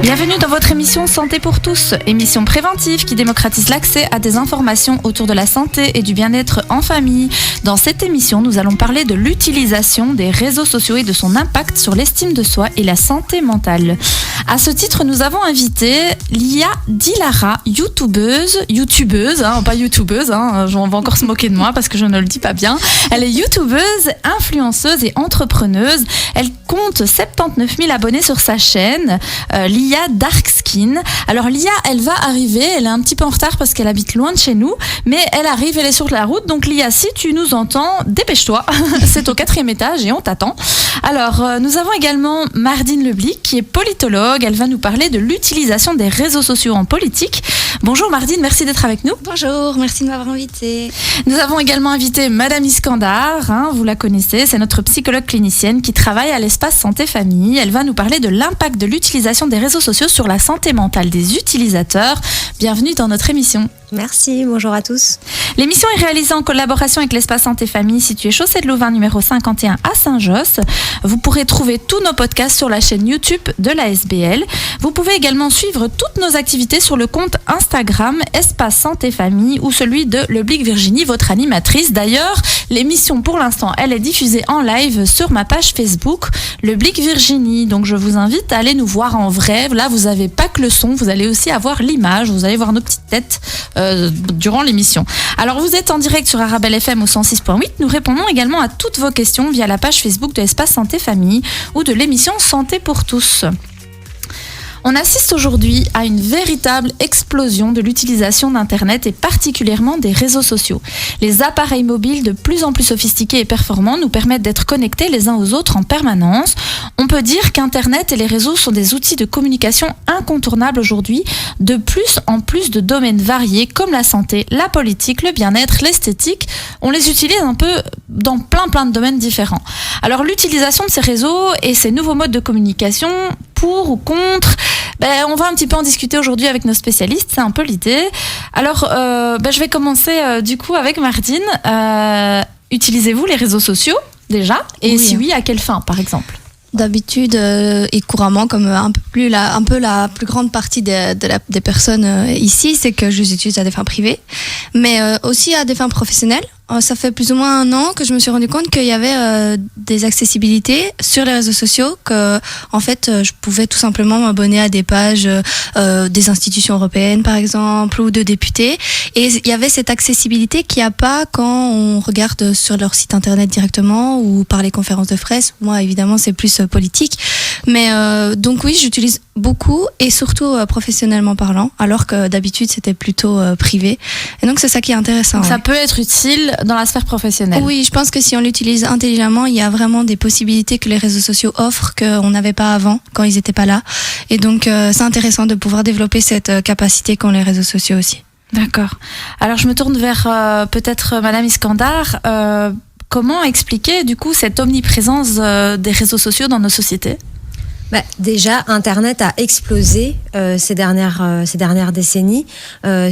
Bienvenue dans votre émission Santé pour tous, émission préventive qui démocratise l'accès à des informations autour de la santé et du bien-être en famille. Dans cette émission, nous allons parler de l'utilisation des réseaux sociaux et de son impact sur l'estime de soi et la santé mentale. À ce titre, nous avons invité Lia Dilara, youtubeuse, pas youtubeuse, on va encore se moquer de moi parce que je ne le dis pas bien. Elle est youtubeuse, influenceuse et entrepreneuse. Elle compte 79 000 abonnés sur sa chaîne, Lia Darkskin. Alors Lia, elle va arriver, elle est un petit peu en retard parce qu'elle habite loin de chez nous, mais elle arrive, elle est sur la route. Donc Lia, si tu nous entends, dépêche-toi, c'est au 4e étage et on t'attend. Alors, nous avons également Mardine Leblic qui est politologue. Elle va nous parler de l'utilisation des réseaux sociaux en politique. Bonjour Mardine, merci d'être avec nous. Bonjour, merci de m'avoir invitée. Nous avons également invité Madame Iskandar, vous la connaissez, c'est notre psychologue clinicienne qui travaille à l'espace Santé Famille. Elle va nous parler de l'impact de l'utilisation des réseaux sociaux sur la santé mentale des utilisateurs. Bienvenue dans notre émission. Merci, bonjour à tous. L'émission est réalisée en collaboration avec l'espace Santé Famille situé chaussée de Louvain numéro 51 à Saint-Josse. Vous pourrez trouver tous nos podcasts sur la chaîne YouTube de la SBL. Vous pouvez également suivre toutes nos activités sur le compte Instagram Espace Santé Famille ou celui de Leblic Virginie, votre animatrice. D'ailleurs, l'émission pour l'instant, elle est diffusée en live sur ma page Facebook Leblic Virginie. Donc je vous invite à aller nous voir en vrai. Là, vous n'avez pas que le son, vous allez aussi avoir l'image. Vous allez voir nos petites têtes durant l'émission. Alors vous êtes en direct sur Arabelle FM au 106.8. Nous répondons également à toutes vos questions via la page Facebook de Espace Santé Famille ou de l'émission Santé pour tous. On assiste aujourd'hui à une véritable explosion de l'utilisation d'Internet et particulièrement des réseaux sociaux. Les appareils mobiles de plus en plus sophistiqués et performants nous permettent d'être connectés les uns aux autres en permanence. On peut dire qu'Internet et les réseaux sont des outils de communication incontournables aujourd'hui, de plus en plus de domaines variés comme la santé, la politique, le bien-être, l'esthétique. On les utilise un peu dans plein de domaines différents. Alors l'utilisation de ces réseaux et ces nouveaux modes de communication, pour ou contre, on va un petit peu en discuter aujourd'hui avec nos spécialistes, c'est un peu l'idée. Alors, je vais commencer du coup avec Mardine. Utilisez-vous les réseaux sociaux déjà ? Et oui. Si oui, à quelle fin par exemple ? D'habitude et couramment, comme un peu la plus grande partie des personnes ici, c'est que je les utilise à des fins privées, mais aussi à des fins professionnelles. Ça fait plus ou moins 1 an que je me suis rendu compte qu'il y avait des accessibilités sur les réseaux sociaux, que en fait je pouvais tout simplement m'abonner à des pages des institutions européennes par exemple ou de députés, et il y avait cette accessibilité qu'il n'y a pas quand on regarde sur leur site internet directement ou par les conférences de presse. Moi évidemment c'est plus politique, mais donc oui, j'utilise beaucoup et surtout professionnellement parlant, alors que d'habitude c'était plutôt privé, et donc c'est ça qui est intéressant. Donc ça peut être utile dans la sphère professionnelle. Oui, je pense que si on l'utilise intelligemment, il y a vraiment des possibilités que les réseaux sociaux offrent qu'on n'avait pas avant, quand ils n'étaient pas là, et donc c'est intéressant de pouvoir développer cette capacité qu'ont les réseaux sociaux aussi. D'accord. Alors je me tourne vers peut-être Madame Iskandar. Comment expliquer du coup cette omniprésence des réseaux sociaux dans nos sociétés ? Déjà, Internet a explosé ces dernières décennies.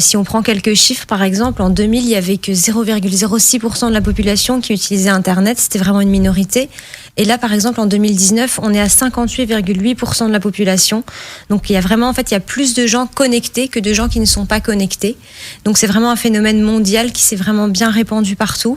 Si on prend quelques chiffres, par exemple, en 2000, il n'y avait que 0,06% de la population qui utilisait Internet. C'était vraiment une minorité. Et là, par exemple, en 2019, on est à 58,8% de la population. Donc, il y a plus de gens connectés que de gens qui ne sont pas connectés. Donc, c'est vraiment un phénomène mondial qui s'est vraiment bien répandu partout.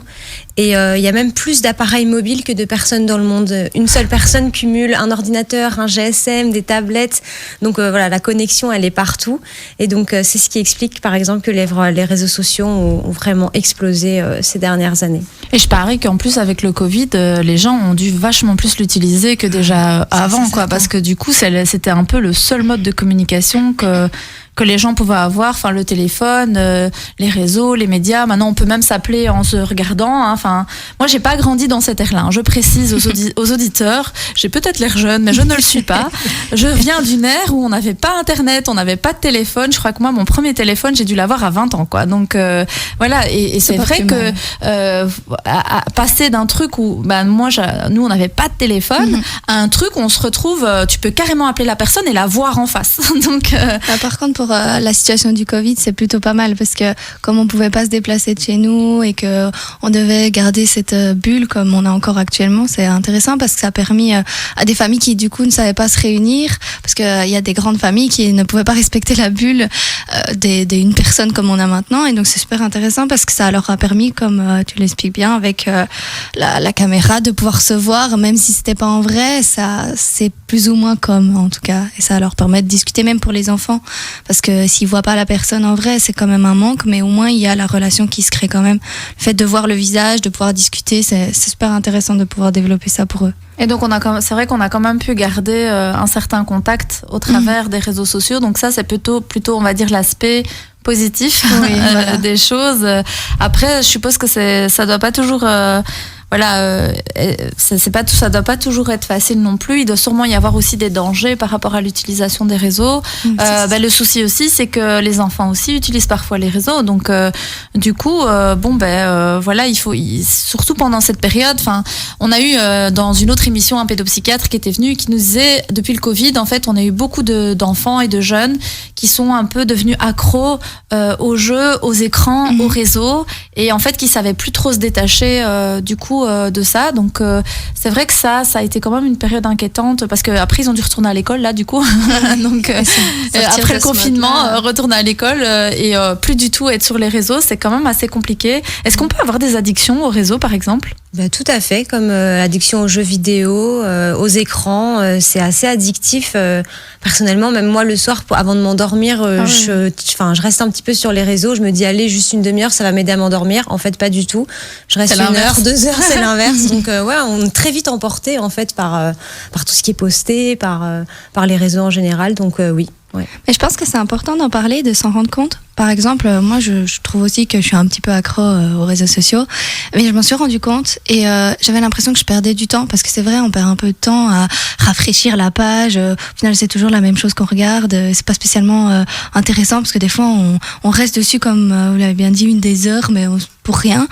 Et il y a même plus d'appareils mobiles que de personnes dans le monde. Une seule personne cumule un ordinateur, un GSM, des tablettes. Donc, la connexion, elle est partout. Et donc, c'est ce qui explique, par exemple, que les réseaux sociaux ont vraiment explosé ces dernières années. Et je parie qu'en plus, avec le Covid, les gens ont dû vachement plus l'utiliser que déjà avant, parce que du coup, c'était un peu le seul mode de communication que les gens pouvaient avoir, le téléphone, les réseaux, les médias. Maintenant, on peut même s'appeler en se regardant. Moi, j'ai pas grandi dans cette ère-là. Je précise aux auditeurs, j'ai peut-être l'air jeune, mais je ne le suis pas. Je viens d'une ère où on n'avait pas Internet, on n'avait pas de téléphone. Je crois que moi, mon premier téléphone, j'ai dû l'avoir à 20 ans, quoi. Donc voilà. Et c'est vrai que à passer d'un truc où, nous, on n'avait pas de téléphone, à un truc où on se retrouve, tu peux carrément appeler la personne et la voir en face. Donc, par contre, pour pour la situation du Covid, c'est plutôt pas mal parce que comme on pouvait pas se déplacer de chez nous et que on devait garder cette bulle comme on a encore actuellement, c'est intéressant parce que ça a permis à des familles qui du coup ne savaient pas se réunir parce que il y a des grandes familles qui ne pouvaient pas respecter la bulle d'une personne comme on a maintenant, et donc c'est super intéressant parce que ça leur a permis, comme tu l'expliques bien avec la caméra, de pouvoir se voir même si c'était pas en vrai. Ça c'est plus ou moins comme, en tout cas, et ça leur permet de discuter même pour les enfants parce que s'ils voient pas la personne en vrai, c'est quand même un manque, mais au moins il y a la relation qui se crée quand même. Le fait de voir le visage, de pouvoir discuter, c'est super intéressant de pouvoir développer ça pour eux. Et donc c'est vrai qu'on a quand même pu garder un certain contact au travers des réseaux sociaux, donc ça c'est plutôt on va dire l'aspect positif voilà. Des choses. Après, je suppose que ça doit pas toujours ça doit pas toujours être facile non plus. Il doit sûrement y avoir aussi des dangers par rapport à l'utilisation des réseaux. Le souci aussi, c'est que les enfants aussi utilisent parfois les réseaux. Donc, du coup, il faut surtout pendant cette période. Enfin, on a eu dans une autre émission un pédopsychiatre qui était venu, qui nous disait depuis le Covid, en fait, on a eu beaucoup d'enfants et de jeunes qui sont un peu devenus accros aux jeux, aux écrans, aux réseaux, et en fait, qui savaient plus trop se détacher du coup de ça. Donc c'est vrai que ça a été quand même une période inquiétante parce que après ils ont dû retourner à l'école là du coup. Donc après le confinement, retourner à l'école et plus du tout être sur les réseaux, c'est quand même assez compliqué. Est-ce qu'on peut avoir des addictions aux réseaux par exemple? Tout à fait, comme l'addiction aux jeux vidéo, aux écrans, c'est assez addictif. Personnellement, même moi le soir, avant de m'endormir, je reste un petit peu sur les réseaux. Je me dis allez, juste une demi-heure, ça va m'aider à m'endormir. En fait, pas du tout. Je reste 1 heure, 2 heures, c'est l'inverse. Donc on est très vite emporté en fait par tout ce qui est posté, par les réseaux en général. Donc oui. Ouais. Mais je pense que c'est important d'en parler, de s'en rendre compte. Par exemple, moi, je trouve aussi que je suis un petit peu accro aux réseaux sociaux, mais je m'en suis rendu compte et j'avais l'impression que je perdais du temps parce que c'est vrai, on perd un peu de temps à rafraîchir la page. Au final, c'est toujours la même chose qu'on regarde. C'est pas spécialement intéressant parce que des fois, on reste dessus comme vous l'avez bien dit, des heures, mais pour rien.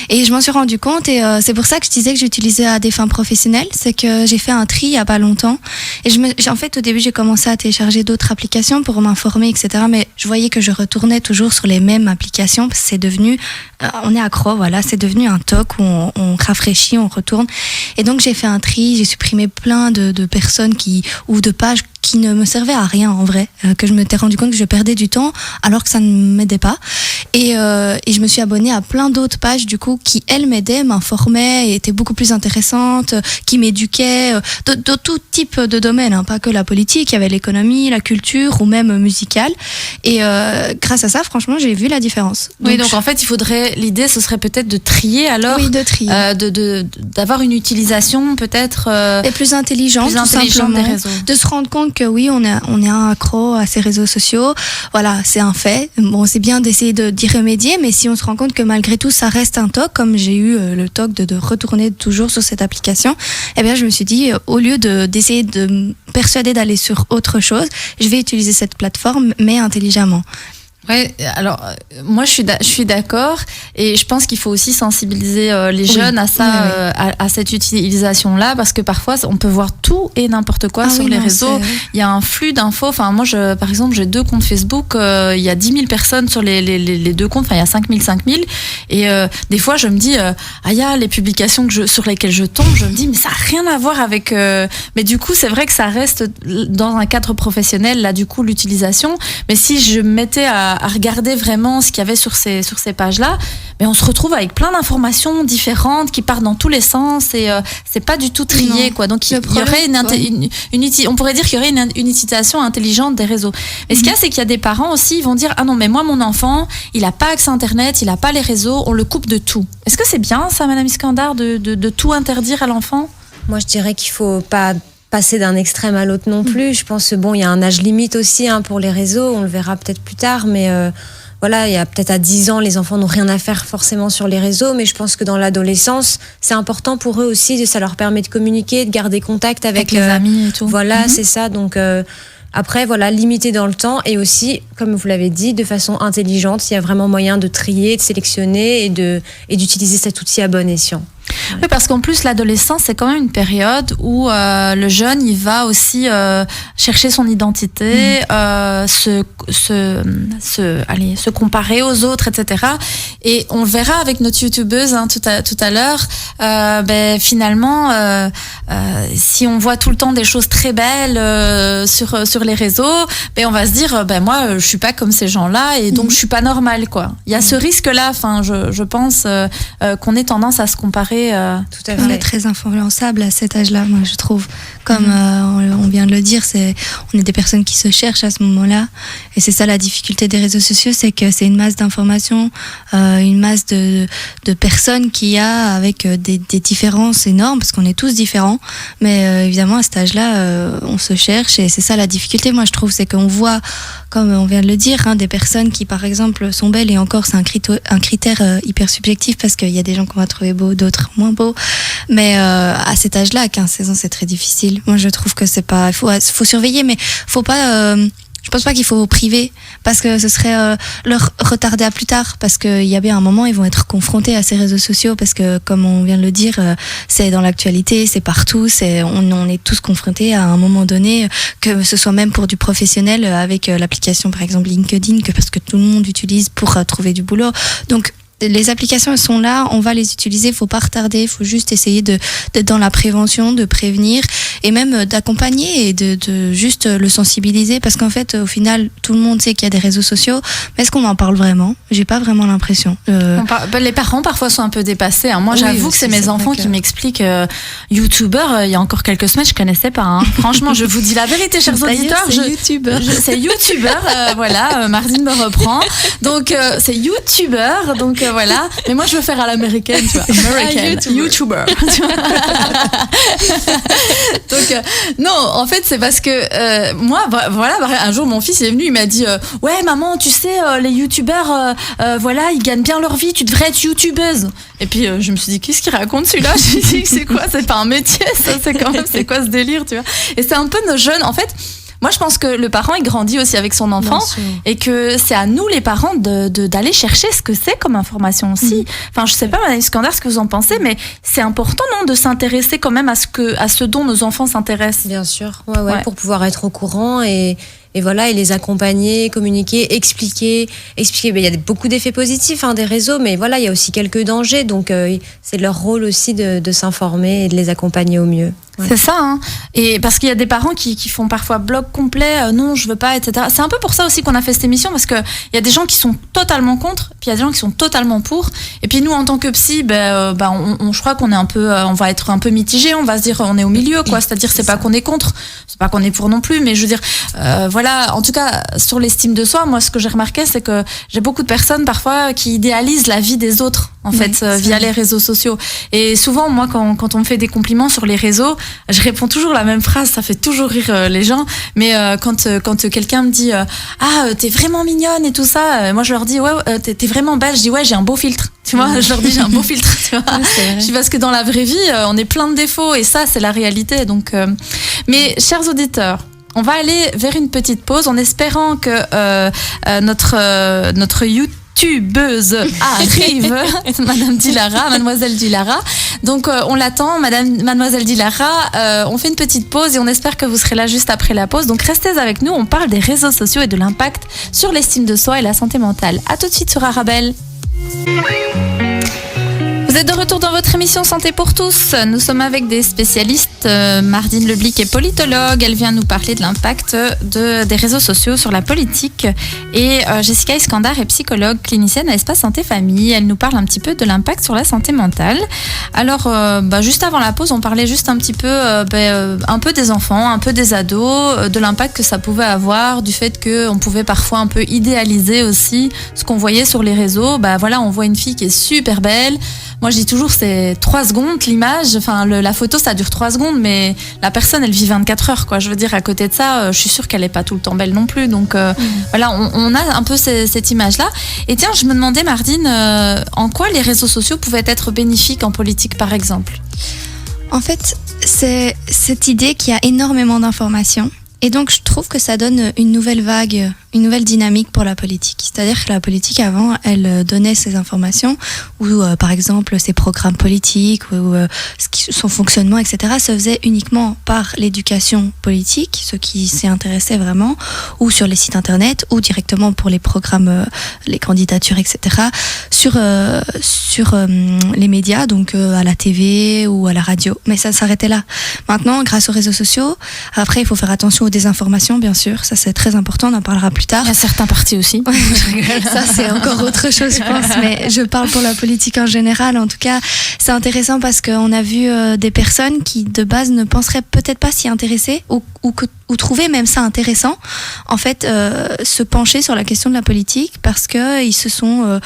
Et je m'en suis rendu compte et c'est pour ça que je disais que j'utilisais à des fins professionnelles. C'est que j'ai fait un tri il y a pas longtemps et en fait, au début, j'ai commencé à télécharger d'autres applications pour m'informer, etc. Mais je voyais que je retournais toujours sur les mêmes applications parce que c'est devenu, on est accro, voilà, c'est devenu un toc où on rafraîchit, on retourne. Et donc j'ai fait un tri, j'ai supprimé plein de personnes ou de pages qui ne me servaient à rien en vrai, que je m'étais rendu compte que je perdais du temps alors que ça ne m'aidait pas. Et je me suis abonnée à plein d'autres pages du coup qui elles m'aidaient, m'informaient et étaient beaucoup plus intéressantes, qui m'éduquaient de tout type de domaine, hein, pas que la politique, il y avait l'économie, la culture ou même musicale. Et grâce à ça, franchement, j'ai vu la différence. Donc en fait, l'idée ce serait peut-être de trier alors, oui, de trier, d'avoir une utilisation peut-être et plus intelligente, tout simplement, des réseaux. De se rendre compte que oui, on est un accro à ces réseaux sociaux. Voilà, c'est un fait. Bon, c'est bien d'essayer d'y remédier, mais si on se rend compte que malgré tout, ça reste un toc, comme j'ai eu le toc de retourner toujours sur cette application, eh bien, je me suis dit, au lieu d'essayer de me persuader d'aller sur autre chose, je vais utiliser cette plateforme, mais intelligemment. Ouais, alors moi je suis d'accord et je pense qu'il faut aussi sensibiliser les jeunes à ça, à cette utilisation là, parce que parfois on peut voir tout et n'importe quoi sur les réseaux. Il y a un flux d'infos. Enfin moi par exemple j'ai 2 comptes Facebook, il y a 10 000 personnes sur les 2 comptes, enfin il y a 5 000 et des fois je me dis il y a les publications sur lesquelles je tombe, je me dis mais ça a rien à voir avec mais du coup c'est vrai que ça reste dans un cadre professionnel là du coup l'utilisation, mais si je me mettais à regarder vraiment ce qu'il y avait sur ces pages-là, mais on se retrouve avec plein d'informations différentes qui partent dans tous les sens et c'est pas du tout trié, quoi. Donc il y aurait on pourrait dire qu'il y aurait une utilisation intelligente des réseaux. Mais ce qu'il y a, c'est qu'il y a des parents aussi, ils vont dire ah non mais moi mon enfant, il a pas accès à Internet, il a pas les réseaux, on le coupe de tout. Est-ce que c'est bien ça, Madame Iskandar, de tout interdire à l'enfant? Moi je dirais qu'il faut pas passer d'un extrême à l'autre non plus. Je pense il y a un âge limite aussi pour les réseaux, on le verra peut-être plus tard, mais voilà, il y a peut-être à 10 ans, les enfants n'ont rien à faire forcément sur les réseaux, mais je pense que dans l'adolescence, c'est important pour eux aussi, ça leur permet de communiquer, de garder contact avec les amis et tout. Voilà, c'est ça. Donc après, voilà, limiter dans le temps et aussi, comme vous l'avez dit, de façon intelligente, il y a vraiment moyen de trier, de sélectionner et d'utiliser cet outil à bon escient. Oui, parce qu'en plus, l'adolescence, c'est quand même une période où le jeune, il va aussi chercher son identité, se comparer aux autres, etc. Et on le verra avec notre youtubeuse tout à l'heure, finalement, si on voit tout le temps des choses très belles sur les réseaux, on va se dire, moi, je suis pas comme ces gens-là et donc je suis pas normale, quoi. Il y a ce risque-là, je pense qu'on ait tendance à se comparer. Tout à fait. On est très influençable à cet âge-là, moi je trouve. Comme on vient de le dire, on est des personnes qui se cherchent à ce moment-là. Et c'est ça la difficulté des réseaux sociaux, c'est que c'est une masse d'informations, une masse de personnes qu'il y a avec des différences énormes, parce qu'on est tous différents. Mais évidemment, à cet âge-là, on se cherche et c'est ça la difficulté, moi je trouve, c'est qu'on voit, comme on vient de le dire, des personnes qui par exemple sont belles, et encore c'est un critère hyper subjectif parce qu'il y a des gens qu'on va trouver beaux, d'autres moins beaux. Mais à cet âge-là, à 15-16 ans, c'est très difficile. Moi je trouve que c'est pas, il faut surveiller, mais faut pas... je pense pas qu'il faut priver, parce que ce serait leur retarder à plus tard, parce qu'il y a bien un moment, ils vont être confrontés à ces réseaux sociaux, parce que comme on vient de le dire, c'est dans l'actualité, c'est partout, on est tous confrontés à un moment donné, que ce soit même pour du professionnel, avec l'application par exemple LinkedIn, parce que tout le monde utilise pour trouver du boulot. Donc les applications, elles sont là, on va les utiliser, faut pas retarder, il faut juste essayer d'être dans la prévention, de prévenir et même d'accompagner et de juste le sensibiliser, parce qu'en fait, au final, tout le monde sait qu'il y a des réseaux sociaux, mais est-ce qu'on en parle vraiment ? J'ai pas vraiment l'impression. Les parents parfois sont un peu dépassés. Moi, j'avoue que c'est mes enfants qui m'expliquent YouTuber. Il y a encore quelques semaines, je connaissais pas. Franchement, je vous dis la vérité, chers auditeurs. C'est YouTuber. C'est YouTuber. Voilà, Mardine me reprend. Donc c'est YouTuber. Donc voilà. Mais moi, je veux faire à l'américaine, tu vois. American YouTuber. Donc non, en fait, c'est parce que moi, voilà, un jour, mon fils est venu, il m'a dit ouais, maman, tu sais, les YouTubers, voilà, ils gagnent bien leur vie. Tu devrais être YouTubeuse. Et puis je me suis dit, qu'est-ce qu'il raconte celui-là ? Je me suis dit, c'est quoi ? C'est pas un métier, ça. C'est quoi ce délire, tu vois ? Et c'est un peu nos jeunes, en fait. Moi, je pense que le parent, il grandit aussi avec son enfant et que c'est à nous, les parents, d'aller chercher ce que c'est comme information aussi. Enfin, je sais pas, Madame Iskander, ce que vous en pensez, mais c'est important, non, de s'intéresser quand même à ce dont nos enfants s'intéressent. Bien sûr, ouais. Pour pouvoir être au courant et voilà, et les accompagner, communiquer, expliquer. Il y a beaucoup d'effets positifs des réseaux, mais voilà, il y a aussi quelques dangers. Donc, c'est leur rôle aussi de s'informer et de les accompagner au mieux. Ouais. C'est ça, Et parce qu'il y a des parents qui font parfois blog complet, non, je veux pas, etc. C'est un peu pour ça aussi qu'on a fait cette émission, parce que il y a des gens qui sont totalement contre, puis il y a des gens qui sont totalement pour. Et puis nous, en tant que psy, je crois qu'on est un peu, on va être un peu mitigé. On va se dire, on est au milieu, quoi. C'est-à-dire, c'est pas qu'on est contre, c'est pas qu'on est pour non plus, mais je veux dire, voilà. En tout cas, sur l'estime de soi, moi, ce que j'ai remarqué, c'est que j'ai beaucoup de personnes parfois qui idéalisent la vie des autres, via les réseaux sociaux. Et souvent, moi, quand on me fait des compliments sur les réseaux, je réponds toujours la même phrase, ça fait toujours rire les gens, mais quand quelqu'un me dit t'es vraiment mignonne et tout ça, moi je leur dis t'es vraiment belle, je dis j'ai un beau filtre, tu vois, je leur dis j'ai un beau filtre, tu vois. Je dis parce que dans la vraie vie on est plein de défauts et ça c'est la réalité, donc mais chers auditeurs, on va aller vers une petite pause en espérant que notre YouTubeuse arrive, Mademoiselle Dilara. Donc on l'attend, Mademoiselle Dilara. On fait une petite pause et on espère que vous serez là juste après la pause. Donc restez avec nous, on parle des réseaux sociaux et de l'impact sur l'estime de soi et la santé mentale. À tout de suite sur Arabelle. Vous êtes de retour dans votre émission Santé pour tous. Nous sommes avec des spécialistes. Mardine Leblic est politologue. Elle vient nous parler de l'impact des réseaux sociaux sur la politique. Et Jessica Iskander est psychologue clinicienne à Espace Santé Famille. Elle nous parle un petit peu de l'impact sur la santé mentale. Alors, juste avant la pause, on parlait juste un petit peu, un peu des enfants, un peu des ados, de l'impact que ça pouvait avoir, du fait qu'on pouvait parfois un peu idéaliser aussi ce qu'on voyait sur les réseaux. Voilà, on voit une fille qui est super belle. Moi, je dis toujours, c'est 3 secondes l'image. Enfin, la photo, ça dure 3 secondes, mais la personne, elle vit 24 heures, quoi. Je veux dire, à côté de ça, je suis sûre qu'elle n'est pas tout le temps belle non plus. Donc, voilà, on a un peu cette image-là. Et tiens, je me demandais, Mardine, en quoi les réseaux sociaux pouvaient être bénéfiques en politique, par exemple ? En fait, c'est cette idée qu'il y a énormément d'informations. Et donc, je trouve que ça donne une nouvelle vague une nouvelle dynamique pour la politique. C'est-à-dire que la politique, avant, elle donnait ses informations, ou par exemple ses programmes politiques, ou son fonctionnement, etc., se faisait uniquement par l'éducation politique, ceux qui s'y intéressaient vraiment, ou sur les sites internet, ou directement pour les programmes, les candidatures, etc., sur les médias, donc à la TV ou à la radio. Mais ça s'arrêtait là. Maintenant, grâce aux réseaux sociaux, après, il faut faire attention aux désinformations, bien sûr. Ça, c'est très important, on en parlera plus tard. Il y a certains partis aussi. Ça, c'est encore autre chose, je pense. Mais je parle pour la politique en général. En tout cas, c'est intéressant parce qu'on a vu des personnes qui, de base, ne penseraient peut-être pas s'y intéresser ou trouver même ça intéressant, en fait, se pencher sur la question de la politique parce qu'ils se sont,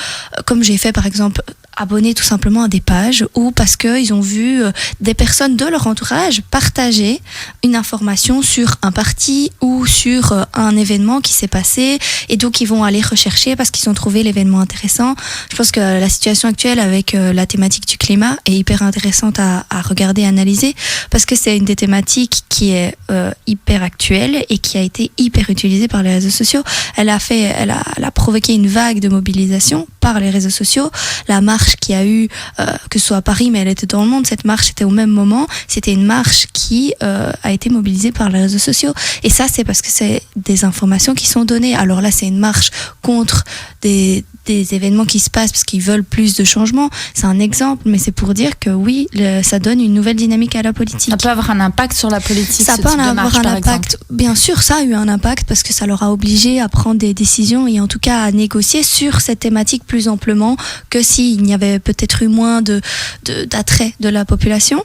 comme j'ai fait par exemple, abonnés tout simplement à des pages ou parce qu'ils ont vu des personnes de leur entourage partager une information sur un parti ou sur un événement qui s'est passé et donc ils vont aller rechercher parce qu'ils ont trouvé l'événement intéressant. Je pense que la situation actuelle avec la thématique du climat est hyper intéressante à regarder, à analyser parce que c'est une des thématiques qui est hyper actuelle et qui a été hyper utilisée par les réseaux sociaux. Elle a provoqué une vague de mobilisation par les réseaux sociaux. La marche qui a eu, que ce soit à Paris, mais elle était dans le monde, cette marche était au même moment, c'était une marche qui a été mobilisée par les réseaux sociaux. Et ça, c'est parce que c'est des informations qui sont données. Alors là, c'est une marche contre des événements qui se passent parce qu'ils veulent plus de changements. C'est un exemple, mais c'est pour dire que oui, ça donne une nouvelle dynamique à la politique. Ça peut avoir un impact sur la politique, ça peut avoir un impact. Bien sûr, ça a eu un impact parce que ça leur a obligé à prendre des décisions et en tout cas à négocier sur cette thématique plus amplement que s'il n'y avait peut-être eu moins d'attrait de la population.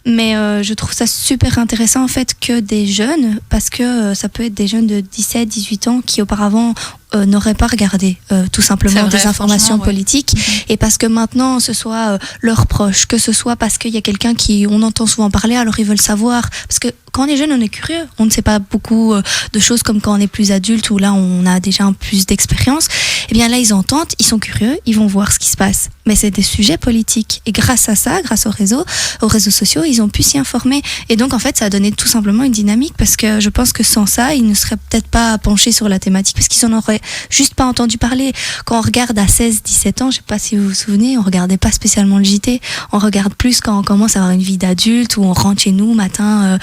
Mais je trouve ça super intéressant en fait que des jeunes, parce que ça peut être des jeunes de 17, 18 ans qui auparavant n'auraient pas regardé tout simplement des informations politiques et parce que maintenant ce soit leurs proches, que ce soit parce qu'il y a quelqu'un on entend souvent parler, alors ils veulent savoir, parce que quand on est jeune on est curieux, on ne sait pas beaucoup de choses comme quand on est plus adulte où là on a déjà un plus d'expérience. Et bien là ils entendent, ils sont curieux, ils vont voir ce qui se passe, mais c'est des sujets politiques et grâce à ça, grâce aux réseaux sociaux, ils ont pu s'y informer et donc en fait ça a donné tout simplement une dynamique parce que je pense que sans ça ils ne seraient peut-être pas penchés sur la thématique parce qu'ils en auraient juste pas entendu parler. Quand on regarde à 16-17 ans, je sais pas si vous vous souvenez, on regardait pas spécialement le JT, on regarde plus quand on commence à avoir une vie d'adulte où on rentre chez nous matin,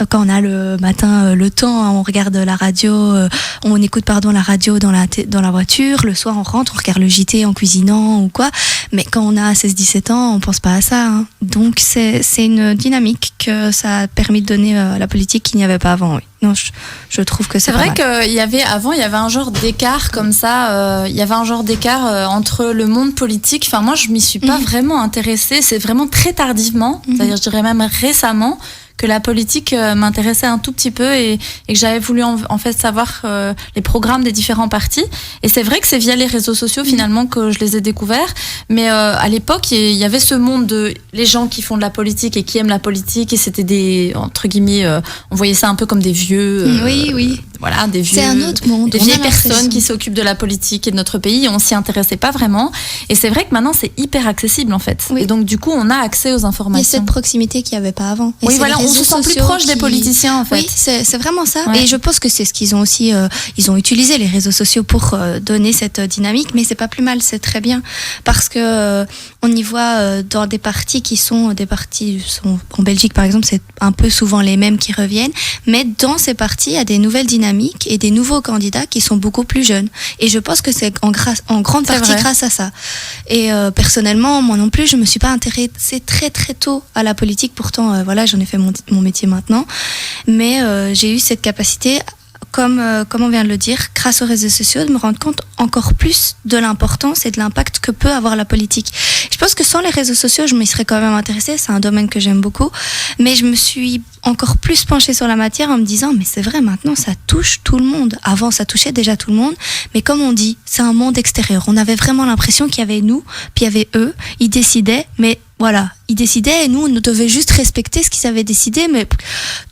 quand on a le matin le temps, on regarde la radio, on écoute la radio dans la voiture, le soir on rentre, on regarde le JT en cuisinant ou quoi, mais quand on a 16-17 ans, on pense pas à ça, hein. Donc c'est une dynamique que ça a permis de donner à la politique qu'il n'y avait pas avant, oui. Non, je trouve que c'est vrai qu'il y avait avant, il y avait un genre d'écart comme ça. Il y avait un genre d'écart entre le monde politique. Enfin, moi, je m'y suis pas vraiment intéressée. C'est vraiment très tardivement, c'est-à-dire, je dirais même récemment, que la politique m'intéressait un tout petit peu et que j'avais voulu en fait savoir les programmes des différents partis. Et c'est vrai que c'est via les réseaux sociaux finalement que je les ai découverts. Mais à l'époque, il y avait ce monde de les gens qui font de la politique et qui aiment la politique et c'était des, entre guillemets, on voyait ça un peu comme des vieux. Oui. Voilà, des vieux. C'est un autre monde. Des vieilles personnes qui s'occupent de la politique et de notre pays. On s'y intéressait pas vraiment. Et c'est vrai que maintenant c'est hyper accessible en fait. Oui. Et donc du coup, on a accès aux informations. Il y a cette proximité qu'il n'y avait pas avant. Et oui, voilà, on se sent plus proche des politiciens en fait. Oui, c'est vraiment ça. Ouais. Et je pense que c'est ce qu'ils ont aussi. Ils ont utilisé les réseaux sociaux pour donner cette dynamique, mais c'est pas plus mal, c'est très bien parce que on y voit dans des partis qui sont en Belgique par exemple, c'est un peu souvent les mêmes qui reviennent, mais dans ces partis, il y a des nouvelles dynamiques et des nouveaux candidats qui sont beaucoup plus jeunes. Et je pense que c'est en grande partie grâce à ça. Et personnellement, moi non plus, je me suis pas intéressée très très tôt à la politique. Pourtant, voilà, j'en ai fait mon métier maintenant. Mais j'ai eu cette capacité, comme on vient de le dire, grâce aux réseaux sociaux, de me rendre compte encore plus de l'importance et de l'impact que peut avoir la politique. Je pense que sans les réseaux sociaux, je m'y serais quand même intéressée. C'est un domaine que j'aime beaucoup. Mais je me suis encore plus penchée sur la matière en me disant, mais c'est vrai, maintenant, ça touche tout le monde. Avant, ça touchait déjà tout le monde. Mais comme on dit, c'est un monde extérieur. On avait vraiment l'impression qu'il y avait nous, puis il y avait eux. Ils décidaient, mais voilà, ils décidaient et nous, on devait juste respecter ce qu'ils avaient décidé. Mais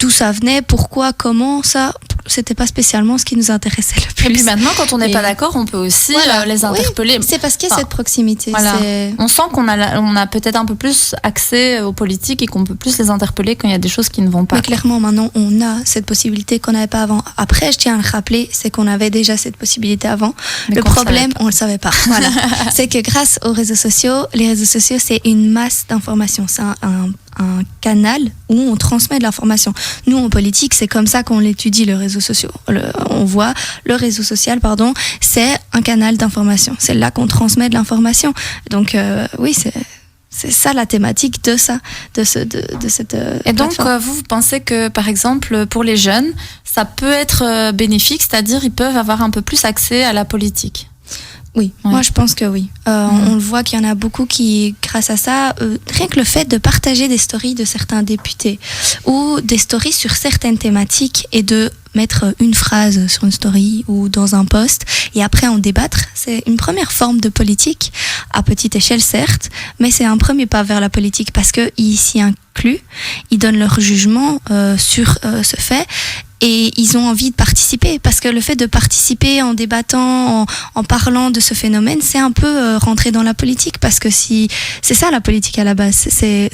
d'où ça venait, pourquoi, comment, ça, c'était pas spécialement ce qui nous intéressait le plus. Et puis maintenant, quand on n'est pas d'accord, on peut aussi les interpeller. Oui, c'est parce qu'il y a cette proximité. Voilà. On sent qu'on a peut-être un peu plus accès aux politiques et qu'on peut plus les interpeller quand il y a des choses qui ne vont pas. Mais clairement, maintenant, on a cette possibilité qu'on n'avait pas avant. Après, je tiens à le rappeler, c'est qu'on avait déjà cette possibilité avant. Mais le problème, on le savait pas. Voilà. C'est que grâce aux réseaux sociaux, les réseaux sociaux, c'est une masse d'informations. C'est un canal où on transmet de l'information. Nous, en politique, c'est comme ça qu'on l'étudie, le réseau social. On voit le réseau social, c'est un canal d'information. C'est là qu'on transmet de l'information. Donc, oui, c'est ça la thématique de ça, de cette Et donc, plateforme. vous pensez que, par exemple, pour les jeunes, ça peut être bénéfique, c'est-à-dire ils peuvent avoir un peu plus accès à la politique? Oui, moi je pense que oui. On le voit qu'il y en a beaucoup qui, grâce à ça, rien que le fait de partager des stories de certains députés ou des stories sur certaines thématiques et de mettre une phrase sur une story ou dans un post et après en débattre, c'est une première forme de politique, à petite échelle certes, mais c'est un premier pas vers la politique parce qu'ils s'y incluent, ils donnent leur jugement sur ce fait. Et ils ont envie de participer, parce que le fait de participer en débattant, en parlant de ce phénomène, c'est un peu rentrer dans la politique, parce que c'est ça la politique à la base, c'est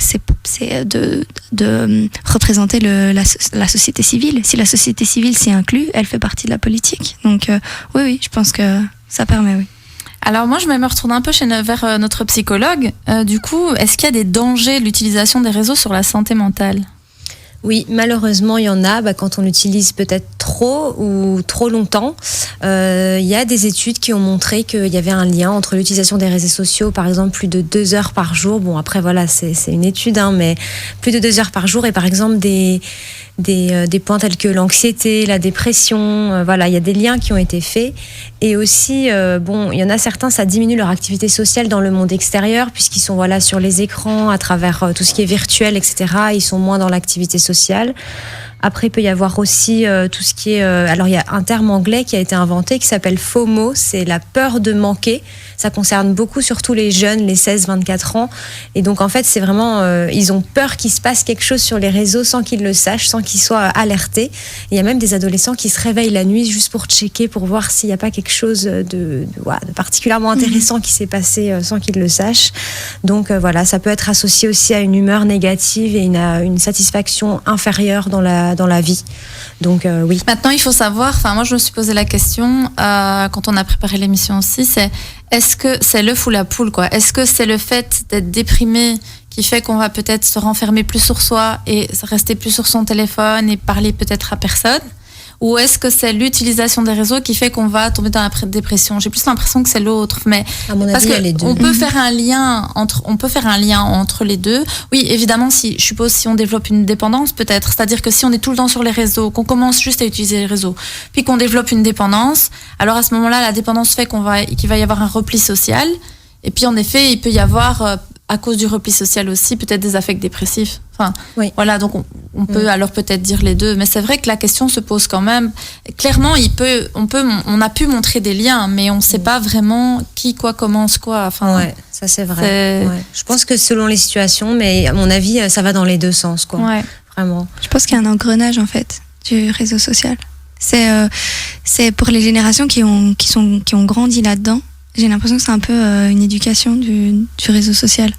de représenter la société civile. Si la société civile s'y inclut, elle fait partie de la politique. Donc oui, je pense que ça permet, oui. Alors moi, je vais me retourner un peu vers notre psychologue. Du coup, est-ce qu'il y a des dangers de l'utilisation des réseaux sur la santé mentale ? Oui, malheureusement, il y en a. Quand on l'utilise peut-être trop ou trop longtemps, il y a des études qui ont montré qu'il y avait un lien entre l'utilisation des réseaux sociaux, par exemple plus de 2 heures par jour. Bon, après, voilà, c'est une étude, mais plus de 2 heures par jour et par exemple des points tels que l'anxiété, la dépression, voilà, il y a des liens qui ont été faits. Et aussi, il y en a certains, ça diminue leur activité sociale dans le monde extérieur, puisqu'ils sont sur les écrans, à travers tout ce qui est virtuel, etc. Ils sont moins dans l'activité sociale. Après, il peut y avoir aussi tout ce qui est... alors, il y a un terme anglais qui a été inventé qui s'appelle FOMO, c'est la peur de manquer. Ça concerne beaucoup, surtout les jeunes, les 16-24 ans. Et donc, en fait, c'est vraiment... ils ont peur qu'il se passe quelque chose sur les réseaux sans qu'ils le sachent, sans qu'ils soient alertés. Et il y a même des adolescents qui se réveillent la nuit juste pour checker, pour voir s'il n'y a pas quelque chose de particulièrement intéressant qui s'est passé sans qu'ils le sachent. Donc, voilà, ça peut être associé aussi à une humeur négative et une satisfaction inférieure dans la vie. Donc oui. Maintenant, il faut savoir, moi je me suis posé la question quand on a préparé l'émission aussi, est-ce que c'est l'œuf ou la poule, quoi ? Est-ce que c'est le fait d'être déprimé qui fait qu'on va peut-être se renfermer plus sur soi et rester plus sur son téléphone et parler peut-être à personne ? Ou est-ce que c'est l'utilisation des réseaux qui fait qu'on va tomber dans la dépression ? J'ai plus l'impression que c'est l'autre, mais à mon avis, il y a les deux. On peut faire un lien entre les deux. Oui, évidemment, je suppose si on développe une dépendance, peut-être, c'est-à-dire que si on est tout le temps sur les réseaux, qu'on commence juste à utiliser les réseaux, puis qu'on développe une dépendance, alors à ce moment-là, la dépendance fait qu'il va y avoir un repli social. Et puis en effet, il peut y avoir à cause du repli social aussi, peut-être des affects dépressifs. Oui. Voilà, donc on peut alors peut-être dire les deux, mais c'est vrai que la question se pose quand même. Clairement, on a pu montrer des liens, mais on ne sait pas vraiment qui, quoi, commence quoi. Ouais, ça c'est vrai. Ouais. Je pense que selon les situations, mais à mon avis, ça va dans les deux sens, quoi. Ouais. Vraiment. Je pense qu'il y a un engrenage en fait du réseau social. C'est pour les générations qui ont grandi là-dedans. J'ai l'impression que c'est un peu une éducation du réseau social.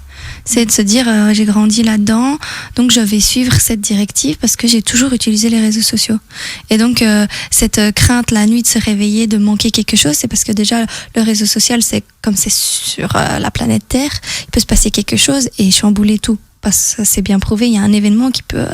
C'est de se dire, j'ai grandi là-dedans, donc je vais suivre cette directive parce que j'ai toujours utilisé les réseaux sociaux. Et donc, cette crainte la nuit de se réveiller, de manquer quelque chose, c'est parce que déjà, le réseau social, c'est comme c'est sur la planète Terre, il peut se passer quelque chose et chambouler tout. Parce que c'est bien prouvé, il y a un événement qui peut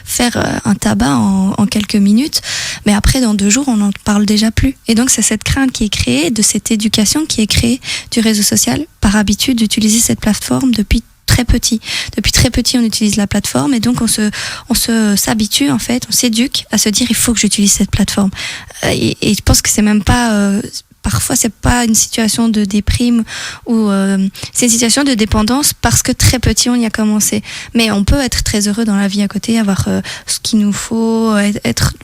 faire un tabac en quelques minutes, mais après, dans 2 jours, on n'en parle déjà plus. Et donc, c'est cette crainte qui est créée, de cette éducation qui est créée du réseau social, par habitude d'utiliser cette plateforme depuis très petit. Depuis très petit, on utilise la plateforme et donc on s'habitue, en fait, on s'éduque à se dire, il faut que j'utilise cette plateforme. Et je pense que c'est même pas... Parfois, c'est pas une situation de déprime ou c'est une situation de dépendance parce que très petit, on y a commencé. Mais on peut être très heureux dans la vie à côté, avoir ce qu'il nous faut, être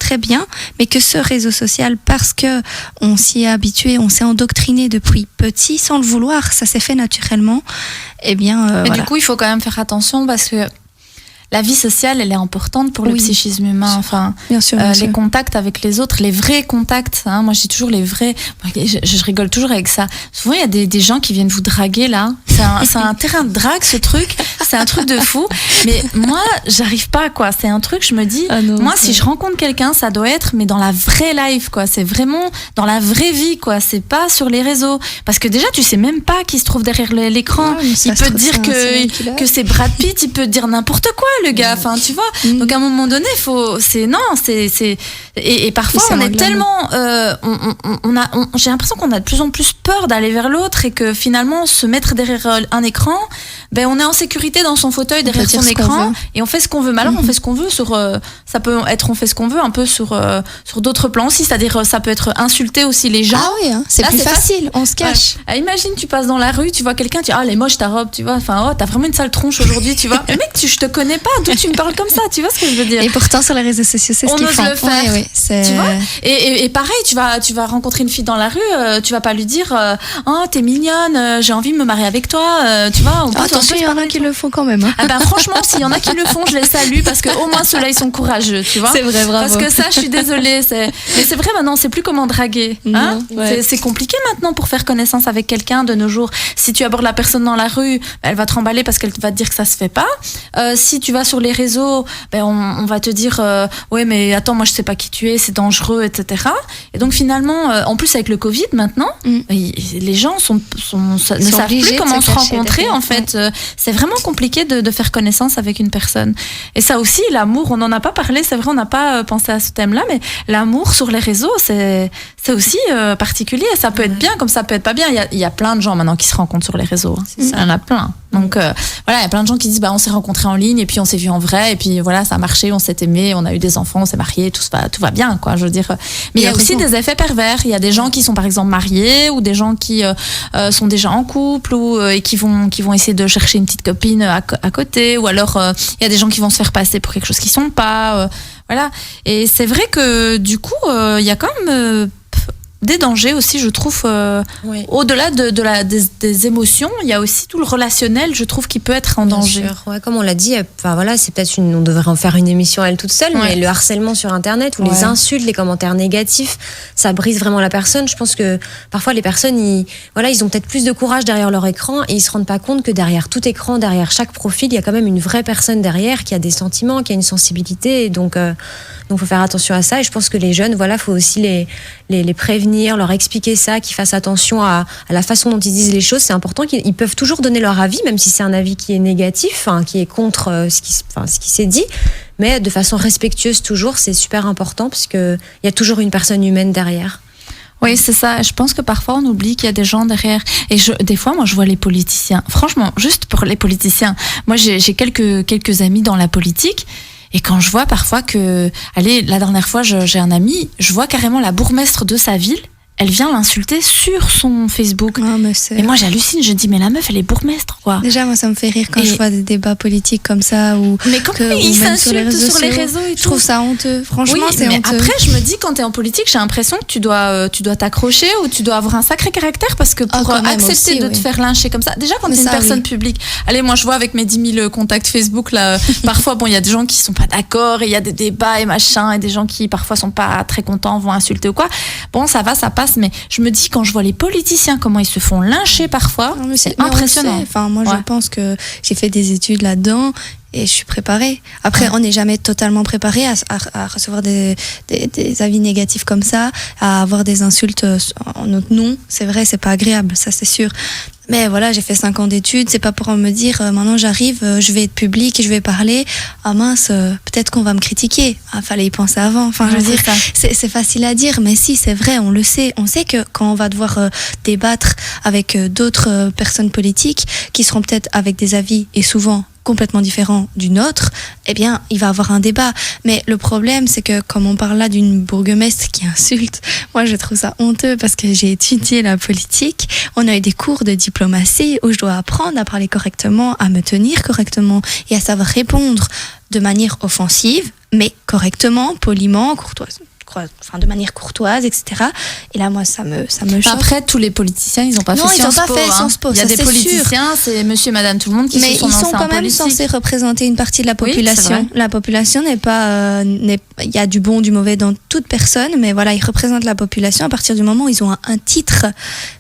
très bien. Mais que ce réseau social, parce que on s'y est habitué, on s'est endoctriné depuis petit, sans le vouloir, ça s'est fait naturellement. Eh bien, mais voilà. Du coup, il faut quand même faire attention parce que la vie sociale, elle est importante pour le psychisme humain. Enfin, bien sûr. Les contacts avec les autres, les vrais contacts. Hein, moi, je dis toujours les vrais. Je rigole toujours avec ça. Souvent, il y a des gens qui viennent vous draguer là. C'est un terrain de drague, ce truc. C'est un truc de fou. Mais moi, j'arrive pas, quoi. C'est un truc, je me dis, si je rencontre quelqu'un, ça doit être, mais dans la vraie life, quoi. C'est vraiment dans la vraie vie, quoi. C'est pas sur les réseaux. Parce que déjà, tu sais même pas qui se trouve derrière l'écran. Il peut te dire que c'est Brad Pitt, il peut te dire n'importe quoi, le gars. Enfin, tu vois. Donc, à un moment donné, et parfois, on est tellement, j'ai l'impression qu'on a de plus en plus peur d'aller vers l'autre et que finalement, se mettre derrière un écran, ben, on est en sécurité dans son fauteuil derrière son écran et on fait ce qu'on veut. Mais alors, on fait ce qu'on veut ça peut être, on fait ce qu'on veut un peu sur d'autres plans aussi. C'est-à-dire, ça peut être insulter aussi les gens. Ah oui, hein, c'est plus facile. On se cache. Ouais. Imagine, tu passes dans la rue, tu vois quelqu'un, tu dis, elle est moche ta robe, tu vois. Enfin, t'as vraiment une sale tronche aujourd'hui, tu vois. Mais mec, je te connais pas, d'où tu me parles comme ça, tu vois ce que je veux dire. Et pourtant, sur les réseaux sociaux, c'est ce qu'ils font. On ose le faire. Oui, tu vois. Et pareil, tu vas rencontrer une fille dans la rue, tu vas pas lui dire, t'es mignonne, j'ai envie de me marier avec toi, tu vois. Attention, il y en a qui le font quand même. Hein. Ah ben, franchement, s'il y en a qui le font, je les salue parce que au moins ceux-là, ils sont courageux, tu vois. C'est vrai, bravo. Parce que ça, je suis désolée. Mais c'est vrai, maintenant, on sait plus comment draguer. Hein. C'est compliqué maintenant pour faire connaissance avec quelqu'un de nos jours. Si tu abordes la personne dans la rue, elle va te remballer parce qu'elle va te dire que ça se fait pas. Si tu vas sur les réseaux, ben on va te dire ouais, mais attends, moi je sais pas qui tu es, c'est dangereux, etc. Et donc finalement, en plus avec le Covid maintenant, les gens ne savent plus comment se rencontrer. En fait, c'est vraiment compliqué de faire connaissance avec une personne. Et ça aussi, l'amour, on n'en a pas parlé. C'est vrai, on n'a pas pensé à ce thème-là, mais l'amour sur les réseaux, c'est aussi particulier. Ça peut être bien, comme ça peut être pas bien. Il y a plein de gens maintenant qui se rencontrent sur les réseaux. Hein. Il y en a plein. Donc voilà, il y a plein de gens qui disent on s'est rencontrés en ligne et puis on s'est vu en vrai et puis voilà, ça a marché, on s'est aimé, on a eu des enfants, on s'est mariés, tout va bien, quoi. Je veux dire. Mais il y a aussi des effets pervers. Il y a des gens qui sont par exemple mariés ou des gens qui sont déjà en couple et qui vont essayer de chercher une petite copine à côté, ou alors il y a des gens qui vont se faire passer pour quelque chose qu'ils sont pas. Voilà. Et c'est vrai que du coup, il y a quand même des dangers aussi, je trouve, au-delà des émotions, il y a aussi tout le relationnel, je trouve, qui peut être en danger. Bien sûr. Ouais, comme on l'a dit, voilà, c'est peut-être on devrait en faire une émission à elle toute seule, mais le harcèlement sur Internet ou les insultes, les commentaires négatifs, ça brise vraiment la personne. Je pense que parfois les personnes, ils ont peut-être plus de courage derrière leur écran et ils se rendent pas compte que derrière tout écran, derrière chaque profil, il y a quand même une vraie personne derrière qui a des sentiments, qui a une sensibilité. Et donc faut faire attention à ça. Et je pense que les jeunes, faut aussi les prévenir, leur expliquer ça, qu'ils fassent attention à la façon dont ils disent les choses. C'est important qu'ils peuvent toujours donner leur avis, même si c'est un avis qui est négatif, qui est contre ce qui s'est dit, mais de façon respectueuse toujours. C'est super important parce que il y a toujours une personne humaine derrière. Oui, c'est ça. Je pense que parfois on oublie qu'il y a des gens derrière. Et des fois, moi, je vois les politiciens. Franchement, juste pour les politiciens, moi, j'ai quelques amis dans la politique. Et quand je vois parfois la dernière fois, j'ai un ami, je vois carrément la bourgmestre de sa ville, elle vient l'insulter sur son Facebook. Et moi, j'hallucine, je dis, mais la meuf, elle est bourgmestre, quoi. Déjà, moi, ça me fait rire quand je vois des débats politiques comme ça. Mais comment ils s'insultent sur les réseaux et tout. Je trouve ça honteux. Franchement, c'est honteux. Mais après, je me dis, quand t'es en politique, j'ai l'impression que tu dois t'accrocher ou tu dois avoir un sacré caractère parce que pour accepter de te faire lyncher comme ça, déjà quand t'es une personne publique, allez, moi, je vois avec mes 10 000 contacts Facebook, là, parfois, il y a des gens qui sont pas d'accord et il y a des débats et machin et des gens qui, parfois, sont pas très contents, vont insulter ou quoi. Bon, ça va, ça passe. Mais je me dis, quand je vois les politiciens, comment ils se font lyncher parfois, c'est impressionnant. Enfin, moi, je pense que j'ai fait des études là-dedans et je suis préparée. Après, on n'est jamais totalement préparé à recevoir des avis négatifs comme ça, à avoir des insultes en notre nom. C'est vrai, c'est pas agréable, ça c'est sûr. Mais voilà, j'ai fait 5 ans d'études, c'est pas pour me dire maintenant j'arrive, je vais être public et je vais parler. Ah mince, peut-être qu'on va me critiquer. Fallait y penser avant. Enfin, je veux dire, c'est facile à dire, mais si, c'est vrai, on le sait. On sait que quand on va devoir débattre avec d'autres personnes politiques qui seront peut-être avec des avis et souvent complètement différent du nôtre, eh bien, il va avoir un débat. Mais le problème, c'est que comme on parle là d'une bourgmestre qui insulte, moi, je trouve ça honteux parce que j'ai étudié la politique. On a eu des cours de diplomatie où je dois apprendre à parler correctement, à me tenir correctement et à savoir répondre de manière offensive, mais correctement, poliment, crois, de manière courtoise, etc. Et là, moi, ça me choque. Après, tous les politiciens, ils n'ont pas fait Sciences Po. Il y a des politiciens, c'est monsieur et madame tout le monde qui se sont lancés en politique. Mais ils sont quand même censés représenter une partie de la population. Oui, la population n'est pas... il y a du bon, du mauvais dans toute personne, mais voilà, ils représentent la population. À partir du moment où ils ont un titre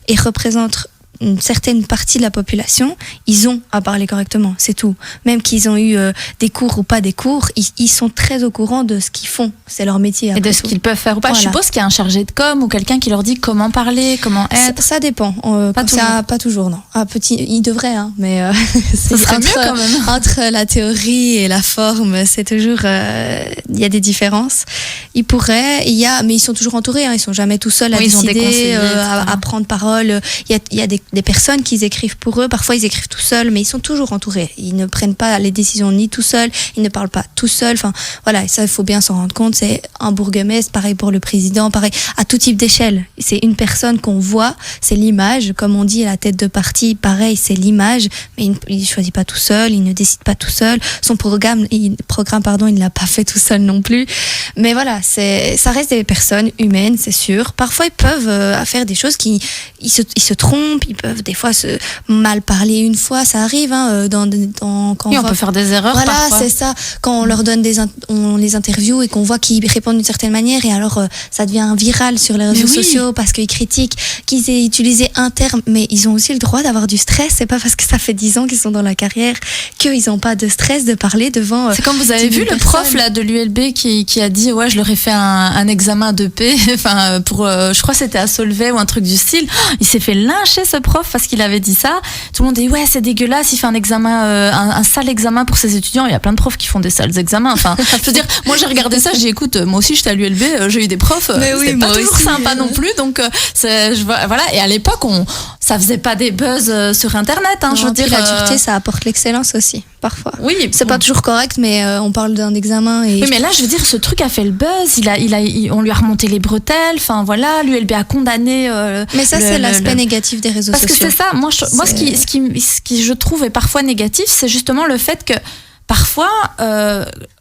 et représentent une certaine partie de la population, ils ont à parler correctement, c'est tout. Même qu'ils ont eu des cours ou pas des cours, ils sont très au courant de ce qu'ils font, c'est leur métier. Et de ce qu'ils peuvent faire ou pas. Voilà. Je suppose qu'il y a un chargé de com ou quelqu'un qui leur dit comment parler, comment être. Ça dépend. Pas toujours, non. Il devrait, hein, mais ça serait mieux quand même. Entre la théorie et la forme, c'est toujours, il y a des différences. Ils pourraient, mais ils sont toujours entourés, hein, ils sont jamais tout seuls à décider, à prendre parole. Il y a des personnes qui écrivent pour eux. Parfois, ils écrivent tout seuls, mais ils sont toujours entourés. Ils ne prennent pas les décisions ni tout seuls, ils ne parlent pas tout seuls. Enfin, voilà, ça, il faut bien s'en rendre compte. C'est un bourgmestre, pareil pour le président, pareil, à tout type d'échelle. C'est une personne qu'on voit, c'est l'image. Comme on dit, la tête de parti, pareil, c'est l'image, mais il ne choisit pas tout seul, il ne décide pas tout seul. Son programme, il ne l'a pas fait tout seul non plus. Mais voilà, ça reste des personnes humaines, c'est sûr. Parfois, ils peuvent faire des choses ils se trompent, ils peuvent des fois se mal parler une fois, ça arrive, hein, quand on peut faire des erreurs. Voilà, parfois. C'est ça. Quand on leur donne on les interviews et qu'on voit qu'ils répondent d'une certaine manière, et alors ça devient viral sur les réseaux sociaux parce qu'ils critiquent, qu'ils aient utilisé un terme, mais ils ont aussi le droit d'avoir du stress. C'est pas parce que ça fait 10 ans qu'ils sont dans la carrière qu'ils n'ont pas de stress de parler devant. C'est comme vous avez vu le prof là de l'ULB qui a dit je leur ai fait un examen d'EP, enfin pour je crois que c'était à Solvay ou un truc du style. Il s'est fait lyncher ce prof parce qu'il avait dit ça. Tout le monde dit c'est dégueulasse, il fait un examen, un sale examen pour ses étudiants. Il y a plein de profs qui font des sales examens. Enfin, je veux dire, moi j'ai regardé ça, j'ai dit écoute, moi aussi j'étais à l'ULB, j'ai eu des profs, c'est pas toujours sympa non plus. Donc voilà. Et à l'époque, ça faisait pas des buzz sur Internet. Hein, je veux dire, la dureté, ça apporte l'excellence aussi. Parfois. Oui, c'est pas toujours correct, mais on parle d'un examen. Oui, mais là, je veux dire, ce truc a fait le buzz. On lui a remonté les bretelles. Enfin, voilà, l'ULB a condamné. Mais ça, c'est l'aspect négatif des réseaux sociaux. Parce que c'est ça. Moi, ce qui je trouve est parfois négatif, c'est justement le fait que parfois,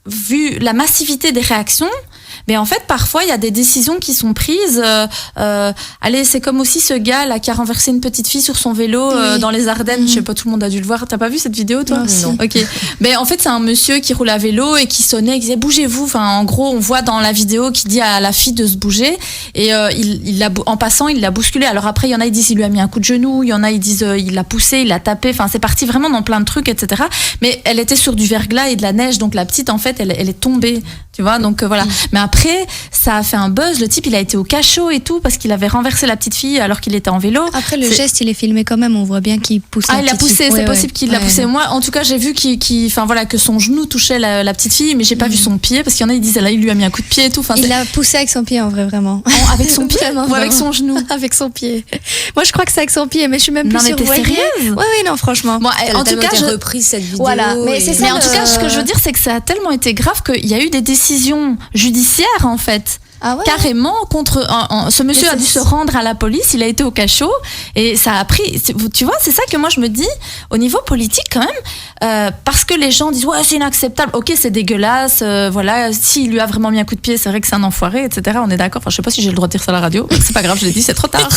vu la massivité des réactions. Mais en fait, parfois, il y a des décisions qui sont prises. Allez, c'est comme aussi ce gars là qui a renversé une petite fille sur son vélo dans les Ardennes. Je sais pas, tout le monde a dû le voir. T'as pas vu cette vidéo, toi? Non. Ok. Mais en fait, c'est un monsieur qui roule à vélo et qui sonnait, qui disait bougez-vous. Enfin, en gros, on voit dans la vidéo qu'il dit à la fille de se bouger et en passant, il l'a bousculé. Alors après, il y en a ils disent il lui a mis un coup de genou. Il y en a ils disent il l'a poussé, il l'a tapé. Enfin, c'est parti vraiment dans plein de trucs, etc. Mais elle était sur du verglas et de la neige, donc la petite en fait, elle est tombée. Tu vois, donc voilà. Mais après, ça a fait un buzz. Le type, il a été au cachot et tout parce qu'il avait renversé la petite fille alors qu'il était en vélo. Après, le geste, il est filmé quand même. On voit bien qu'il pousse. Il l'a poussé. C'est possible qu'il l'a poussé. Moi, en tout cas, j'ai vu que son genou touchait la petite fille, mais j'ai pas vu son pied parce qu'il y en a, ils disent là, il lui a mis un coup de pied et tout. Enfin, il l'a poussé avec son pied, en vrai, vraiment. Avec son pied ou avec son genou? Avec son pied. Moi, je crois que c'est avec son pied, mais je suis même plus sûre. Non, mais t'es sérieuse? Oui, non, franchement. Bon, en tout cas, j'ai repris cette vidéo. Voilà. Mais c'est ça. Mais en tout cas, ce que je veux dire, c'est que ça a tellement été grave qu'il y a eu des décisions judiciaires en fait. Ah ouais. Carrément contre ce monsieur a dû se rendre à la police, il a été au cachot et ça a pris, tu vois, c'est ça que moi je me dis au niveau politique quand même, parce que les gens disent c'est inacceptable, ok c'est dégueulasse, voilà, s'il lui a vraiment mis un coup de pied c'est vrai que c'est un enfoiré, etc. On est d'accord, enfin je sais pas si j'ai le droit de dire ça à la radio, c'est pas grave, je l'ai dit, c'est trop tard.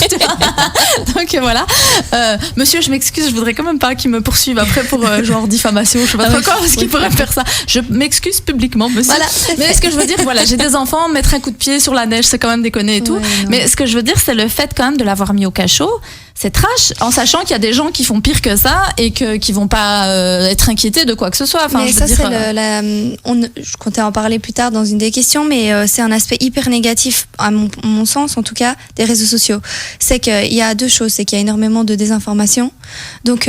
Donc voilà, monsieur je m'excuse, je voudrais quand même pas qu'il me poursuive après pour genre diffamation, je sais pas trop quoi, parce qu'il pourrait faire ça. Je m'excuse publiquement monsieur. Voilà, mais ce que je veux dire, voilà, j'ai des enfants, mettre un coup de pied sur la neige, c'est quand même déconner et tout. Mais ce que je veux dire, c'est le fait quand même de l'avoir mis au cachot. C'est trash, en sachant qu'il y a des gens qui font pire que ça et qui vont pas être inquiétés de quoi que ce soit. Enfin, mais ça, c'est je comptais en parler plus tard dans une des questions, mais c'est un aspect hyper négatif, à mon sens en tout cas, des réseaux sociaux. C'est qu'il y a deux choses, c'est qu'il y a énormément de désinformation. Donc,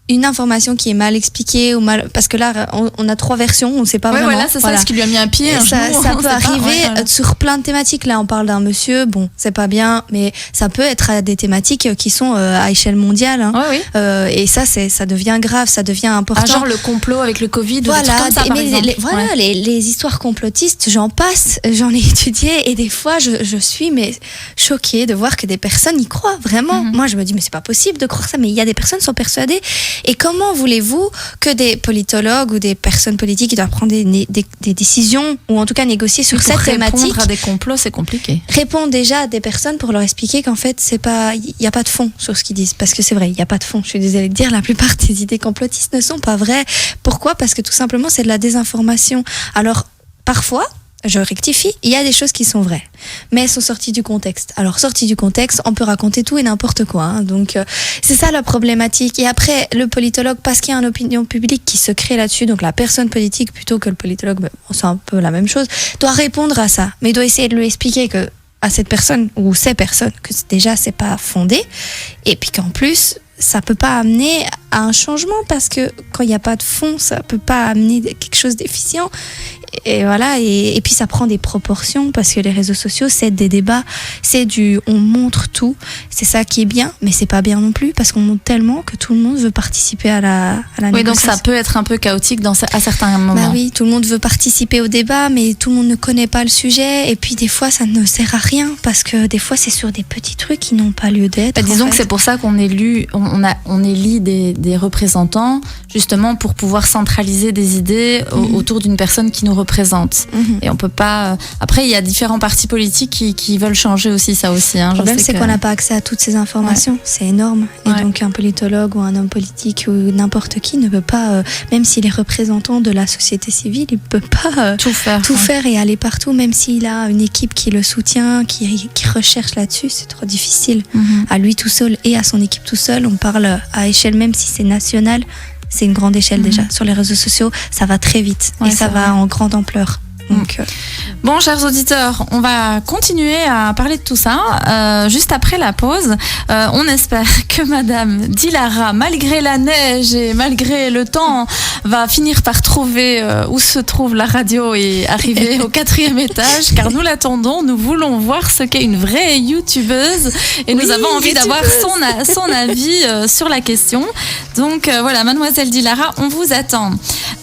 une information qui est mal expliquée ou mal, parce que là on a 3 versions, on ne sait pas vraiment. Voilà, c'est ça, ce qui lui a mis un pied, ça peut arriver sur plein de thématiques. Là on parle d'un monsieur, bon c'est pas bien, mais ça peut être à des thématiques qui sont à échelle mondiale, hein. Et ça devient grave, ça devient important. Genre le complot avec le Covid, voilà, ou des trucs comme ça, par exemple. Les histoires complotistes, j'en ai étudié et des fois je suis choquée de voir que des personnes y croient vraiment. Moi je me dis mais c'est pas possible de croire ça, mais il y a des personnes qui sont persuadées. Et comment voulez-vous que des politologues ou des personnes politiques qui doivent prendre des décisions ou en tout cas négocier sur cette thématique, répondre à des complots, c'est compliqué. Répondre déjà à des personnes pour leur expliquer qu'en fait, il n'y a pas de fond sur ce qu'ils disent. Parce que c'est vrai, il n'y a pas de fond. Je suis désolée de dire, la plupart des idées complotistes ne sont pas vraies. Pourquoi ? Parce que tout simplement, c'est de la désinformation. Alors, parfois, je rectifie, il y a des choses qui sont vraies, mais elles sont sorties du contexte. Alors, sorties du contexte, on peut raconter tout et n'importe quoi. Hein. Donc, c'est ça la problématique. Et après, le politologue, parce qu'il y a une opinion publique qui se crée là-dessus, donc la personne politique plutôt que le politologue, c'est un peu la même chose, doit répondre à ça, mais doit essayer de lui expliquer que à cette personne ou ces personnes que déjà c'est pas fondé, et puis qu'en plus ça peut pas amener à un changement parce que quand il n'y a pas de fond, ça peut pas amener quelque chose d'efficient. Et voilà, et puis ça prend des proportions parce que les réseaux sociaux, c'est des débats, on montre tout. C'est ça qui est bien, mais c'est pas bien non plus parce qu'on montre tellement que tout le monde veut participer à la oui, négociation. Donc ça peut être un peu chaotique à certains moments. Bah oui, tout le monde veut participer au débat, mais tout le monde ne connaît pas le sujet. Et puis des fois, ça ne sert à rien parce que des fois, c'est sur des petits trucs qui n'ont pas lieu d'être. Disons que c'est pour ça qu'on élit des représentants justement pour pouvoir centraliser des idées autour d'une personne qui nous représente. Et on peut pas. Après, il y a différents partis politiques qui veulent changer aussi ça aussi. Hein. Le problème, c'est qu'on n'a pas accès à toutes ces informations. Ouais. C'est énorme. Et donc, un politologue ou un homme politique ou n'importe qui ne peut pas, même s'il est représentant de la société civile, il ne peut pas tout faire et aller partout, même s'il a une équipe qui le soutient, qui recherche là-dessus. C'est trop difficile. À lui tout seul et à son équipe tout seul. On parle à échelle, même si c'est national. C'est une grande échelle déjà. Sur les réseaux sociaux, ça va très vite et ça va en grande ampleur. Donc, Bon, chers auditeurs, on va continuer à parler de tout ça juste après la pause. On espère que Madame Dilara, malgré la neige et malgré le temps, va finir par trouver où se trouve la radio et arriver au 4e étage, car nous l'attendons. Nous voulons voir ce qu'est une vraie youtubeuse et nous avons envie d'avoir son avis sur la question. Donc voilà, Mademoiselle Dilara, on vous attend.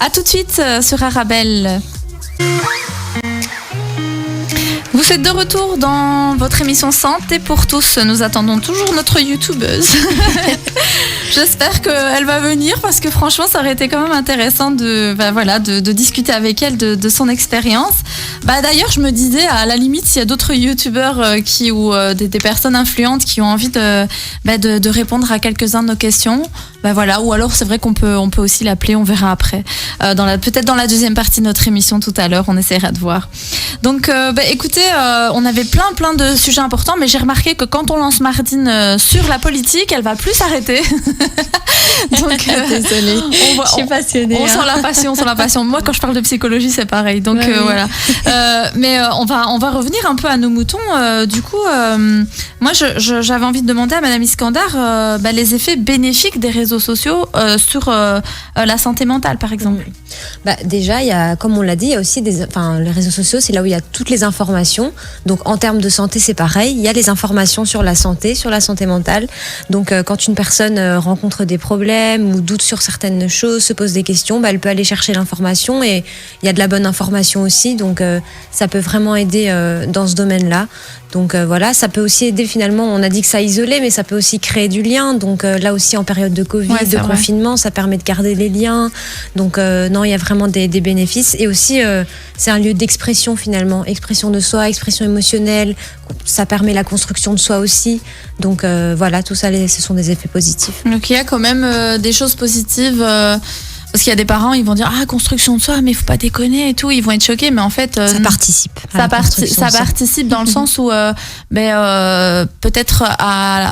À tout de suite sur Arabelle. Vous êtes de retour dans votre émission Santé pour tous. Nous attendons toujours notre youtubeuse. J'espère qu'elle va venir parce que franchement, ça aurait été quand même intéressant de discuter avec elle de son expérience. D'ailleurs, je me disais, à la limite, s'il y a d'autres youtubeurs ou des personnes influentes qui ont envie de répondre à quelques-uns de nos questions, ou alors c'est vrai qu'on peut aussi l'appeler, on verra après. Peut-être dans la deuxième partie de notre émission tout à l'heure, on essaiera de voir. Donc, écoutez, on avait plein de sujets importants, mais j'ai remarqué que quand on lance Mardine sur la politique, elle va plus s'arrêter. Donc, désolée, je suis passionnée. On sent la passion. Moi, quand je parle de psychologie, c'est pareil. Donc voilà. Mais on va revenir un peu à nos moutons. Du coup, moi, j'avais envie de demander à Madame Iskandar les effets bénéfiques des réseaux sociaux sur la santé mentale, par exemple. Déjà, il y a, comme on l'a dit, il y a aussi les réseaux sociaux, c'est là où il y a toutes les informations. Donc, en termes de santé, c'est pareil. Il y a les informations sur la santé mentale. Donc, quand une personne rencontre des problèmes ou doute sur certaines choses, se pose des questions, elle peut aller chercher l'information et il y a de la bonne information aussi. Donc, ça peut vraiment aider dans ce domaine-là. Donc voilà, ça peut aussi aider finalement, on a dit que ça isolait, mais ça peut aussi créer du lien. Donc là aussi en période de Covid, de confinement, ça permet de garder les liens. Donc non, il y a vraiment des bénéfices. Et aussi, c'est un lieu d'expression finalement, expression de soi, expression émotionnelle. Ça permet la construction de soi aussi. Donc voilà, tout ça, ce sont des effets positifs. Donc il y a quand même des choses positives. Parce qu'il y a des parents, ils vont dire construction de soi, mais il faut pas déconner et tout, ils vont être choqués, mais en fait ça participe. Ça participe dans le sens où peut-être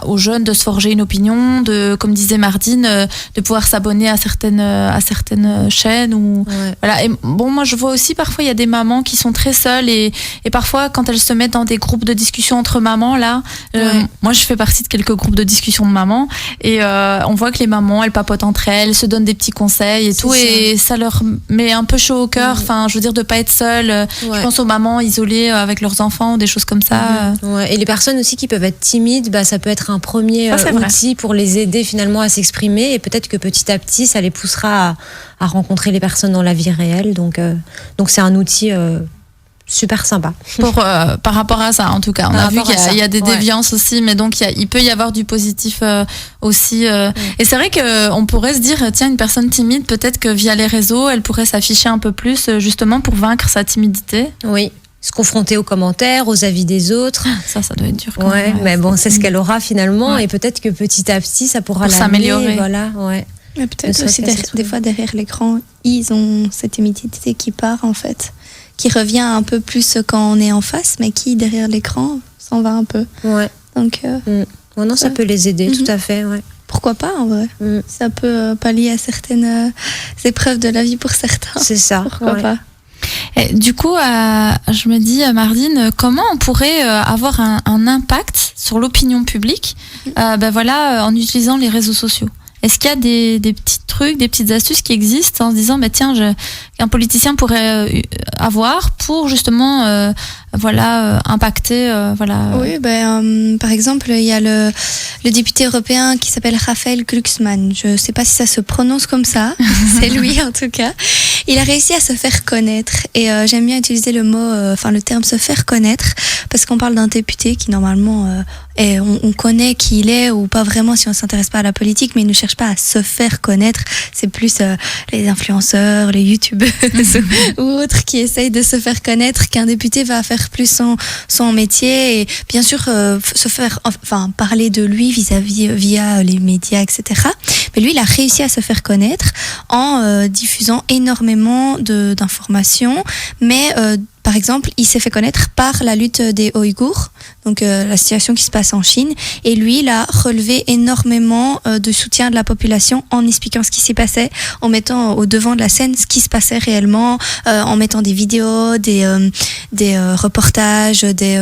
aux jeunes de se forger une opinion, comme disait Mardine, de pouvoir s'abonner à certaines chaînes ou voilà. Et bon, moi je vois aussi parfois il y a des mamans qui sont très seules et parfois quand elles se mettent dans des groupes de discussion entre mamans moi je fais partie de quelques groupes de discussion de mamans et on voit que les mamans elles papotent entre elles, se donnent des petits conseils et tout, et ça leur met un peu chaud au cœur. Enfin, je veux dire, de pas être seule. Je pense aux mamans isolées avec leurs enfants, des choses comme ça. Et les personnes aussi qui peuvent être timides, ça peut être un premier outil pour les aider finalement à s'exprimer, et peut-être que petit à petit, ça les poussera à rencontrer les personnes dans la vie réelle. Donc c'est un outil super sympa. Par rapport à ça, en tout cas. On a vu qu'il y a des déviances aussi, mais donc il peut y avoir du positif aussi. Et c'est vrai qu'on pourrait se dire, tiens, une personne timide, peut-être que via les réseaux, elle pourrait s'afficher un peu plus, justement, pour vaincre sa timidité. Oui. Se confronter aux commentaires, aux avis des autres. Ça doit être dur. Quand même, mais bon, c'est ce qu'elle aura finalement, et peut-être que petit à petit, ça pourra s'améliorer. Voilà, ouais. Mais peut-être aussi des fois derrière l'écran, ils ont cette timidité qui part en fait, qui revient un peu plus quand on est en face, mais qui derrière l'écran s'en va un peu. Ouais. Donc. Non, ça peut les aider, tout à fait. Ouais. Pourquoi pas en vrai. Ça peut pallier à certaines épreuves de la vie pour certains. C'est ça. Pourquoi pas. Et du coup, je me dis, Mardine, comment on pourrait avoir un impact sur l'opinion publique, en utilisant les réseaux sociaux? Est-ce qu'il y a des petits trucs, des petites astuces qui existent en se disant, tiens, qu'un politicien pourrait avoir pour justement, impacter, Oui, par exemple, il y a le député européen qui s'appelle Raphaël Glucksmann. Je sais pas si ça se prononce comme ça. C'est lui, en tout cas. Il a réussi à se faire connaître. Et j'aime bien utiliser le terme se faire connaître, parce qu'on parle d'un député qui, normalement, on connaît qui il est, ou pas vraiment si on s'intéresse pas à la politique, mais il ne cherche pas à se faire connaître. C'est plus les influenceurs, les youtubeuses ou autres qui essayent de se faire connaître, qu'un député va faire plus son métier, et bien sûr se faire parler de lui via les médias, etc. Mais lui, il a réussi à se faire connaître en diffusant énormément d'informations, mais par exemple, il s'est fait connaître par la lutte des Ouïghours, donc la situation qui se passe en Chine. Et lui, il a relevé énormément de soutien de la population en expliquant ce qui s'y passait, en mettant au devant de la scène ce qui se passait réellement, en mettant des vidéos, des reportages, des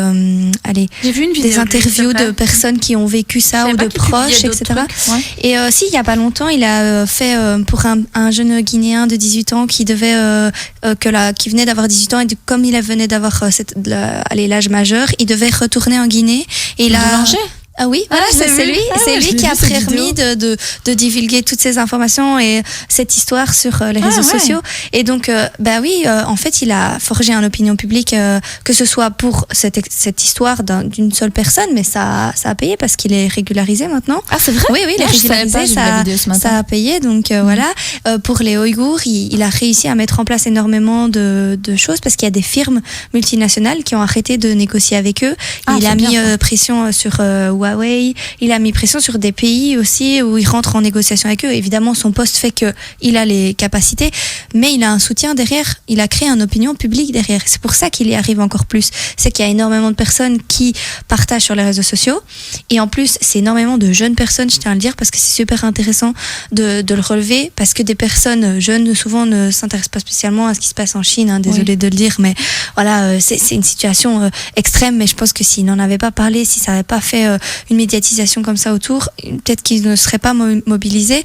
interviews de personnes qui ont vécu ça, ou de proches, etc. Et il y a pas longtemps, il a fait pour un jeune Guinéen de 18 ans qui venait d'avoir 18 ans, et comme il venait d'avoir l'âge majeur, il devait retourner en Guinée, et il a... Ah oui, voilà, c'est lui qui a permis de divulguer toutes ces informations et cette histoire sur les réseaux sociaux. Et donc, en fait, il a forgé une opinion publique, que ce soit pour cette histoire d'une seule personne, mais ça a payé parce qu'il est régularisé maintenant. Ah, c'est vrai? Oui, il est régularisé, ça a payé. Donc voilà, pour les Ouïghours, il a réussi à mettre en place énormément de choses, parce qu'il y a des firmes multinationales qui ont arrêté de négocier avec eux. Il a mis pression sur Huawei, il a mis pression sur des pays aussi où il rentre en négociation avec eux. Évidemment, son poste fait qu'il a les capacités, mais il a un soutien derrière, il a créé une opinion publique derrière. C'est pour ça qu'il y arrive encore plus. C'est qu'il y a énormément de personnes qui partagent sur les réseaux sociaux, et en plus, c'est énormément de jeunes personnes, je tiens à le dire, parce que c'est super intéressant de le relever, parce que des personnes jeunes, souvent, ne s'intéressent pas spécialement à ce qui se passe en Chine, désolée de le dire, mais voilà, c'est une situation extrême, mais je pense que s'il n'en avait pas parlé, si ça n'avait pas fait une médiatisation comme ça autour, peut-être qu'ils ne seraient pas mobilisés.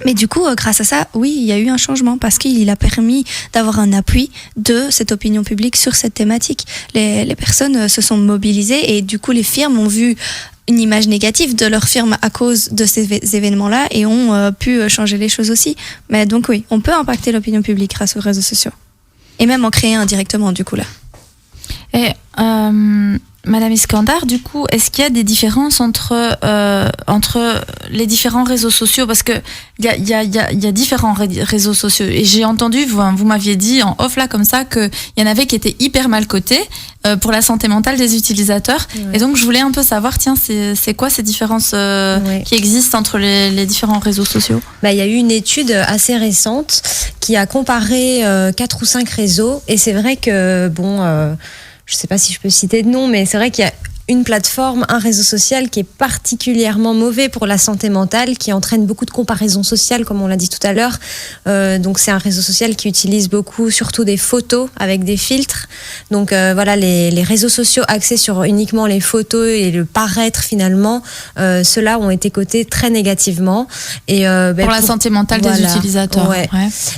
Mais du coup, grâce à ça, oui, il y a eu un changement, parce qu'il a permis d'avoir un appui de cette opinion publique sur cette thématique. Les personnes se sont mobilisées, et du coup, les firmes ont vu une image négative de leur firme à cause de ces événements-là, et ont pu changer les choses aussi. Mais donc oui, on peut impacter l'opinion publique grâce aux réseaux sociaux. Et même en créer indirectement, du coup, là. Et Madame Iskandar, du coup, est-ce qu'il y a des différences entre les différents réseaux sociaux? Parce que il y a différents réseaux sociaux. Et j'ai entendu, vous m'aviez dit en off là comme ça, qu'il y en avait qui étaient hyper mal cotés pour la santé mentale des utilisateurs. Ouais. Et donc je voulais un peu savoir, tiens, c'est quoi ces différences qui existent entre les différents réseaux sociaux? Il y a eu une étude assez récente qui a comparé 4 ou 5 réseaux. Et c'est vrai que je ne sais pas si je peux citer de nom, mais c'est vrai qu'il y a une plateforme, un réseau social qui est particulièrement mauvais pour la santé mentale, qui entraîne beaucoup de comparaisons sociales, comme on l'a dit tout à l'heure. Donc c'est un réseau social qui utilise beaucoup, surtout des photos avec des filtres. Donc voilà, les réseaux sociaux axés sur uniquement les photos et le paraître finalement, ceux-là ont été cotés très négativement. Et pour la santé mentale des utilisateurs. Ouais.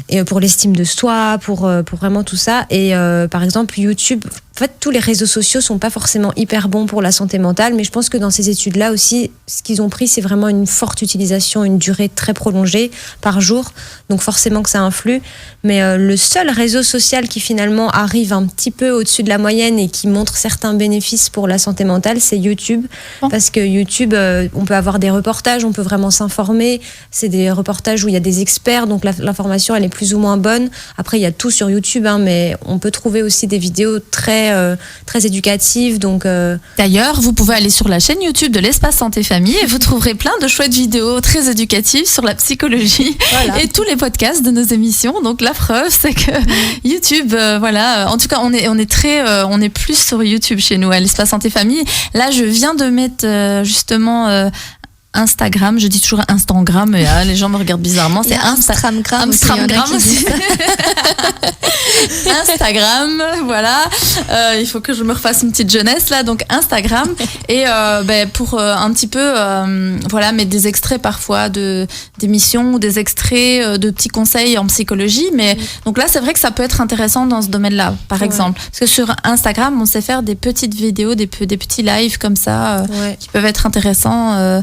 Et pour l'estime de soi, pour vraiment tout ça. Et par exemple, YouTube En fait, tous les réseaux sociaux sont pas forcément hyper bons pour la santé mentale, mais je pense que dans ces études-là aussi, ce qu'ils ont pris, c'est vraiment une forte utilisation, une durée très prolongée par jour. Donc forcément que ça influe. Mais le seul réseau social qui finalement arrive un petit peu au-dessus de la moyenne et qui montre certains bénéfices pour la santé mentale, c'est YouTube. Bon. Parce que YouTube, on peut avoir des reportages, on peut vraiment s'informer. C'est des reportages où il y a des experts, donc l'information, elle est plus ou moins bonne. Après, il y a tout sur YouTube, mais on peut trouver aussi des vidéos très éducatives. Donc, D'ailleurs, vous pouvez aller sur la chaîne YouTube de l'Espace Santé Famille et vous trouverez plein de chouettes vidéos très éducatives sur la psychologie et tous les podcasts de nos émissions. Donc la preuve, c'est que YouTube, en tout cas, on est plus sur YouTube chez nous à l'Espace Santé Famille. Là, je viens de mettre justement Instagram, je dis toujours Instagram, mais les gens me regardent bizarrement. C'est Instagram aussi. Instagram, voilà. Il faut que je me refasse une petite jeunesse là, donc Instagram. Et pour un petit peu, mettre des extraits parfois d'émissions ou des extraits de petits conseils en psychologie. Mais donc là, c'est vrai que ça peut être intéressant dans ce domaine-là, par exemple. Parce que sur Instagram, on sait faire des petites vidéos, des petits lives comme ça qui peuvent être intéressants.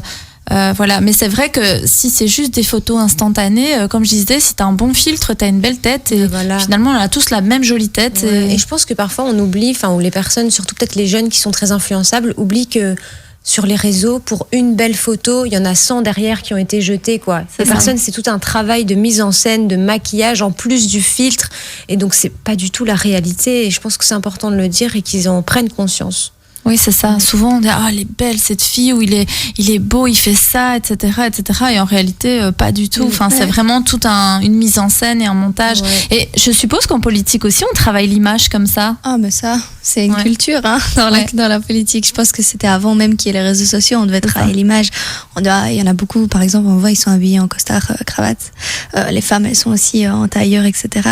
Mais c'est vrai que si c'est juste des photos instantanées, comme je disais, si t'as un bon filtre, t'as une belle tête et finalement on a tous la même jolie tête. Et je pense que parfois on oublie, ou les personnes, surtout peut-être les jeunes qui sont très influençables, oublient que sur les réseaux, pour une belle photo, il y en a 100 derrière qui ont été jetées, quoi. Les personnes, c'est tout un travail de mise en scène, de maquillage, en plus du filtre. Et donc c'est pas du tout la réalité. Et je pense que c'est important de le dire et qu'ils en prennent conscience. Oui, c'est ça. Souvent, on dit elle est belle cette fille, ou il est beau, il fait ça, etc., etc. Et en réalité, pas du tout. Enfin, c'est vraiment toute une mise en scène et un montage. Ouais. Et je suppose qu'en politique aussi, on travaille l'image comme ça. Ah, mais ça, c'est une culture dans la politique. Je pense que c'était avant même qu'il y ait les réseaux sociaux, on devait travailler l'image. Il y en a beaucoup, par exemple, on voit, ils sont habillés en costard, cravate. Les femmes, elles sont aussi en tailleur, etc.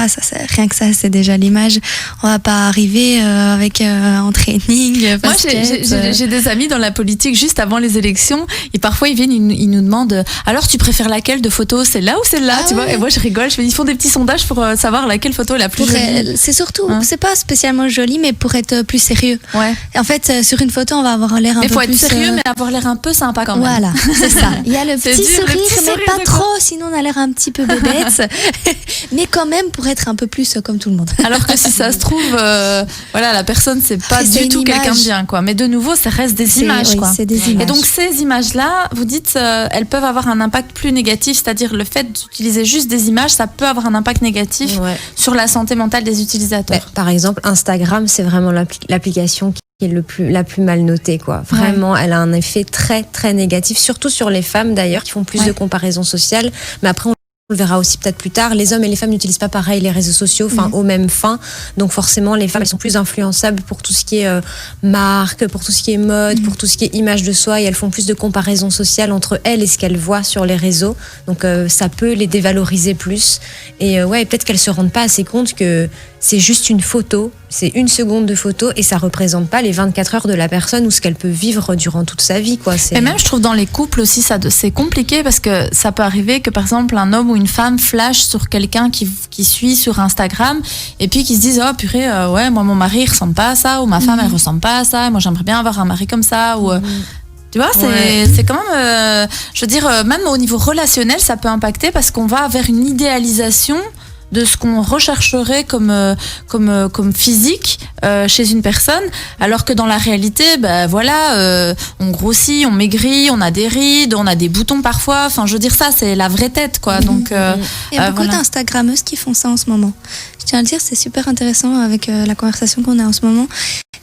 Rien que ça, c'est déjà l'image. On va pas arriver avec en training. Moi, j'ai des amis dans la politique juste avant les élections et parfois ils viennent, ils nous demandent alors tu préfères laquelle de photo, celle-là ou celle-là, tu vois, et moi je rigole, ils font des petits sondages pour savoir laquelle photo est la plus jolie. C'est surtout, c'est pas spécialement joli, mais pour être plus sérieux. Ouais. En fait, sur une photo, on va avoir l'air un peu plus... Il faut être sérieux, mais avoir l'air un peu sympa quand même. Voilà, c'est ça. Il y a le petit sourire, mais pas trop, sinon on a l'air un petit peu bébête. Mais quand même pour être un peu plus comme tout le monde. Alors que si ça se trouve, la personne, c'est pas du tout quelqu'un de bien, quoi. Mais de nouveau, ça reste des images, quoi. C'est des images. Et donc ces images-là, vous dites, elles peuvent avoir un impact plus négatif, c'est-à-dire le fait d'utiliser juste des images, ça peut avoir un impact négatif sur la santé mentale des utilisateurs. Par exemple, Instagram, c'est vraiment l'application qui est la plus mal notée, quoi. Vraiment, elle a un effet très très négatif, surtout sur les femmes d'ailleurs, qui font plus de comparaisons sociales. Mais après, on le verra aussi peut-être plus tard, les hommes et les femmes n'utilisent pas pareil les réseaux sociaux, aux mêmes fins. Donc forcément, les femmes, elles sont plus influençables pour tout ce qui est marque, pour tout ce qui est mode, pour tout ce qui est image de soi, et elles font plus de comparaisons sociales entre elles et ce qu'elles voient sur les réseaux. Donc ça peut les dévaloriser plus. Et peut-être qu'elles se rendent pas assez compte que c'est juste une photo, c'est 1 seconde de photo et ça représente pas les 24 heures de la personne ou ce qu'elle peut vivre durant toute sa vie, quoi. Et même, je trouve, dans les couples aussi, c'est compliqué parce que ça peut arriver que, par exemple, un homme ou une femme flash sur quelqu'un qui suit sur Instagram et puis qui se disent oh purée, moi mon mari il ressemble pas à ça, ou ma femme elle ressemble pas à ça, moi j'aimerais bien avoir un mari comme ça, ou tu vois, c'est quand même, je veux dire, même au niveau relationnel, ça peut impacter parce qu'on va vers une idéalisation de ce qu'on rechercherait comme physique chez une personne, alors que dans la réalité, on grossit, on maigrit, on a des rides, on a des boutons parfois. Enfin, je veux dire, ça, c'est la vraie tête, quoi. Donc, il y a beaucoup d'Instagrammeuses qui font ça en ce moment. Je tiens à le dire, c'est super intéressant avec la conversation qu'on a en ce moment.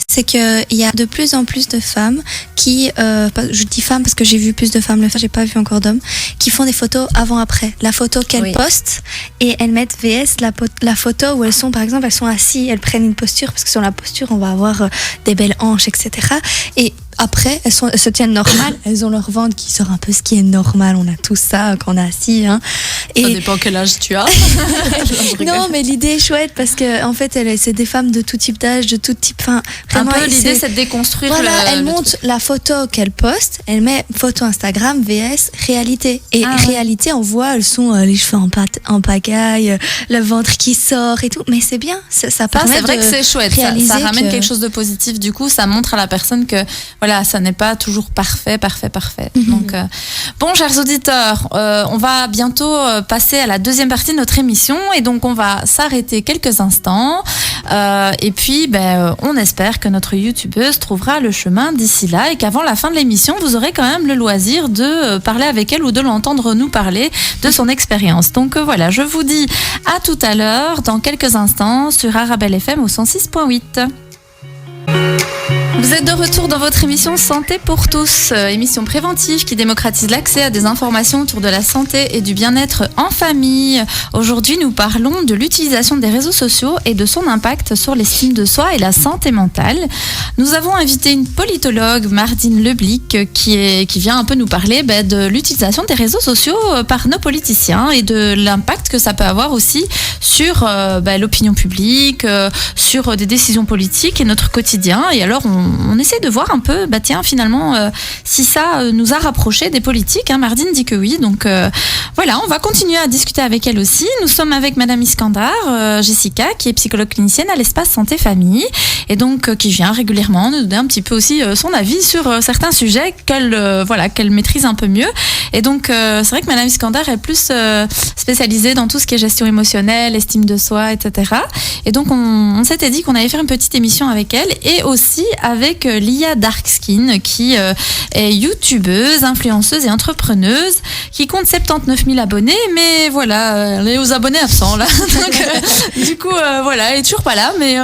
C'est qu'il y a de plus en plus de femmes qui, je dis femmes parce que j'ai vu plus de femmes le faire, j'ai pas vu encore d'hommes, qui font des photos avant-après. La photo qu'elles postent, et elles mettent VS la photo où elles sont, par exemple, elles sont assises, elles prennent une posture, parce que sur la posture, on va avoir des belles hanches, etc. Et après, elles se tiennent normales. Elles ont leur ventre qui sort un peu ce qui est normal. On a tout ça quand on est assis. Hein. Ça dépend quel âge tu as. Non, mais l'idée est chouette parce que en fait, c'est des femmes de tout type d'âge, de tout type. Enfin, vraiment, un peu l'idée, c'est de déconstruire. Voilà, elle monte la photo qu'elle poste. Elle met photo Instagram vs réalité. Et réalité, on voit, elles sont les cheveux en pagaille, le ventre qui sort et tout. Mais c'est bien. Ça permet c'est vrai que c'est chouette. Ça ramène quelque chose de positif. Du coup, ça montre à la personne que voilà, ça n'est pas toujours parfait. Donc, bon, chers auditeurs, on va bientôt passer à la deuxième partie de notre émission et donc on va s'arrêter quelques instants et puis on espère que notre youtubeuse trouvera le chemin d'ici là et qu'avant la fin de l'émission, vous aurez quand même le loisir de parler avec elle ou de l'entendre nous parler de son expérience. Donc voilà, je vous dis à tout à l'heure, dans quelques instants, sur Arabelle FM au 106.8. Vous êtes de retour dans votre émission Santé pour tous, émission préventive qui démocratise l'accès à des informations autour de la santé et du bien-être en famille. Aujourd'hui, nous parlons de l'utilisation des réseaux sociaux et de son impact sur l'estime de soi et la santé mentale. Nous avons invité une politologue, Mardine Leblic, qui vient un peu nous parler de l'utilisation des réseaux sociaux par nos politiciens et de l'impact que ça peut avoir aussi sur l'opinion publique, sur des décisions politiques et notre quotidien. Et alors, on essaie de voir un peu, finalement, si ça nous a rapprochés des politiques. Mardine dit que oui. Donc voilà, on va continuer à discuter avec elle aussi. Nous sommes avec Madame Iskandar, Jessica, qui est psychologue clinicienne à l'espace Santé Famille, et donc qui vient régulièrement nous donner un petit peu aussi son avis sur certains sujets qu'elle maîtrise un peu mieux. Et donc c'est vrai que Madame Iskandar est plus spécialisée dans tout ce qui est gestion émotionnelle, estime de soi, etc. Et donc on s'était dit qu'on allait faire une petite émission avec elle et aussi avec Lia Darkskin, qui est youtubeuse, influenceuse et entrepreneuse, qui compte 79 000 abonnés, mais voilà, elle est aux abonnés absents là. Donc, du coup, elle est toujours pas là, mais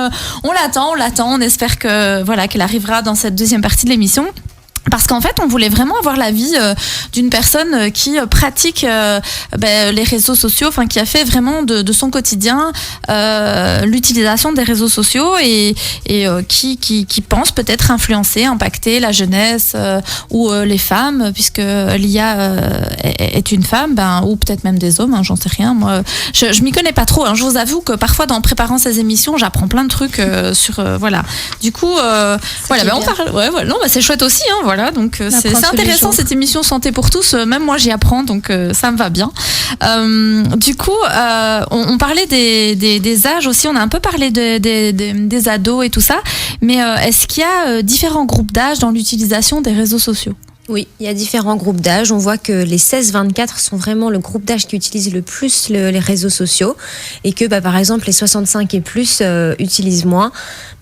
on l'attend, on espère que qu'elle arrivera dans cette deuxième partie de l'émission. Parce qu'en fait, on voulait vraiment avoir l'avis d'une personne qui pratique les réseaux sociaux, qui a fait vraiment de son quotidien l'utilisation des réseaux sociaux et qui pense peut-être influencer, impacter la jeunesse ou les femmes, puisque Lia est une femme, ou peut-être même des hommes, j'en sais rien. Moi, je m'y connais pas trop. Je vous avoue que parfois, en préparant ces émissions, j'apprends plein de trucs sur Du coup, on parle. Non, c'est chouette aussi. Donc c'est intéressant cette émission Santé pour tous, même moi j'y apprends, donc ça me va bien. Du coup, on parlait des âges aussi, on a un peu parlé des ados et tout ça, mais est-ce qu'il y a différents groupes d'âge dans l'utilisation des réseaux sociaux ? Oui, il y a différents groupes d'âge. On voit que les 16-24 sont vraiment le groupe d'âge qui utilise le plus les réseaux sociaux et que, par exemple, les 65 et plus utilisent moins.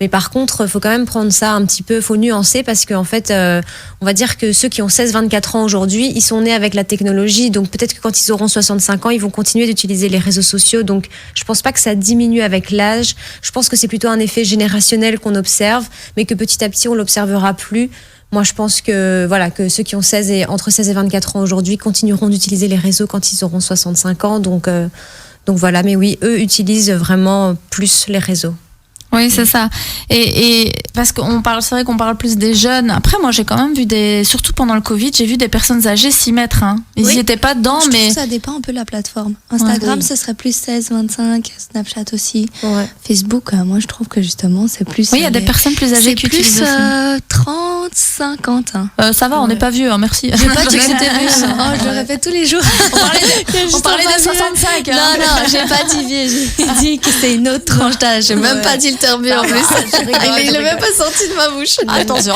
Mais par contre, il faut quand même prendre ça un petit peu, faut nuancer parce qu'en fait, on va dire que ceux qui ont 16-24 ans aujourd'hui, ils sont nés avec la technologie. Donc peut-être que quand ils auront 65 ans, ils vont continuer d'utiliser les réseaux sociaux. Donc je pense pas que ça diminue avec l'âge. Je pense que c'est plutôt un effet générationnel qu'on observe, mais que petit à petit, on l'observera plus. Moi, je pense que ceux qui ont entre 16 et 24 ans aujourd'hui continueront d'utiliser les réseaux quand ils auront 65 ans. Donc voilà, mais oui, eux utilisent vraiment plus les réseaux. Oui, c'est ça. Et parce c'est vrai qu'on parle plus des jeunes. Après, moi, j'ai quand même vu surtout pendant le Covid, j'ai vu des personnes âgées s'y mettre. Ils n'y étaient pas dedans, je mais. trouve que ça dépend un peu de la plateforme. Instagram, ce serait plus 16, 25, Snapchat aussi. Ouais. Facebook, moi, je trouve que justement, c'est plus. Oui, il y a des personnes plus âgées qui utilisent aussi. C'est plus 30, 50. Ça va, on n'est pas vieux, merci. J'ai pas dit que c'était vieux. Je le répète tous les jours. On parlait des 65. Non, j'ai pas dit vieux. J'ai dit que c'est une autre tranche d'âge. J'ai même pas dit le terme vieux en plus. Il l'a même pas sorti de ma bouche. Attention.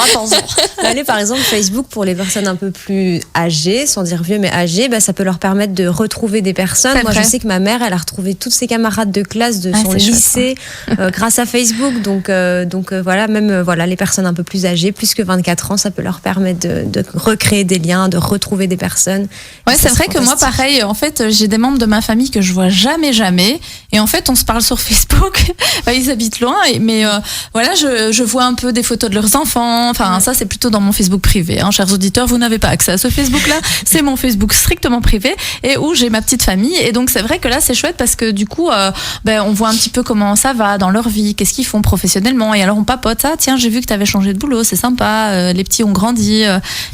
Allez, par exemple, Facebook, pour les personnes un peu plus âgées, sans dire vieux, mais âgées, ça peut leur permettre de retrouver des personnes. Moi, je sais que ma mère, elle a retrouvé toutes ses camarades de classe de son lycée grâce à Facebook. Donc voilà, même les personnes un peu plus âgées, plus que 24 ans, ça peut leur permettre de recréer des liens, de retrouver des personnes. Ouais, c'est vrai que moi, pareil, en fait, j'ai des membres de ma famille que je vois jamais. Et en fait, on se parle sur Facebook. Ils habitent loin, mais je vois un peu des photos de leurs enfants. Ça, c'est plutôt dans mon Facebook privé. Chers auditeurs, vous n'avez pas accès à ce Facebook-là. C'est mon Facebook strictement privé et où j'ai ma petite famille. Et donc, c'est vrai que là, c'est chouette parce que du coup, on voit un petit peu comment ça va dans leur vie, qu'est-ce qu'ils font professionnellement. Et alors, on papote ça. Tiens, j'ai vu que tu avais changé de boulot, c'est sympa. les petits ont grandi,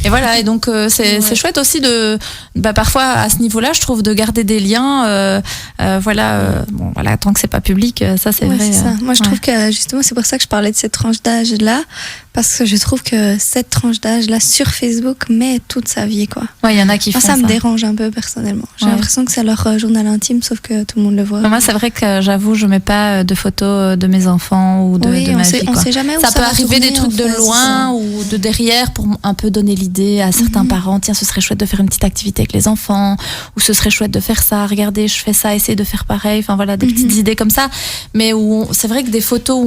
et voilà. Et donc c'est chouette aussi de, parfois à ce niveau-là, je trouve, de garder des liens, bon voilà, tant que c'est pas public, ça c'est vrai. C'est ça. Moi je trouve que justement c'est pour ça que je parlais de cette tranche d'âge-là, parce que je trouve que cette tranche d'âge-là sur Facebook met toute sa vie, quoi. Ouais, il y en a qui font ça. Ça me dérange un peu personnellement. J'ai l'impression que c'est leur journal intime, sauf que tout le monde le voit. Moi, c'est vrai que j'avoue, je mets pas de photos de mes enfants ou de ma vie. On sait jamais où ça peut arriver tourner, des trucs de loin ou de derrière pour un peu donner l'idée à certains parents. Tiens, ce serait chouette de faire une petite activité avec les enfants, ou ce serait chouette de faire ça. Regardez, je fais ça, essayez de faire pareil. Enfin voilà, des petites idées comme ça. Mais c'est vrai que des photos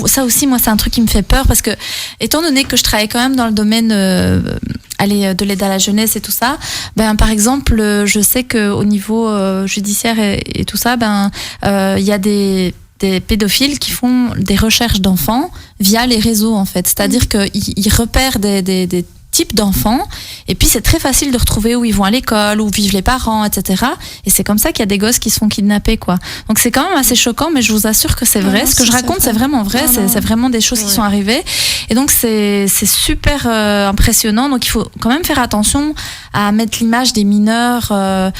ça aussi, moi, c'est un truc qui me fait peur parce que, étant donné que je travaille quand même dans le domaine de l'aide à la jeunesse et tout ça, par exemple, je sais qu'au niveau judiciaire et tout ça, il y a des pédophiles qui font des recherches d'enfants via les réseaux, en fait. C'est-à-dire qu'ils repèrent des types d'enfants, et puis c'est très facile de retrouver où ils vont à l'école, où vivent les parents, etc. Et c'est comme ça qu'il y a des gosses qui se font kidnapper, quoi. Donc c'est quand même assez choquant, mais je vous assure que c'est vrai. Ce que je raconte, c'est vraiment vrai. C'est vraiment des choses qui sont arrivées. Et donc c'est super impressionnant. Donc il faut quand même faire attention à mettre l'image des mineurs. Et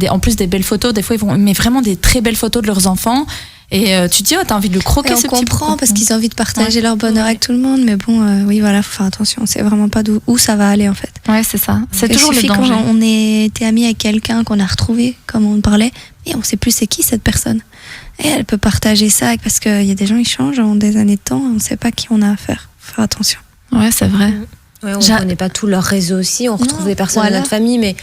en plus des belles photos. Des fois ils mettent vraiment des très belles photos de leurs enfants. Et tu te dis, t'as envie de le croquer, ce petit. On comprend parce qu'ils ont envie de partager leur bonheur avec tout le monde, mais bon, faut faire attention. C'est vraiment pas où ça va aller, en fait. Ouais, c'est ça. C'est toujours le danger. Quand on était amis avec quelqu'un qu'on a retrouvé, comme on parlait, et on sait plus c'est qui cette personne. Et elle peut partager ça parce qu'il y a des gens, ils changent en des années de temps, on sait pas qui on a affaire. Faut faire attention. Ouais, c'est vrai. Ouais, on connaît pas tout leur réseau aussi, on retrouve des personnes de notre famille, mais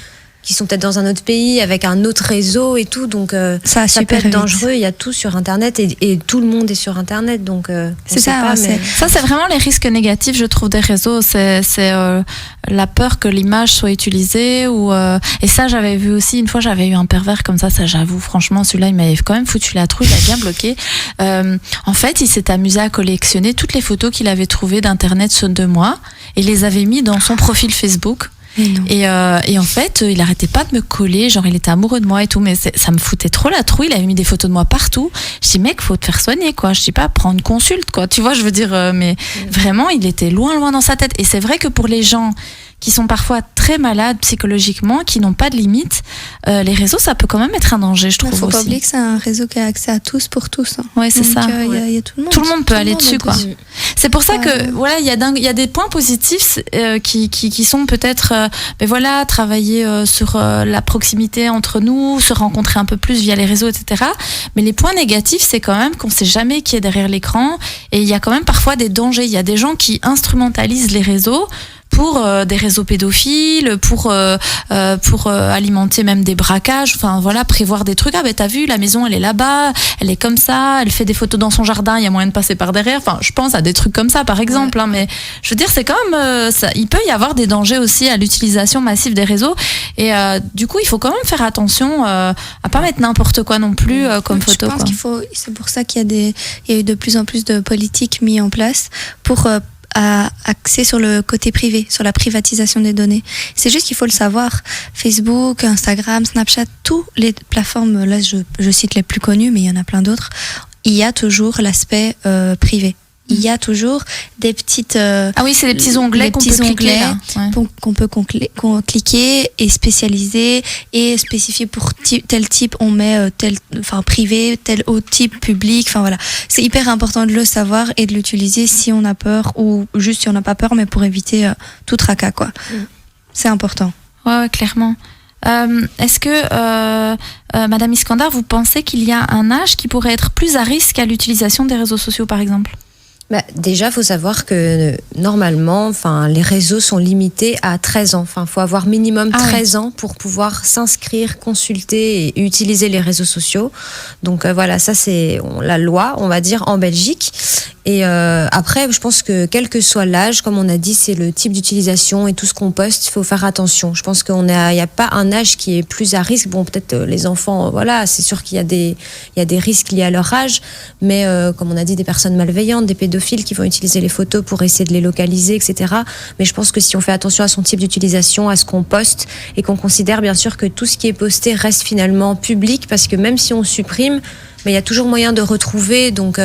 qui sont peut-être dans un autre pays avec un autre réseau et tout, donc ça peut être dangereux. Il y a tout sur Internet et tout le monde est sur Internet, donc c'est ça. Ça, c'est vraiment les risques négatifs, je trouve, des réseaux. C'est la peur que l'image soit utilisée et ça, j'avais vu aussi une fois, j'avais eu un pervers comme ça, j'avoue, franchement, celui-là, il m'avait quand même foutu la trouille, il a bien bloqué. En fait, il s'est amusé à collectionner toutes les photos qu'il avait trouvées d'Internet de moi et les avait mis dans son profil Facebook. Et en fait, il arrêtait pas de me coller, genre il était amoureux de moi et tout, mais ça me foutait trop la trouille. Il avait mis des photos de moi partout. Je dis, mec, faut te faire soigner, quoi. Je dis pas, prends une consulte, quoi. Tu vois, je veux dire, mais vraiment, il était loin dans sa tête. Et c'est vrai que pour les gens qui sont parfois très malades psychologiquement, qui n'ont pas de limite, les réseaux, ça peut quand même être un danger, je trouve. Il faut pas oublier que c'est un réseau qui a accès à tous pour tous. Ouais, c'est ça. Y a tout le monde. Tout le monde peut aller dessus, quoi. C'est pour ça que, voilà, il y a des points positifs qui sont peut-être, travailler sur la proximité entre nous, se rencontrer un peu plus via les réseaux, etc. Mais les points négatifs, c'est quand même qu'on sait jamais qui est derrière l'écran, et il y a quand même parfois des dangers. Il y a des gens qui instrumentalisent les réseaux pour des réseaux pédophiles, pour alimenter même des braquages, enfin voilà, prévoir des trucs. Ah ben t'as vu, la maison elle est là-bas, elle est comme ça, elle fait des photos dans son jardin, il y a moyen de passer par derrière. Enfin, je pense à des trucs comme ça par exemple, hein, mais je veux dire, c'est quand même il peut y avoir des dangers aussi à l'utilisation massive des réseaux, et du coup il faut quand même faire attention à pas mettre n'importe quoi non plus comme photo. Je pense c'est pour ça qu'il y a eu de plus en plus de politiques mises en place pour axé sur le côté privé, sur la privatisation des données. C'est juste qu'il faut le savoir. Facebook, Instagram, Snapchat, toutes les plateformes, là je cite les plus connues, mais il y en a plein d'autres, il y a toujours l'aspect privé. Il y a toujours des petites... ah oui, c'est des petits onglets qu'on peut cliquer et spécialiser et spécifier pour tel type, on met privé, tel autre type public. Enfin voilà, c'est hyper important de le savoir et de l'utiliser si on a peur, ou juste si on n'a pas peur, mais pour éviter tout tracas, quoi. C'est important. Ouais, clairement. Est-ce que, Madame Iskandar, vous pensez qu'il y a un âge qui pourrait être plus à risque à l'utilisation des réseaux sociaux, par exemple ? Déjà, il faut savoir que normalement, les réseaux sont limités à 13 ans. Il faut avoir minimum 13 ans pour pouvoir s'inscrire, consulter et utiliser les réseaux sociaux. Donc voilà, ça c'est la loi, on va dire, en Belgique. Et après, je pense que quel que soit l'âge, comme on a dit, c'est le type d'utilisation et tout ce qu'on poste, il faut faire attention. Je pense qu'il n'y a pas un âge qui est plus à risque. Bon, peut-être les enfants, voilà, c'est sûr qu'il y a des risques liés à leur âge, mais comme on a dit, des personnes malveillantes, des pédophiles qui vont utiliser les photos pour essayer de les localiser, etc. Mais je pense que si on fait attention à son type d'utilisation, à ce qu'on poste, et qu'on considère bien sûr que tout ce qui est posté reste finalement public, parce que même si on supprime, mais il y a toujours moyen de retrouver. Donc,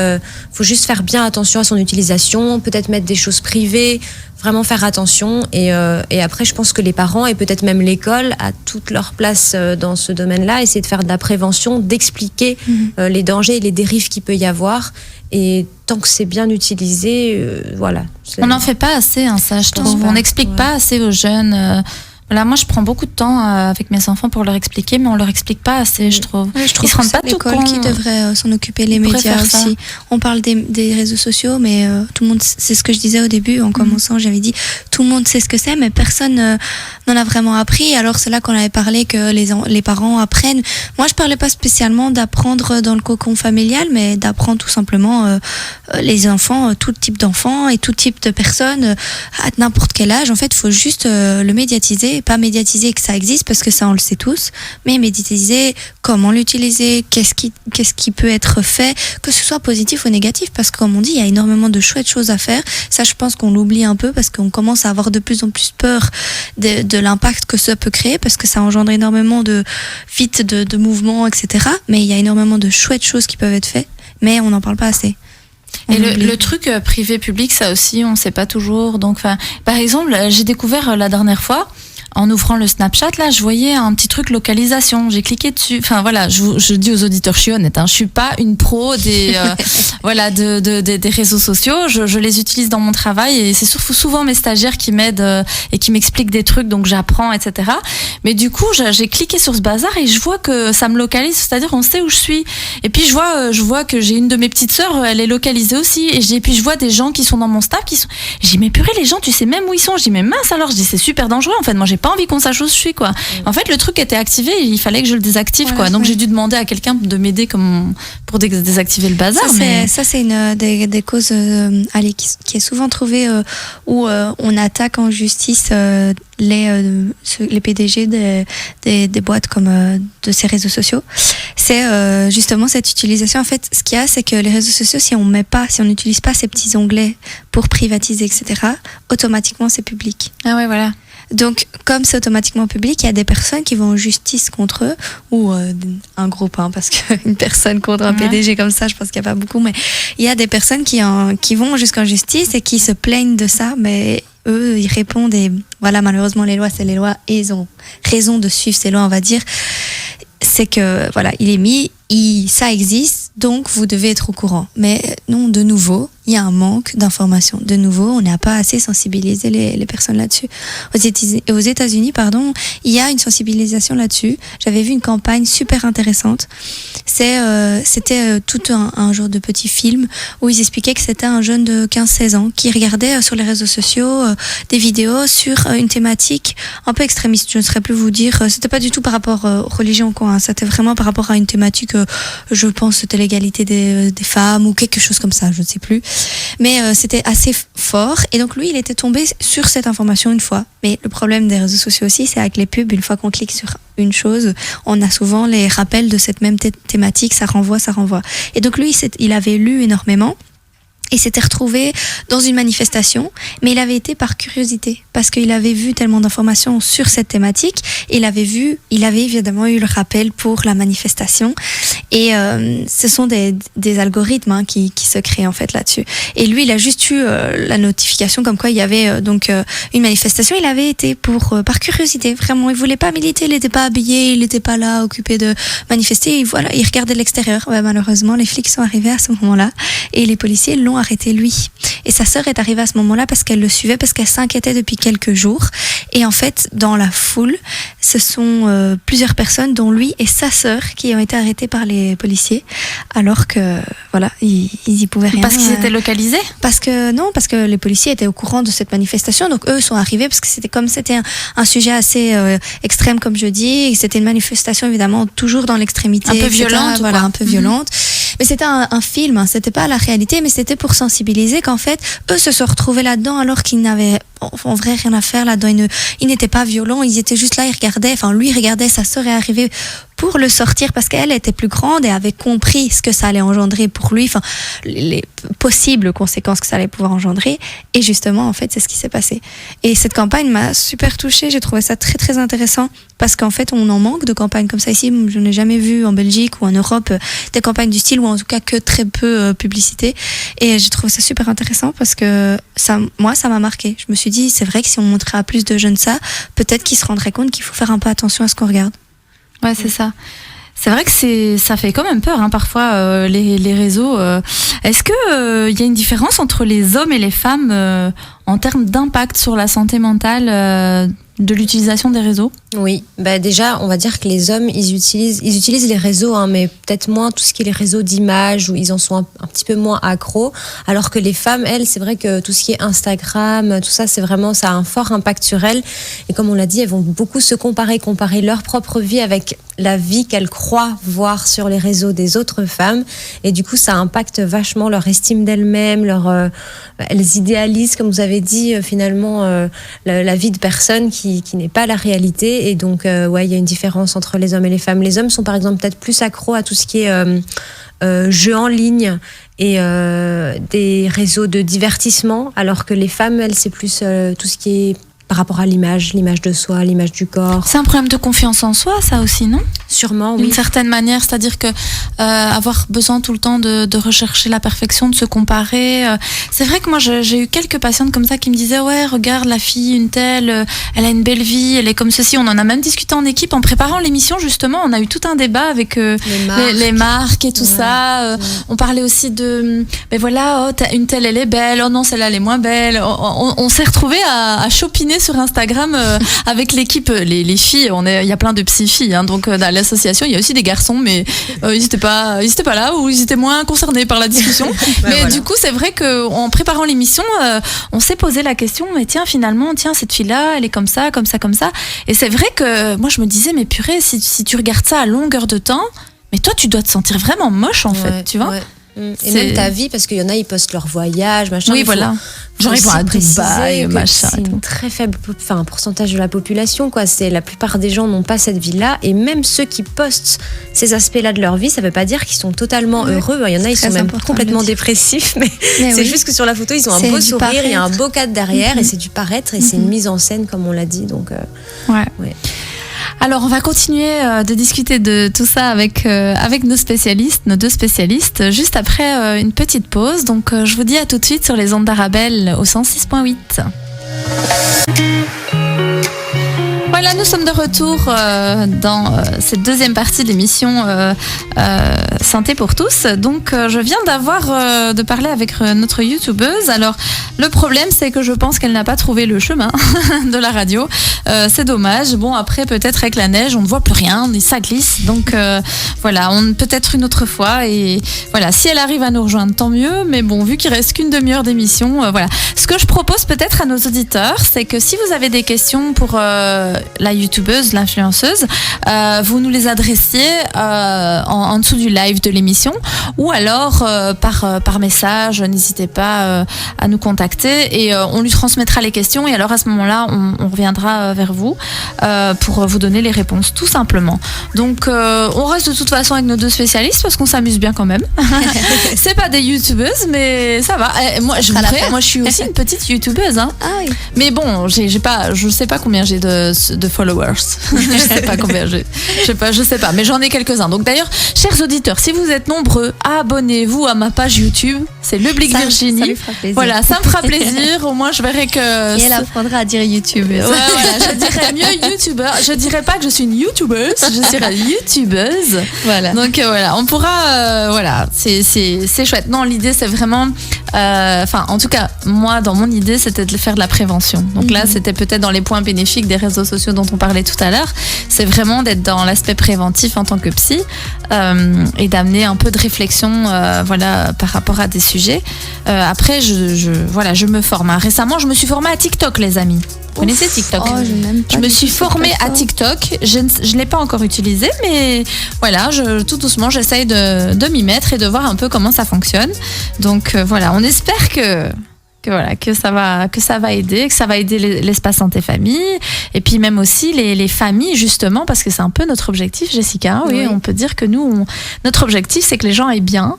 faut juste faire bien attention à son utilisation, peut-être mettre des choses privées, vraiment faire attention. Et après, je pense que les parents et peut-être même l'école a toute leur place dans ce domaine-là, essayer de faire de la prévention, d'expliquer les dangers et les dérives qu'il peut y avoir. Et tant que c'est bien utilisé, voilà. On n'en fait pas assez, ça, je trouve. On n'explique pas assez aux jeunes. Voilà, moi, je prends beaucoup de temps avec mes enfants pour leur expliquer, mais on leur explique pas assez, je trouve. Ouais, je trouve ils se rendent pas tout compte. L'école qui devrait s'en occuper, les médias aussi. On parle des réseaux sociaux, mais tout le monde, c'est ce que je disais au début, en commençant, j'avais dit, tout le monde sait ce que c'est, mais personne n'en a vraiment appris. Alors c'est là qu'on avait parlé que les parents apprennent. Moi, je parlais pas spécialement d'apprendre dans le cocon familial, mais d'apprendre tout simplement les enfants, tout type d'enfants et tout type de personnes à n'importe quel âge. En fait, il faut juste le médiatiser. Pas médiatiser que ça existe parce que ça on le sait tous, mais médiatiser comment l'utiliser, qu'est-ce qui peut être fait, que ce soit positif ou négatif, parce que comme on dit, il y a énormément de chouettes choses à faire. Ça, je pense qu'on l'oublie un peu parce qu'on commence à avoir de plus en plus peur de l'impact que ça peut créer, parce que ça engendre énormément de mouvements, etc. Mais il y a énormément de chouettes choses qui peuvent être faites, mais on n'en parle pas assez. Et le truc privé-public, ça aussi, on ne sait pas toujours. Donc, par exemple, j'ai découvert la dernière fois, en ouvrant le Snapchat, là, je voyais un petit truc localisation. J'ai cliqué dessus. Enfin, voilà, je dis aux auditeurs, je suis honnête, je suis pas une pro des réseaux sociaux. Je les utilise dans mon travail et c'est souvent mes stagiaires qui m'aident et qui m'expliquent des trucs, donc j'apprends, etc. Mais du coup, j'ai cliqué sur ce bazar et je vois que ça me localise, c'est-à-dire on sait où je suis. Et puis je vois que j'ai une de mes petites sœurs, elle est localisée aussi. Et puis je vois des gens qui sont dans mon staff qui sont. Je dis mais purée, les gens, tu sais même où ils sont. Je dis mais mince alors. Je dis c'est super dangereux en fait. Moi j'ai pas envie qu'on sache où je suis quoi. En fait le truc était activé, il fallait que je le désactive quoi. Donc j'ai dû demander à quelqu'un de m'aider pour désactiver le bazar. Ça c'est une des causes qui est souvent trouvée où on attaque en justice les PDG des boîtes comme de ces réseaux sociaux. C'est justement cette utilisation. En fait, ce qu'il y a, c'est que les réseaux sociaux, si on n'utilise pas ces petits onglets pour privatiser, etc., automatiquement c'est public. Ah ouais, voilà. Donc, comme c'est automatiquement public, il y a des personnes qui vont en justice contre eux, ou un groupe, parce qu'une personne contre un PDG comme ça, je pense qu'il n'y a pas beaucoup, mais il y a des personnes qui vont jusqu'en justice et qui se plaignent de ça, mais eux, ils répondent et voilà, malheureusement, les lois, c'est les lois et ils ont raison de suivre ces lois, on va dire. C'est que, voilà, il est mis, ça existe, donc vous devez être au courant. Mais non, de nouveau, il y a un manque d'informations. De nouveau, on n'a pas assez sensibilisé les personnes là-dessus. Aux États-Unis, il y a une sensibilisation là-dessus. J'avais vu une campagne super intéressante. C'était tout un genre de petit film où ils expliquaient que c'était un jeune de 15-16 ans qui regardait sur les réseaux sociaux des vidéos sur une thématique un peu extrémiste. Je ne saurais plus vous dire. C'était pas du tout par rapport aux religions, quoi. C'était vraiment par rapport à une thématique, je pense, c'était l'égalité des femmes ou quelque chose comme ça, je ne sais plus. Mais c'était assez fort. Et donc lui, il était tombé sur cette information une fois. Mais le problème des réseaux sociaux aussi, c'est avec les pubs, une fois qu'on clique sur une chose, on a souvent les rappels de cette même thématique, ça renvoie. Et donc lui, il avait lu énormément. Et s'était retrouvé dans une manifestation, mais il avait été par curiosité, parce qu'il avait vu tellement d'informations sur cette thématique, et il avait évidemment eu le rappel pour la manifestation, et ce sont des algorithmes qui se créent en fait là-dessus. Et lui, il a juste eu la notification comme quoi il y avait une manifestation, il avait été par curiosité, vraiment, il voulait pas militer, il n'était pas habillé, il n'était pas là occupé de manifester, il regardait de l'extérieur. Malheureusement, les flics sont arrivés à ce moment-là, et les policiers l'ont arrêté lui. Et sa sœur est arrivée à ce moment-là parce qu'elle le suivait, parce qu'elle s'inquiétait depuis quelques jours. Et en fait, dans la foule, ce sont plusieurs personnes, dont lui et sa sœur, qui ont été arrêtés par les policiers, alors que voilà, ils y pouvaient rien. Parce qu'ils étaient localisés ? Parce que les policiers étaient au courant de cette manifestation, donc eux sont arrivés parce que c'était un sujet assez extrême, comme je dis, et c'était une manifestation évidemment toujours dans l'extrémité, un peu violente, voilà, un peu violente. Mais c'était un film, c'était pas la réalité, mais c'était pour sensibiliser qu'en fait, eux se sont retrouvés là-dedans alors qu'ils n'avaient en vrai rien à faire là-dedans. Ils n'étaient pas violents, ils étaient juste là, ils regardaient. Enfin, lui regardait, sa sœur est arrivée pour le sortir parce qu'elle était plus grande et avait compris ce que ça allait engendrer pour lui, enfin les possibles conséquences que ça allait pouvoir engendrer. Et justement, en fait, c'est ce qui s'est passé. Et cette campagne m'a super touchée. J'ai trouvé ça très très intéressant parce qu'en fait, on en manque de campagnes comme ça ici. Je n'ai jamais vu en Belgique ou en Europe des campagnes du style, ou en tout cas que très peu publicité. Et j'ai trouvé ça super intéressant parce que ça m'a marqué. Je me suis dit, c'est vrai que si on montrait à plus de jeunes ça, peut-être qu'ils se rendraient compte qu'il faut faire un peu attention à ce qu'on regarde. Ouais, c'est ça. C'est vrai que ça fait quand même peur, hein, parfois, les réseaux. Est-ce que y a une différence entre les hommes et les femmes en termes d'impact sur la santé mentale de l'utilisation des réseaux? Oui, déjà, on va dire que les hommes, ils utilisent les réseaux, hein, mais peut-être moins tout ce qui est les réseaux d'images, où ils en sont un petit peu moins accros, alors que les femmes, elles, c'est vrai que tout ce qui est Instagram, tout ça, ça a un fort impact sur elles. Et comme on l'a dit, elles vont beaucoup se comparer leur propre vie avec la vie qu'elles croient voir sur les réseaux des autres femmes. Et du coup, ça impacte vachement leur estime d'elles-mêmes, elles idéalisent, comme vous avez dit, finalement, la vie de personnes qui n'est pas la réalité. Et donc, il y a une différence entre les hommes et les femmes. Les hommes sont par exemple peut-être plus accros à tout ce qui est jeux en ligne et des réseaux de divertissement, alors que les femmes, elles, c'est plus tout ce qui est par rapport à l'image de soi, l'image du corps. C'est un problème de confiance en soi, ça aussi, non ? Sûrement, oui. D'une certaine manière, c'est-à-dire que avoir besoin tout le temps de rechercher la perfection, de se comparer. C'est vrai que moi, j'ai eu quelques patientes comme ça qui me disaient « Ouais, regarde, la fille, une telle, elle a une belle vie, elle est comme ceci. » On en a même discuté en équipe. En préparant l'émission, justement, on a eu tout un débat avec les marques et tout ça. On parlait aussi de « Mais voilà, oh, une telle, elle est belle. Oh non, celle-là, elle est moins belle. » On s'est retrouvés à chopiner sur Instagram avec l'équipe, les filles. Il y a plein de psy-filles, hein, donc dans l'association, il y a aussi des garçons, mais ils étaient pas là, ou ils étaient moins concernés par la discussion. Mais voilà. Du coup, c'est vrai qu'en préparant l'émission, on s'est posé la question, mais finalement, cette fille-là, elle est comme ça. Et c'est vrai que moi, je me disais, mais purée, si tu regardes ça à longueur de temps, mais toi, tu dois te sentir vraiment moche, en fait, tu vois. Ouais. Et même ta vie, parce qu'il y en a, ils postent leur voyage, machin. Oui, voilà. Genre, ils vont à Dubaï, machin. C'est un très faible pourcentage de la population, quoi. La plupart des gens n'ont pas cette vie-là. Et même ceux qui postent ces aspects-là de leur vie, ça ne veut pas dire qu'ils sont totalement heureux. Il y en a, ils sont même complètement dépressifs. Mais c'est juste que sur la photo, ils ont un beau sourire, il y a un beau cadre derrière, et c'est du paraître, et c'est une mise en scène, comme on l'a dit. Donc, ouais. Alors, on va continuer de discuter de tout ça avec nos deux spécialistes, juste après une petite pause. Donc, je vous dis à tout de suite sur les ondes d'Arabelle au 106.8. Voilà, nous sommes de retour dans cette deuxième partie de l'émission Santé pour tous. Donc, je viens de parler avec notre youtubeuse. Alors, le problème, c'est que je pense qu'elle n'a pas trouvé le chemin de la radio. C'est dommage. Bon, après, peut-être avec la neige, on ne voit plus rien et ça glisse. Donc, voilà, peut-être une autre fois. Et voilà, si elle arrive à nous rejoindre, tant mieux. Mais bon, vu qu'il reste qu'une demi-heure d'émission, voilà. Ce que je propose peut-être à nos auditeurs, c'est que si vous avez des questions pour la youtubeuse, l'influenceuse, vous nous les adressiez en dessous du live de l'émission, ou alors par message. N'hésitez pas à nous contacter et on lui transmettra les questions, et alors à ce moment-là on reviendra vers vous pour vous donner les réponses, tout simplement. Donc on reste de toute façon avec nos deux spécialistes parce qu'on s'amuse bien quand même. C'est pas des youtubeuses, mais ça va. Moi je suis aussi une petite youtubeuse, hein. Ah oui. Mais bon, je sais pas combien j'ai de followers. Je sais pas combien j'ai. Je sais pas, mais j'en ai quelques-uns. Donc d'ailleurs, chers auditeurs, si vous êtes nombreux, abonnez-vous à ma page YouTube. C'est Le Blic Virginie. Ça lui fera plaisir. Voilà, ça me fera plaisir. Au moins, je verrai que. Et elle apprendra à dire youtubeuse. Ouais, voilà, je dirais mieux youtubeur. Je dirais pas que je suis une youtubeuse, je dirais youtubeuse. Voilà. Donc voilà, on pourra. Voilà, c'est chouette. Non, l'idée c'est vraiment. En tout cas, moi, dans mon idée, c'était de faire de la prévention. Donc là, c'était peut-être dans les points bénéfiques des réseaux sociaux dont on parlait tout à l'heure. C'est vraiment d'être dans l'aspect préventif en tant que psy et d'amener un peu de réflexion, par rapport à des sujets. Après, je me forme. Récemment, je me suis formée à TikTok, les amis. Vous connaissez TikTok? Je me suis formée à TikTok. Je ne l'ai pas encore utilisé, mais voilà, tout doucement, j'essaye de m'y mettre et de voir un peu comment ça fonctionne. Donc voilà, on espère que que ça va aider, que ça va aider l'espace santé famille, et puis même aussi les familles, justement, parce que c'est un peu notre objectif, Jessica. Oui, on peut dire que nous, notre objectif, c'est que les gens aillent bien,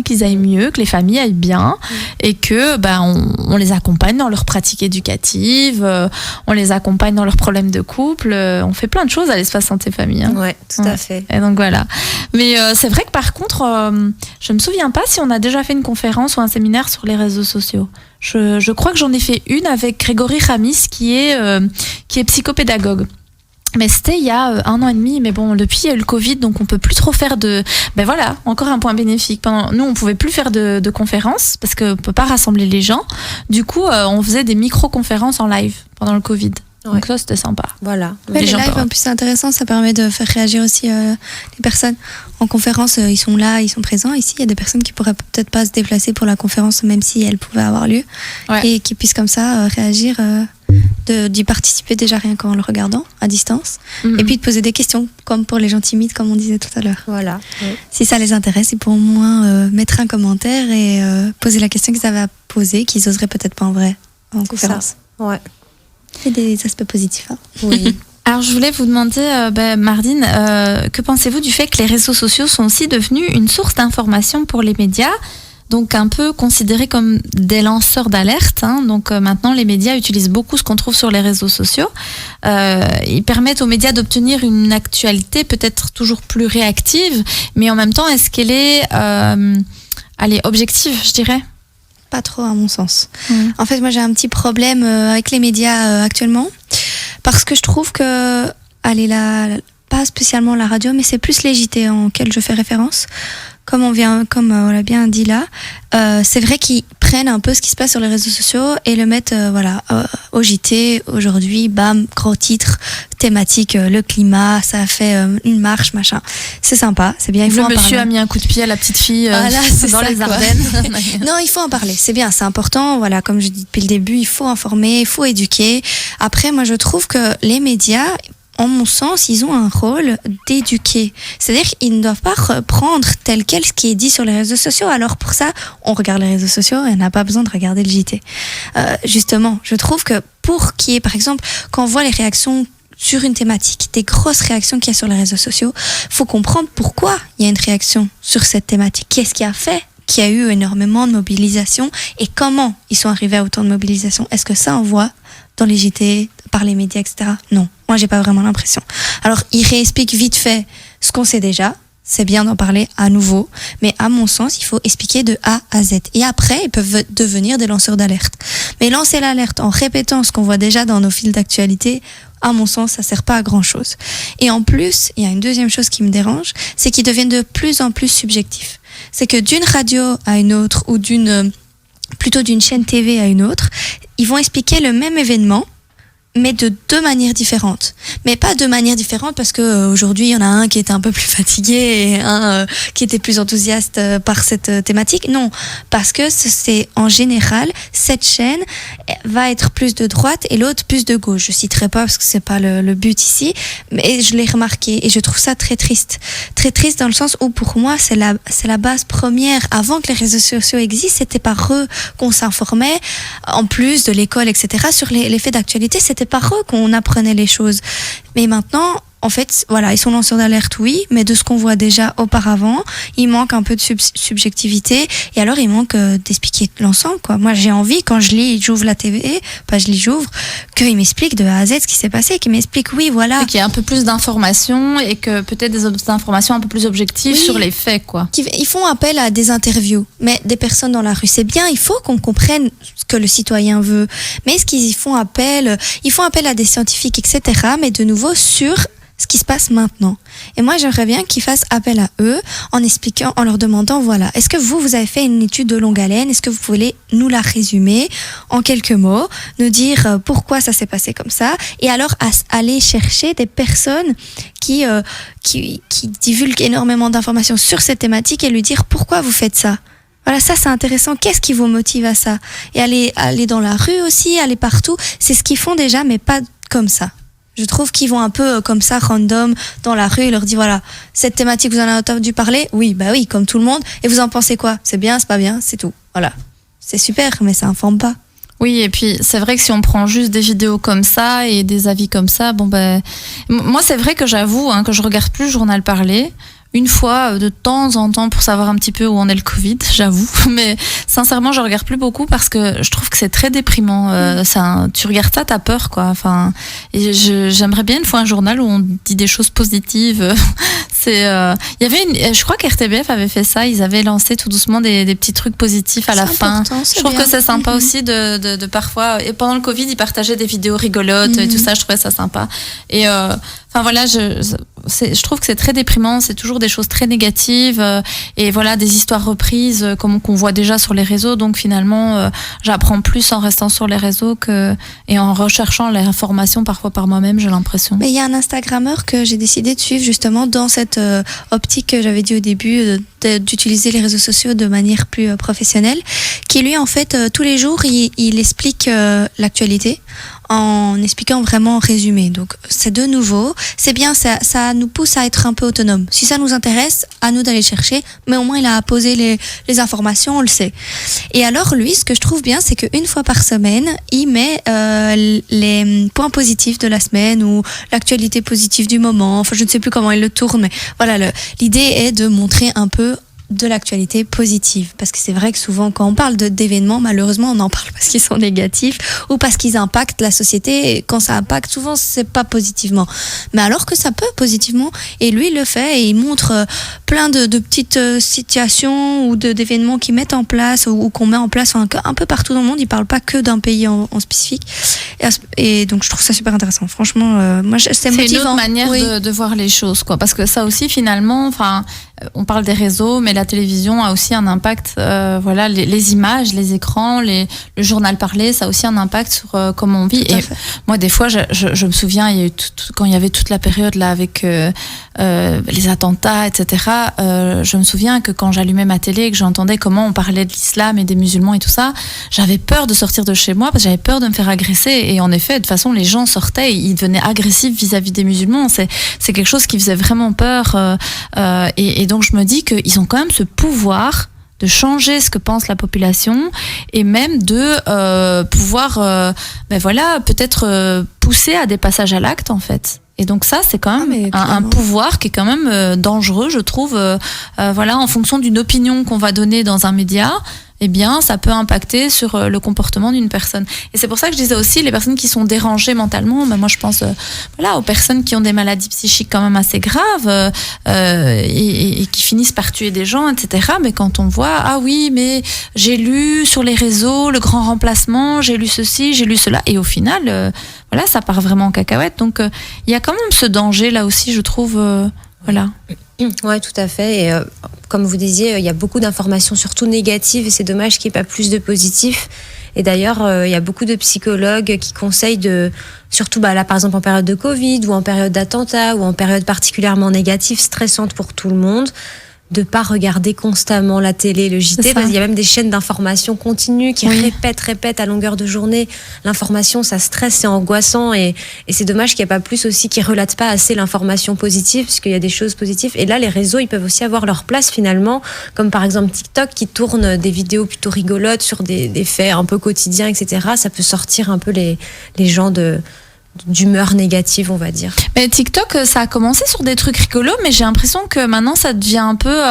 qu'ils aillent mieux, que les familles aillent bien, et que on les accompagne dans leurs pratiques éducatives, on les accompagne dans leurs problèmes de couple, on fait plein de choses à l'espace santé famille. Oui, tout à fait. Et donc voilà. Mais c'est vrai que par contre, je me souviens pas si on a déjà fait une conférence ou un séminaire sur les réseaux sociaux. Je crois que j'en ai fait une avec Grégory Ramis qui est psychopédagogue. Mais c'était il y a 1 an et demi, mais bon, depuis il y a eu le Covid, donc on peut plus trop faire encore un point bénéfique. Nous, on pouvait plus faire de conférences parce qu'on peut pas rassembler les gens. Du coup, on faisait des micro-conférences en live pendant le Covid. Donc ça, c'était sympa. Voilà. Les lives, en plus, c'est intéressant, ça permet de faire réagir aussi les personnes. En conférence, ils sont là, ils sont présents. Ici, il y a des personnes qui pourraient peut-être pas se déplacer pour la conférence, même si elle pouvait avoir lieu, et qui puissent comme ça réagir, d'y participer déjà rien qu'en le regardant à distance, et puis de poser des questions, comme pour les gens timides, comme on disait tout à l'heure. Voilà. Si ça les intéresse, ils pourront au moins mettre un commentaire et poser la question qu'ils avaient à poser, qu'ils oseraient peut-être pas en vrai en conférence. Ouais. Et des aspects positifs. Oui. Alors, je voulais vous demander, Mardine, que pensez-vous du fait que les réseaux sociaux sont aussi devenus une source d'information pour les médias, donc un peu considérés comme des lanceurs d'alerte. Donc maintenant, les médias utilisent beaucoup ce qu'on trouve sur les réseaux sociaux. Ils permettent aux médias d'obtenir une actualité peut-être toujours plus réactive, mais en même temps, est-ce qu'elle est objective, je dirais ? Pas trop à mon sens. En fait, moi j'ai un petit problème avec les médias actuellement, parce que je trouve que, pas spécialement la radio, mais c'est plus les JT en quels je fais référence. Comme on l'a bien dit là, c'est vrai qu'ils prennent un peu ce qui se passe sur les réseaux sociaux et le mettent au JT aujourd'hui, bam, gros titre, thématique, le climat, ça a fait une marche, machin. C'est sympa, c'est bien. Le monsieur a mis un coup de pied à la petite fille dans les Ardennes. Non, il faut en parler, c'est bien, c'est important. Voilà, comme je dis depuis le début, il faut informer, il faut éduquer. Après, moi je trouve que les médias, en mon sens, ils ont un rôle d'éduquer. C'est-à-dire qu'ils ne doivent pas reprendre tel quel ce qui est dit sur les réseaux sociaux. Alors pour ça, on regarde les réseaux sociaux et on n'a pas besoin de regarder le JT. Justement, je trouve que pour qu'il y ait, par exemple, quand on voit les réactions sur une thématique, des grosses réactions qu'il y a sur les réseaux sociaux, faut comprendre pourquoi il y a une réaction sur cette thématique. Qu'est-ce qui a fait qu'il y a eu énormément de mobilisation et comment ils sont arrivés à autant de mobilisation? Est-ce que ça, on voit dans les JT, par les médias, etc. Non, moi j'ai pas vraiment l'impression. Alors ils réexpliquent vite fait ce qu'on sait déjà, c'est bien d'en parler à nouveau, mais à mon sens il faut expliquer de A à Z. Et après ils peuvent devenir des lanceurs d'alerte. Mais lancer l'alerte en répétant ce qu'on voit déjà dans nos fils d'actualité, à mon sens ça sert pas à grand chose. Et en plus, il y a une deuxième chose qui me dérange, c'est qu'ils deviennent de plus en plus subjectifs. C'est que d'une radio à une autre, ou plutôt d'une chaîne TV à une autre, ils vont expliquer le même événement, mais de 2 manières différentes. Mais pas 2 manières différentes parce que aujourd'hui il y en a un qui était un peu plus fatigué et un qui était plus enthousiaste par cette thématique. Non, parce que c'est en général, cette chaîne va être plus de droite et l'autre plus de gauche. Je citerai pas parce que c'est pas le but ici, mais je l'ai remarqué et je trouve ça très triste. Très triste dans le sens où pour moi c'est la base première. Avant que les réseaux sociaux existent, c'était par eux qu'on s'informait, en plus de l'école, etc. sur les faits d'actualité. C'était par eux qu'on apprenait les choses. Mais maintenant, en fait, voilà, ils sont lanceurs d'alerte, oui, mais de ce qu'on voit déjà auparavant, il manque un peu de subjectivité, et alors il manque d'expliquer l'ensemble, quoi. Moi, j'ai envie, quand j'ouvre la TV, j'ouvre, qu'ils m'expliquent de A à Z ce qui s'est passé, qu'ils m'expliquent, oui, voilà. Et qu'il y ait un peu plus d'informations, et que peut-être des informations un peu plus objectives sur les faits, quoi. Ils font appel à des interviews, mais des personnes dans la rue, c'est bien, il faut qu'on comprenne ce que le citoyen veut. Mais est-ce qu'ils font appel à des scientifiques, etc., mais de nouveau sur ce qui se passe maintenant. Et moi, j'aimerais bien qu'ils fassent appel à eux en expliquant, en leur demandant, voilà, est-ce que vous avez fait une étude de longue haleine? Est-ce que vous pouvez nous la résumer en quelques mots, nous dire pourquoi ça s'est passé comme ça? Et alors, aller chercher des personnes qui divulguent énormément d'informations sur cette thématique et lui dire pourquoi vous faites ça. Voilà, ça c'est intéressant. Qu'est-ce qui vous motive à ça? Et aller dans la rue aussi, aller partout. C'est ce qu'ils font déjà, mais pas comme ça. Je trouve qu'ils vont un peu comme ça, random, dans la rue, et leur dit voilà, cette thématique, vous en avez entendu parler? Oui, bah oui, comme tout le monde. Et vous en pensez quoi? C'est bien, c'est pas bien, c'est tout. Voilà. c'est super, mais ça informe pas. Oui, et puis c'est vrai que si on prend juste des vidéos comme ça et des avis comme ça, moi c'est vrai que j'avoue que je regarde plus le journal parlé. Une fois de temps en temps pour savoir un petit peu où en est le Covid, j'avoue. Mais sincèrement, je regarde plus beaucoup parce que je trouve que c'est très déprimant. Tu regardes ça, t'as peur, quoi. Enfin, et j'aimerais bien une fois un journal où on dit des choses positives. Il y avait je crois qu'RTBF avait fait ça. Ils avaient lancé tout doucement des petits trucs positifs à la fin. Je trouve que c'est sympa aussi de parfois. Et pendant le Covid, ils partageaient des vidéos rigolotes et tout ça. Je trouvais ça sympa. Et enfin voilà, je trouve que c'est très déprimant. C'est toujours des choses très négatives et voilà des histoires reprises comme qu'on voit déjà sur les réseaux. Donc finalement, j'apprends plus en restant sur les réseaux et en recherchant les informations parfois par moi-même. J'ai l'impression. Mais il y a un Instagrammeur que j'ai décidé de suivre justement dans cette optique que j'avais dit au début d'utiliser les réseaux sociaux de manière plus professionnelle, qui lui en fait tous les jours il explique l'actualité en expliquant vraiment en résumé. Donc c'est de nouveau, c'est bien, ça nous pousse à être un peu autonome. Si ça nous intéresse, à nous d'aller chercher, mais au moins il a posé les informations, on le sait. Et alors lui, ce que je trouve bien, c'est qu'une fois par semaine, il met les points positifs de la semaine ou l'actualité positive du moment. Enfin, je ne sais plus comment il le tourne, mais voilà, l'idée est de montrer un peu de l'actualité positive, parce que c'est vrai que souvent quand on parle d'événements, malheureusement on en parle parce qu'ils sont négatifs ou parce qu'ils impactent la société, et quand ça impacte souvent c'est pas positivement, mais alors que ça peut positivement, et lui il le fait et il montre plein de petites situations ou d'événements qu'ils mettent en place ou qu'on met en place un peu partout dans le monde. Il parle pas que d'un pays en spécifique, et donc je trouve ça super intéressant, franchement. Moi c'est motivant. C'est une autre manière de voir les choses, quoi, parce que ça aussi finalement, enfin on parle des réseaux, mais la télévision a aussi un impact. Voilà, les images, les écrans, le journal parlé, ça a aussi un impact sur comment on vit. Et moi, des fois, je me souviens, il y a eu quand il y avait toute la période là avec les attentats, etc. Je me souviens que quand j'allumais ma télé et que j'entendais comment on parlait de l'islam et des musulmans et tout ça, j'avais peur de sortir de chez moi parce que j'avais peur de me faire agresser. Et en effet, de toute façon, les gens sortaient, et ils devenaient agressifs vis-à-vis des musulmans. C'est quelque chose qui faisait vraiment peur. Et donc je me dis qu'ils ont quand même ce pouvoir de changer ce que pense la population et même de pouvoir peut-être pousser à des passages à l'acte en fait. Et donc ça c'est quand même un pouvoir qui est quand même dangereux, je trouve. Voilà, en fonction d'une opinion qu'on va donner dans un média, eh bien, ça peut impacter sur le comportement d'une personne. Et c'est pour ça que je disais aussi, les personnes qui sont dérangées mentalement, moi je pense aux personnes qui ont des maladies psychiques quand même assez graves et qui finissent par tuer des gens, etc. Mais quand on voit, ah oui, mais j'ai lu sur les réseaux le grand remplacement, j'ai lu ceci, j'ai lu cela, et au final, ça part vraiment en cacahuète. Donc, il y a quand même ce danger là aussi, je trouve. Voilà. Ouais, tout à fait. Et comme vous disiez, il y a beaucoup d'informations surtout négatives et c'est dommage qu'il n'y ait pas plus de positifs. Et d'ailleurs, il y a beaucoup de psychologues qui conseillent surtout là par exemple en période de Covid ou en période d'attentat ou en période particulièrement négative, stressante pour tout le monde, de pas regarder constamment la télé, le JT, parce qu'il y a même des chaînes d'information continues qui répètent à longueur de journée l'information. Ça stresse, c'est angoissant, et c'est dommage qu'il n'y ait pas plus aussi, qui relatent pas assez l'information positive, parce qu'il y a des choses positives. Et là, les réseaux, ils peuvent aussi avoir leur place finalement, comme par exemple TikTok qui tourne des vidéos plutôt rigolotes sur des faits un peu quotidiens, etc. Ça peut sortir un peu les gens d'humeur négative, on va dire. Mais TikTok, ça a commencé sur des trucs rigolos, mais j'ai l'impression que maintenant ça devient un peu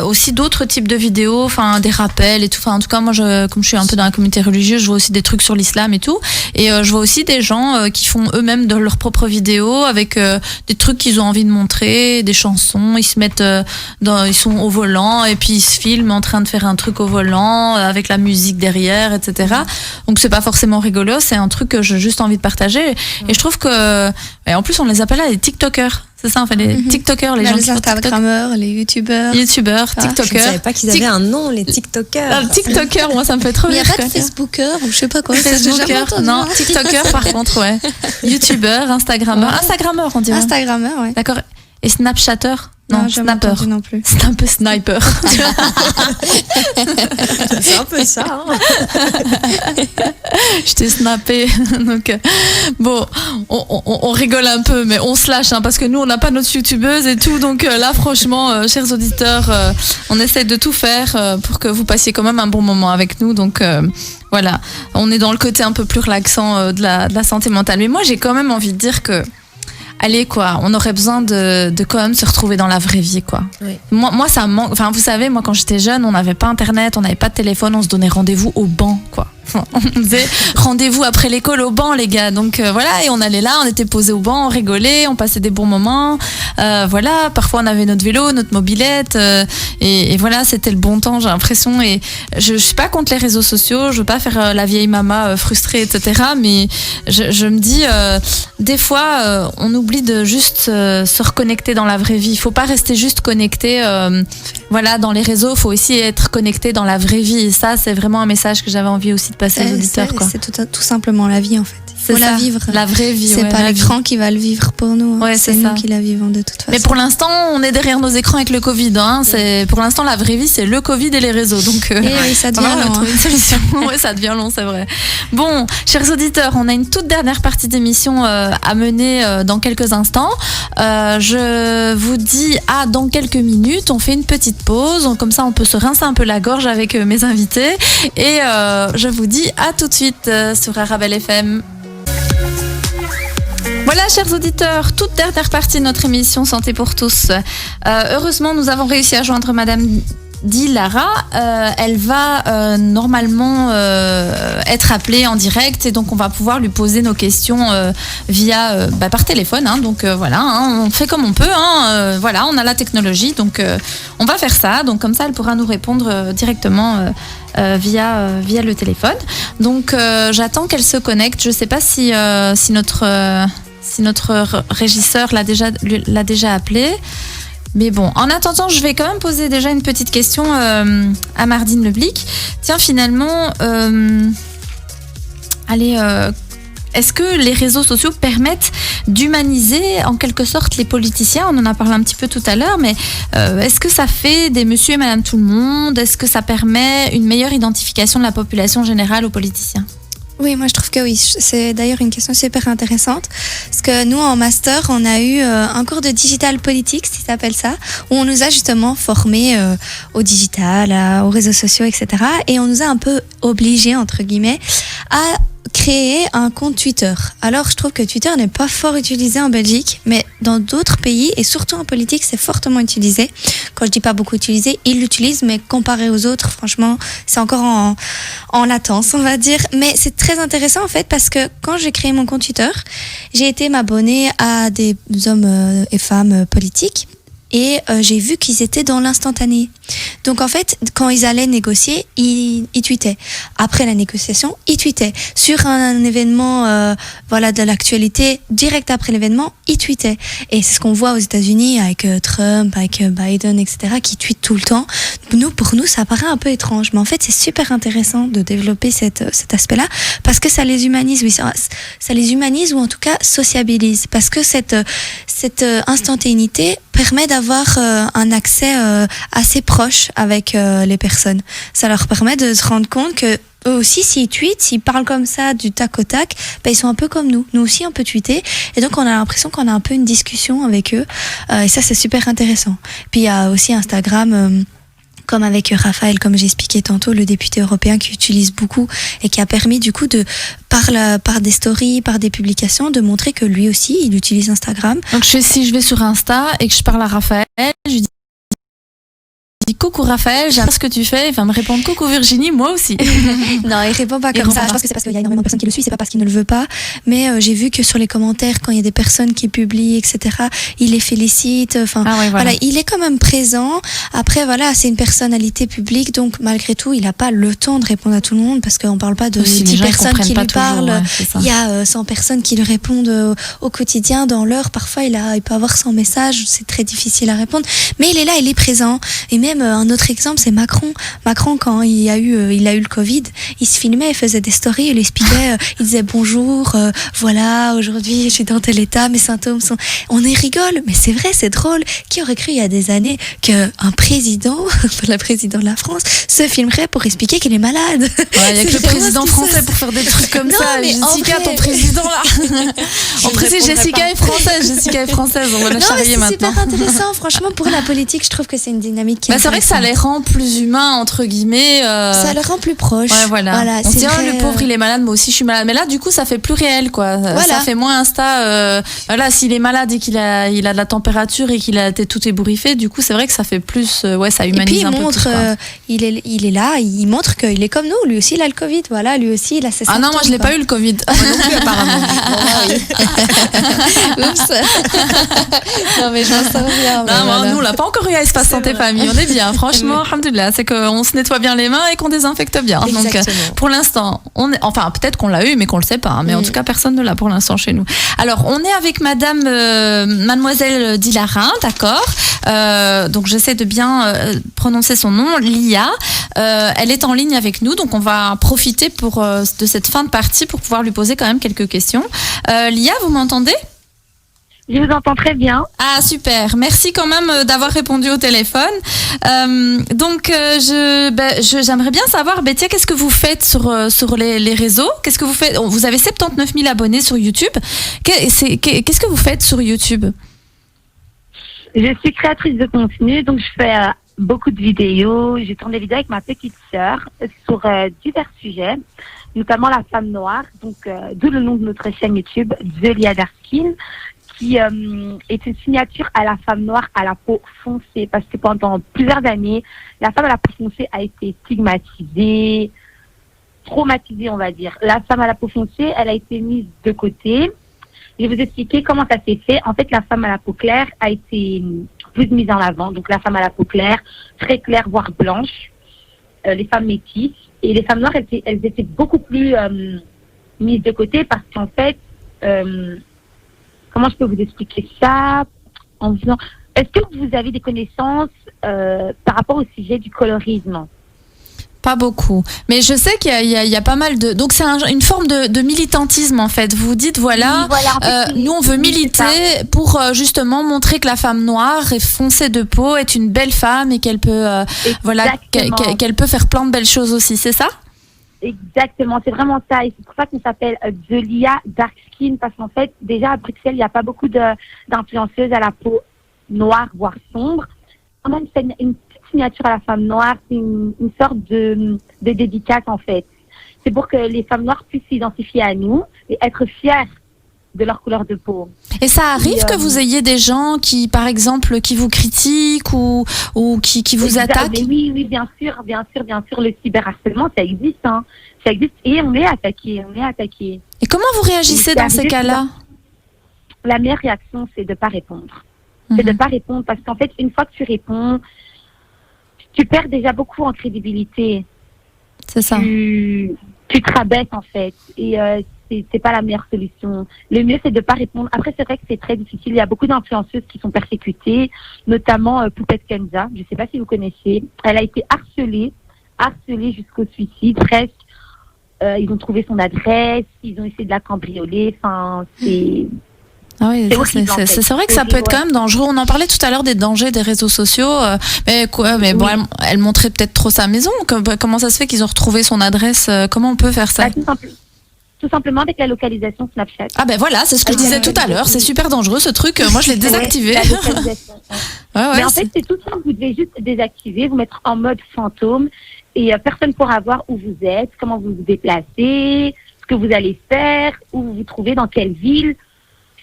aussi d'autres types de vidéos, enfin des rappels et tout. Enfin, en tout cas, moi, comme je suis un peu dans la communauté religieuse, je vois aussi des trucs sur l'islam et tout. Et je vois aussi des gens qui font eux-mêmes de leurs propres vidéos avec des trucs qu'ils ont envie de montrer, des chansons. Ils se mettent ils sont au volant et puis ils se filment en train de faire un truc au volant avec la musique derrière, etc. Donc c'est pas forcément rigolo, c'est un truc que j'ai juste envie de partager. Et je trouve que, et en plus on les appelle là les TikTokers, c'est ça, enfin les TikTokers, les gens les Instagrammeurs, les YouTubeurs, TikTokers. Je ne savais pas qu'ils avaient un nom, les TikTokers. TikTokers, moi ça me fait trop rire. Il n'y a pas de Facebookers ou je sais pas quoi. Facebookers, non, TikTokers par contre, ouais. YouTubeurs, Instagrammeurs on dirait. Instagrammeurs, ouais. D'accord. Et Snapchatters. Non, jamais snapper. entendu non plus. C'est un peu sniper. C'est un peu ça. Je t'ai snappé. Donc, bon, on rigole un peu, mais on se lâche, hein, parce que nous, on n'a pas notre youtubeuse et tout. Donc là, franchement, chers auditeurs, on essaie de tout faire pour que vous passiez quand même un bon moment avec nous. Donc voilà, on est dans le côté un peu plus relaxant de la santé mentale. Mais moi, j'ai quand même envie de dire que allez quoi, on aurait besoin de quand même se retrouver dans la vraie vie quoi. Oui. Moi ça me manque, enfin vous savez, moi quand j'étais jeune, on n'avait pas internet, on n'avait pas de téléphone, on se donnait rendez-vous au banc quoi. On faisait rendez-vous après l'école au banc les gars, donc voilà, et on allait là, on était posés au banc, on rigolait, on passait des bons moments, voilà, parfois on avait notre vélo, notre mobilette, et voilà, c'était le bon temps, j'ai l'impression. Et je suis pas contre les réseaux sociaux, je veux pas faire la vieille maman frustrée etc, mais je me dis des fois on oublie de juste se reconnecter dans la vraie vie. Il faut pas rester juste connecté voilà, dans les réseaux, il faut aussi être connecté dans la vraie vie, et ça c'est vraiment un message que j'avais envie aussi de passer aux auditeurs quoi. C'est tout simplement la vie en fait. Il faut la vivre. La vraie vie. C'est pas l'écran qui va le vivre pour nous. Ouais, c'est nous qui la vivons de toute façon. Mais pour l'instant, on est derrière nos écrans avec le Covid. Hein. Pour l'instant, la vraie vie, c'est le Covid et les réseaux. Donc, oui, ça devient long. Trouver une solution. Ouais, ça devient long, c'est vrai. Bon, chers auditeurs, on a une toute dernière partie d'émission à mener dans quelques instants. Je vous dis dans quelques minutes, on fait une petite pause. Comme ça, on peut se rincer un peu la gorge avec mes invités. Et je vous dis à tout de suite sur Arabelle FM. Voilà, chers auditeurs, toute dernière partie de notre émission Santé pour tous. Heureusement, nous avons réussi à joindre Madame Dilara. Elle va normalement être appelée en direct, et donc on va pouvoir lui poser nos questions via par téléphone. Hein, donc voilà, hein, on fait comme on peut. Hein, voilà, on a la technologie, donc on va faire ça. Donc comme ça, elle pourra nous répondre directement. Via le téléphone. Donc j'attends qu'elle se connecte. Je ne sais pas si notre régisseur l'a déjà appelée. Mais bon, en attendant, je vais quand même poser déjà une petite question à Mardine Leblic. Tiens, finalement, est-ce que les réseaux sociaux permettent d'humaniser en quelque sorte les politiciens ? On en a parlé un petit peu tout à l'heure, mais est-ce que ça fait des monsieur et madame tout le monde ? Est-ce que ça permet une meilleure identification de la population générale aux politiciens ? Oui, moi je trouve que oui. C'est d'ailleurs une question super intéressante. Parce que nous, en master, on a eu un cours de digital politique, si ça s'appelle ça, où on nous a justement formés au digital, aux réseaux sociaux, etc. Et on nous a un peu obligés, entre guillemets, à créer un compte Twitter. Alors, je trouve que Twitter n'est pas fort utilisé en Belgique, mais dans d'autres pays, et surtout en politique, c'est fortement utilisé. Quand je dis pas beaucoup utilisé, ils l'utilisent, mais comparé aux autres, franchement, c'est encore en latence, on va dire. Mais c'est très intéressant, en fait, parce que quand j'ai créé mon compte Twitter, j'ai été m'abonner à des hommes et femmes politiques. Et j'ai vu qu'ils étaient dans l'instantané. Donc en fait, quand ils allaient négocier, ils tweetaient. Après la négociation, ils tweetaient. Sur un événement de l'actualité, direct après l'événement, ils tweetaient. Et c'est ce qu'on voit aux États-Unis avec Trump, avec Biden, etc., qui tweetent tout le temps. Pour nous, ça paraît un peu étrange. Mais en fait, c'est super intéressant de développer cet aspect-là, parce que ça les humanise, oui, ça les humanise, ou en tout cas sociabilise. Parce que cette instantanéité permet d'avoir un accès assez proche avec les personnes. Ça leur permet de se rendre compte que eux aussi, s'ils tweetent, s'ils parlent comme ça du tac au tac, ils sont un peu comme nous. Nous aussi, on peut tweeter. Et donc, on a l'impression qu'on a un peu une discussion avec eux. Et ça, c'est super intéressant. Puis, il y a aussi Instagram... comme avec Raphaël, comme j'ai expliqué tantôt, le député européen qui utilise beaucoup et qui a permis du coup par des stories, par des publications, de montrer que lui aussi, il utilise Instagram. Donc si je vais sur Insta et que je parle à Raphaël, je lui dis coucou Raphaël, j'aime ce que tu fais. Il va me répondre coucou Virginie, moi aussi. Non, il répond pas comme ça. Je pense que c'est parce qu'il y a énormément de personnes qui le suivent, c'est pas parce qu'il ne le veut pas. Mais j'ai vu que sur les commentaires, quand il y a des personnes qui publient, etc., il les félicite. Enfin, voilà, il est quand même présent. Après, voilà, c'est une personnalité publique, donc malgré tout, il n'a pas le temps de répondre à tout le monde, parce qu'on parle pas de 10 personnes qui lui parlent. Il y a 100 personnes qui lui répondent au quotidien, dans l'heure. Parfois, il peut avoir 100 messages, c'est très difficile à répondre. Mais il est là, il est présent. Et même un autre exemple, c'est Macron. Macron, quand il a eu le Covid, il se filmait, il faisait des stories, il expliquait, il disait bonjour, voilà, aujourd'hui je suis dans tel état, mes symptômes sont... On y rigole, mais c'est vrai, c'est drôle. Qui aurait cru il y a des années qu'un président, le président de la France, se filmerait pour expliquer qu'il est malade? Ouais, il y a que le président français pour faire des trucs comme ça. Mais Jessica, ton président là. En précis, Jessica est française. On va la charrier maintenant. C'est super intéressant, franchement, pour la politique, je trouve que c'est une dynamique qui est c'est vrai que ça les rend plus humains, entre guillemets. Ça les rend plus proches. Ouais, voilà. On se dit, le pauvre, il est malade, moi aussi je suis malade. Mais là, du coup, ça fait plus réel, quoi. Voilà. Ça fait moins Insta. Voilà, s'il est malade et qu'il a de la température et qu'il a tout ébouriffé, du coup, c'est vrai que ça fait plus. Ça humanise un peu. Et puis, il est là, il montre qu'il est comme nous. Lui aussi, il a le Covid. Voilà, lui aussi, il a ses symptômes. Ah non, moi, je l'ai pas eu le Covid. Moi non plus, apparemment. Oups. Non, mais je m'en sors bien. Non, voilà. Nous, on l'a pas encore eu à Espace Santé Famille. On est bien, franchement, alhamdoulilah. C'est qu'on se nettoie bien les mains et qu'on désinfecte bien. Exactement. Donc, pour l'instant, peut-être qu'on l'a eu, mais qu'on le sait pas. Mais en tout cas, personne ne l'a pour l'instant chez nous. Alors, on est avec mademoiselle Dilarin, d'accord. Donc, j'essaie de bien prononcer son nom, Lia. Elle est en ligne avec nous, donc on va profiter de cette fin de partie pour pouvoir lui poser quand même quelques questions. Lia, vous m'entendez ? Je vous entends très bien. Ah, super. Merci quand même d'avoir répondu au téléphone. Donc, j'aimerais bien savoir, Béthia, qu'est-ce que vous faites sur les réseaux ? Qu'est-ce que vous faites ? Vous avez 79 000 abonnés sur YouTube. Qu'est-ce que vous faites sur YouTube ? Je suis créatrice de contenu, donc je fais beaucoup de vidéos. Je tourne des vidéos avec ma petite sœur sur divers sujets, notamment la femme noire. Donc, d'où le nom de notre chaîne YouTube, The Lia Dark Skin, qui est une signature à la femme noire à la peau foncée, parce que pendant plusieurs années, la femme à la peau foncée a été stigmatisée, traumatisée, on va dire. La femme à la peau foncée, elle a été mise de côté. Je vais vous expliquer comment ça s'est fait. En fait, la femme à la peau claire a été plus mise en avant. Donc, la femme à la peau claire, très claire, voire blanche, les femmes métisses. Et les femmes noires, elles étaient beaucoup plus mises de côté parce qu'en fait, comment je peux vous expliquer ça en disant, est-ce que vous avez des connaissances par rapport au sujet du colorisme ? Pas beaucoup, mais je sais qu'il y a pas mal de... Donc c'est une forme de militantisme en fait. Vous dites voilà, oui, voilà en fait, nous on veut militer pour justement montrer que la femme noire et foncée de peau est une belle femme et qu'elle peut qu'elle peut faire plein de belles choses aussi, c'est ça ? Exactement, c'est vraiment ça. Et c'est pour ça qu'on s'appelle The Lia Dark Skin, parce qu'en fait, déjà à Bruxelles, il n'y a pas beaucoup d'influenceuses à la peau noire, voire sombre. Quand même, c'est une petite signature à la femme noire, c'est une sorte de dédicace en fait. C'est pour que les femmes noires puissent s'identifier à nous et être fières de leur couleur de peau. Et ça arrive que vous ayez des gens qui, par exemple, qui vous critiquent ou qui vous attaquent ? Oui, bien sûr. Le cyberharcèlement, ça existe, hein. Ça existe et on est attaqué. Et comment vous réagissez dans ces cas-là ? La meilleure réaction, c'est de ne pas répondre. C'est de ne pas répondre parce qu'en fait, une fois que tu réponds, tu perds déjà beaucoup en crédibilité. C'est ça. Tu te rabaisses en fait. Et c'est pas la meilleure solution. Le mieux, c'est de pas répondre. Après, c'est vrai que c'est très difficile. Il y a beaucoup d'influenceuses qui sont persécutées, notamment Poupette Kenza. Je sais pas si vous connaissez. Elle a été harcelée jusqu'au suicide, presque. Ils ont trouvé son adresse, ils ont essayé de la cambrioler. Enfin, c'est... Ah oui, c'est vrai que ça peut être quand même dangereux. On en parlait tout à l'heure des dangers des réseaux sociaux, mais bon, elle montrait peut-être trop sa maison. Comment ça se fait qu'ils ont retrouvé son adresse ? Comment on peut faire ça ? Tout simplement avec la localisation Snapchat. Ah ben voilà, c'est ce que je disais tout à l'heure. C'est super dangereux ce truc. Moi, je l'ai désactivé. La localisation. Mais en fait, c'est tout simple. Vous devez juste désactiver, vous mettre en mode fantôme et personne ne pourra voir où vous êtes, comment vous vous déplacez, ce que vous allez faire, où vous vous trouvez, dans quelle ville.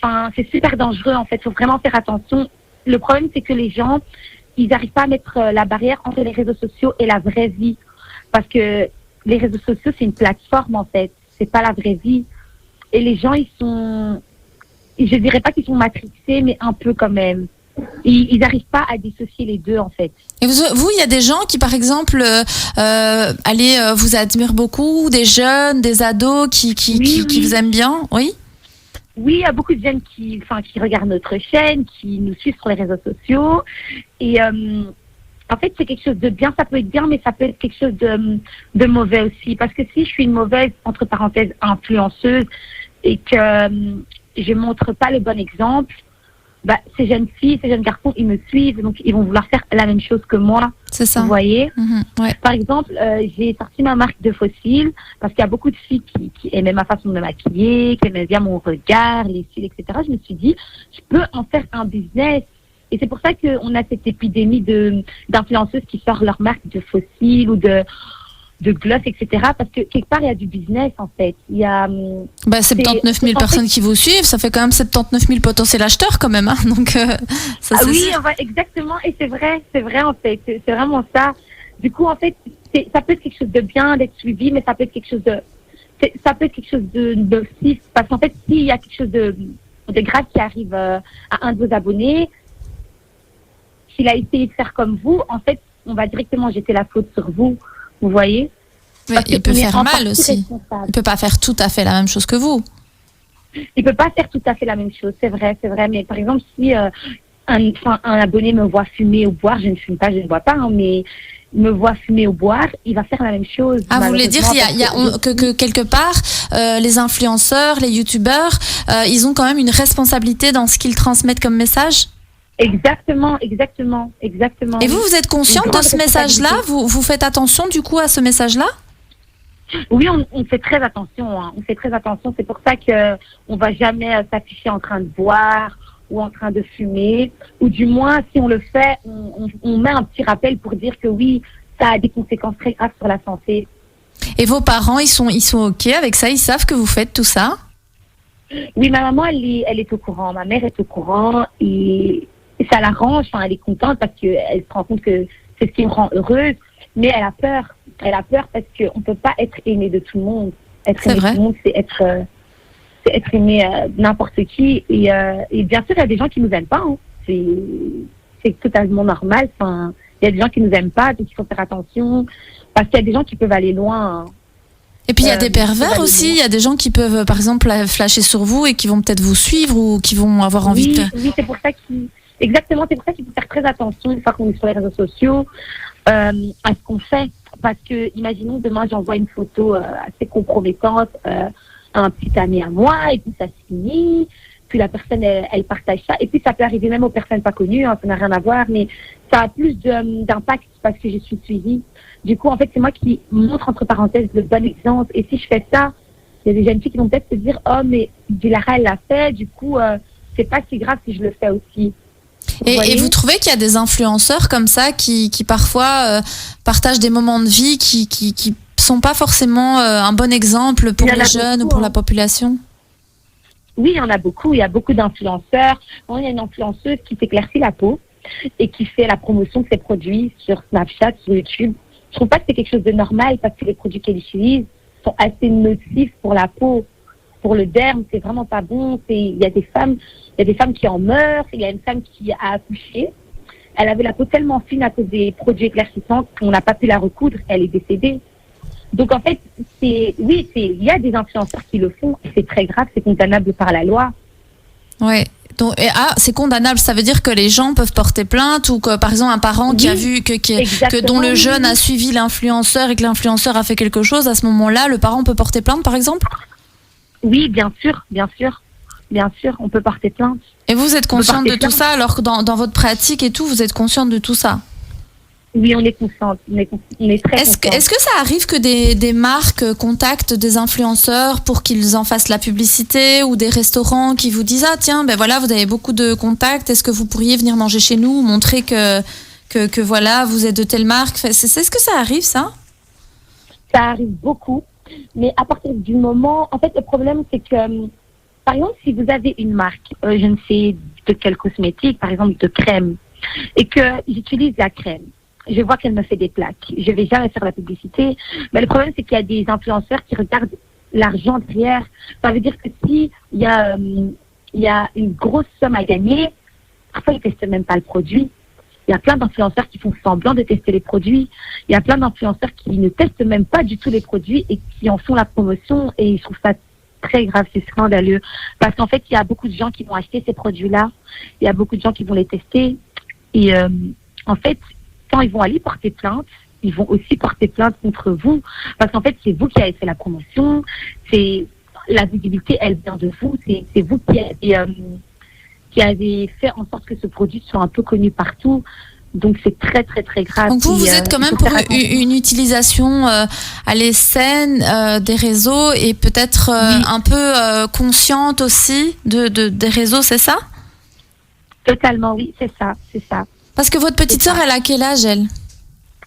Enfin, c'est super dangereux en fait. Il faut vraiment faire attention. Le problème, c'est que les gens, ils n'arrivent pas à mettre la barrière entre les réseaux sociaux et la vraie vie. Parce que les réseaux sociaux, c'est une plateforme en fait. C'est pas la vraie vie. Et les gens, ils sont, je dirais pas qu'ils sont matrixés, mais un peu quand même. Ils n'arrivent pas à dissocier les deux, en fait. Et vous, il y a des gens qui, par exemple, vous admirent beaucoup, des jeunes, des ados qui vous aiment bien, oui? Oui, il y a beaucoup de jeunes qui regardent notre chaîne, qui nous suivent sur les réseaux sociaux. Et en fait, c'est quelque chose de bien, ça peut être bien, mais ça peut être quelque chose de mauvais aussi. Parce que si je suis une mauvaise, entre parenthèses, influenceuse, et que je montre pas le bon exemple, bah, ces jeunes filles, ces jeunes garçons, ils me suivent, donc ils vont vouloir faire la même chose que moi. C'est ça. Vous voyez? Ouais. Par exemple, j'ai sorti ma marque de fossiles parce qu'il y a beaucoup de filles qui aimaient ma façon de me maquiller, qui aimaient bien mon regard, les cils, etc. Je me suis dit, je peux en faire un business. Et c'est pour ça qu'on a cette épidémie d'influenceuses qui sortent leur marque de fossiles ou de gloss, etc. Parce que quelque part, il y a du business, en fait. Il y a... 79 000 personnes qui vous suivent, ça fait quand même 79 000 potentiels acheteurs quand même. Hein. Donc, ça, c'est oui, sûr. exactement. Et c'est vrai, en fait. C'est vraiment ça. Du coup, en fait, ça peut être quelque chose de bien d'être suivi, mais ça peut être quelque chose de nocif. Parce qu'en fait, s'il y a quelque chose de grave qui arrive à un de vos abonnés, s'il a essayé de faire comme vous, en fait, on va directement jeter la faute sur vous. Vous voyez? Oui, il peut faire mal aussi. Il peut pas faire tout à fait la même chose que vous. Il peut pas faire tout à fait la même chose, c'est vrai. Mais par exemple, si un abonné me voit fumer ou boire, je ne fume pas, je ne bois pas, hein, mais me voit fumer ou boire, il va faire la même chose. Ah, vous voulez dire que quelque part, les influenceurs, les youtubeurs, ils ont quand même une responsabilité dans ce qu'ils transmettent comme message? Exactement. Et vous êtes consciente de ce message-là? Vous faites attention du coup à ce message-là? Oui, on fait très attention. Hein. On fait très attention. C'est pour ça que on va jamais s'afficher en train de boire ou en train de fumer. Ou du moins, si on le fait, on met un petit rappel pour dire que oui, ça a des conséquences très graves sur la santé. Et vos parents, ils sont OK avec ça? Ils savent que vous faites tout ça? Oui, ma maman, elle est au courant. Ma mère est au courant et ça l'arrange. Enfin, elle est contente parce qu'elle se rend compte que c'est ce qui me rend heureuse. Mais elle a peur. Elle a peur parce qu'on ne peut pas être aimé de tout le monde. Être aimé de tout le monde, c'est être aimé n'importe qui. Et bien sûr, il y a des gens qui ne nous aiment pas. Hein. C'est totalement normal. Enfin, il y a des gens qui ne nous aiment pas, donc il faut faire attention. Parce qu'il y a des gens qui peuvent aller loin. Hein. Et puis il y a des pervers aussi. Il y a des gens qui peuvent, par exemple, flasher sur vous et qui vont peut-être vous suivre ou qui vont avoir envie de... Oui, c'est pour ça Exactement, c'est pour ça qu'il faut faire très attention une fois qu'on est sur les réseaux sociaux à ce qu'on fait. Parce que, imaginons, demain, j'envoie une photo assez compromettante à un petit ami à moi, et puis ça se finit, puis la personne, elle partage ça, et puis ça peut arriver même aux personnes pas connues, hein, ça n'a rien à voir, mais ça a plus d'impact parce que je suis suivie. Du coup, en fait, c'est moi qui montre, entre parenthèses, le bon exemple, et si je fais ça, il y a des jeunes filles qui vont peut-être se dire « Oh, mais Dilara, elle l'a fait, du coup, c'est pas si grave si je le fais aussi. » Et vous trouvez qu'il y a des influenceurs comme ça qui parfois partagent des moments de vie qui sont pas forcément un bon exemple pour les jeunes ou pour la population? Oui, il y en a beaucoup. Il y a beaucoup d'influenceurs. Il y a une influenceuse qui s'éclaircit la peau et qui fait la promotion de ses produits sur Snapchat, sur YouTube. Je trouve pas que c'est quelque chose de normal parce que les produits qu'elle utilise sont assez nocifs pour la peau. Pour le derme, c'est vraiment pas bon. Il y a des femmes qui en meurent. Il y a une femme qui a accouché. Elle avait la peau tellement fine à cause des produits éclaircissants qu'on n'a pas pu la recoudre. Elle est décédée. Donc en fait, il y a des influenceurs qui le font. C'est très grave, c'est condamnable par la loi. Ouais. Donc, c'est condamnable. Ça veut dire que les gens peuvent porter plainte ou que, par exemple, un parent qui a vu dont le jeune a suivi l'influenceur et que l'influenceur a fait quelque chose, à ce moment-là, le parent peut porter plainte, par exemple? Oui, bien sûr, on peut porter plainte. Et vous êtes consciente de tout ça, alors que dans votre pratique et tout, vous êtes consciente de tout ça? Oui, on est consciente, on est très consciente. Est-ce que ça arrive que des marques contactent des influenceurs pour qu'ils en fassent la publicité, ou des restaurants qui vous disent « Ah tiens, ben voilà, vous avez beaucoup de contacts, est-ce que vous pourriez venir manger chez nous, montrer que voilà, vous êtes de telle marque ?» Est-ce que ça arrive, ça? Ça arrive beaucoup. Mais à partir du moment, en fait, le problème, c'est que, par exemple, si vous avez une marque, je ne sais de quel cosmétique, par exemple de crème, et que j'utilise la crème, je vois qu'elle me fait des plaques. Je vais jamais faire la publicité. Mais le problème, c'est qu'il y a des influenceurs qui regardent l'argent derrière. Ça veut dire que si il y a une grosse somme à gagner, parfois ils testent même pas le produit. Il y a plein d'influenceurs qui font semblant de tester les produits. Il y a plein d'influenceurs qui ne testent même pas du tout les produits et qui en font la promotion, et je trouve ça très grave, c'est scandaleux. Parce qu'en fait, il y a beaucoup de gens qui vont acheter ces produits-là. Il y a beaucoup de gens qui vont les tester. Et en fait, quand ils vont aller porter plainte, ils vont aussi porter plainte contre vous. Parce qu'en fait, c'est vous qui avez fait la promotion, c'est la visibilité, elle vient de vous, c'est vous qui avez fait en sorte que ce produit soit un peu connu partout. Donc c'est très très très grave. Donc vous êtes quand même pour une utilisation saine des réseaux et peut-être un peu consciente aussi des réseaux, c'est ça? Totalement, oui, c'est ça. Parce que votre petite sœur, elle a quel âge, elle?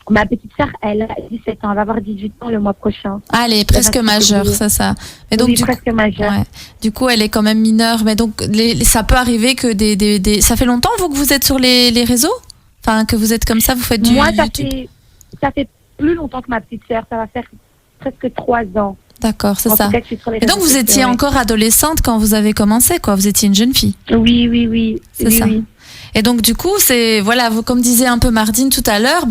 Ma petite sœur, elle a 17 ans, elle va avoir 18 ans le mois prochain. Ah, elle est presque majeure, c'est ça. Et donc, oui, presque majeure. Ouais. Du coup, elle est quand même mineure. Mais donc, ça peut arriver que Ça fait longtemps, vous, que vous êtes sur les réseaux? Enfin, que vous êtes comme ça, vous faites du YouTube? Ça fait plus longtemps que ma petite sœur. Ça va faire presque 3 ans. D'accord, c'est ça. Et donc, vous étiez encore adolescente quand vous avez commencé, quoi. Vous étiez une jeune fille. Oui. C'est ça. Oui. Et donc, du coup, comme disait un peu Mardine tout à l'heure,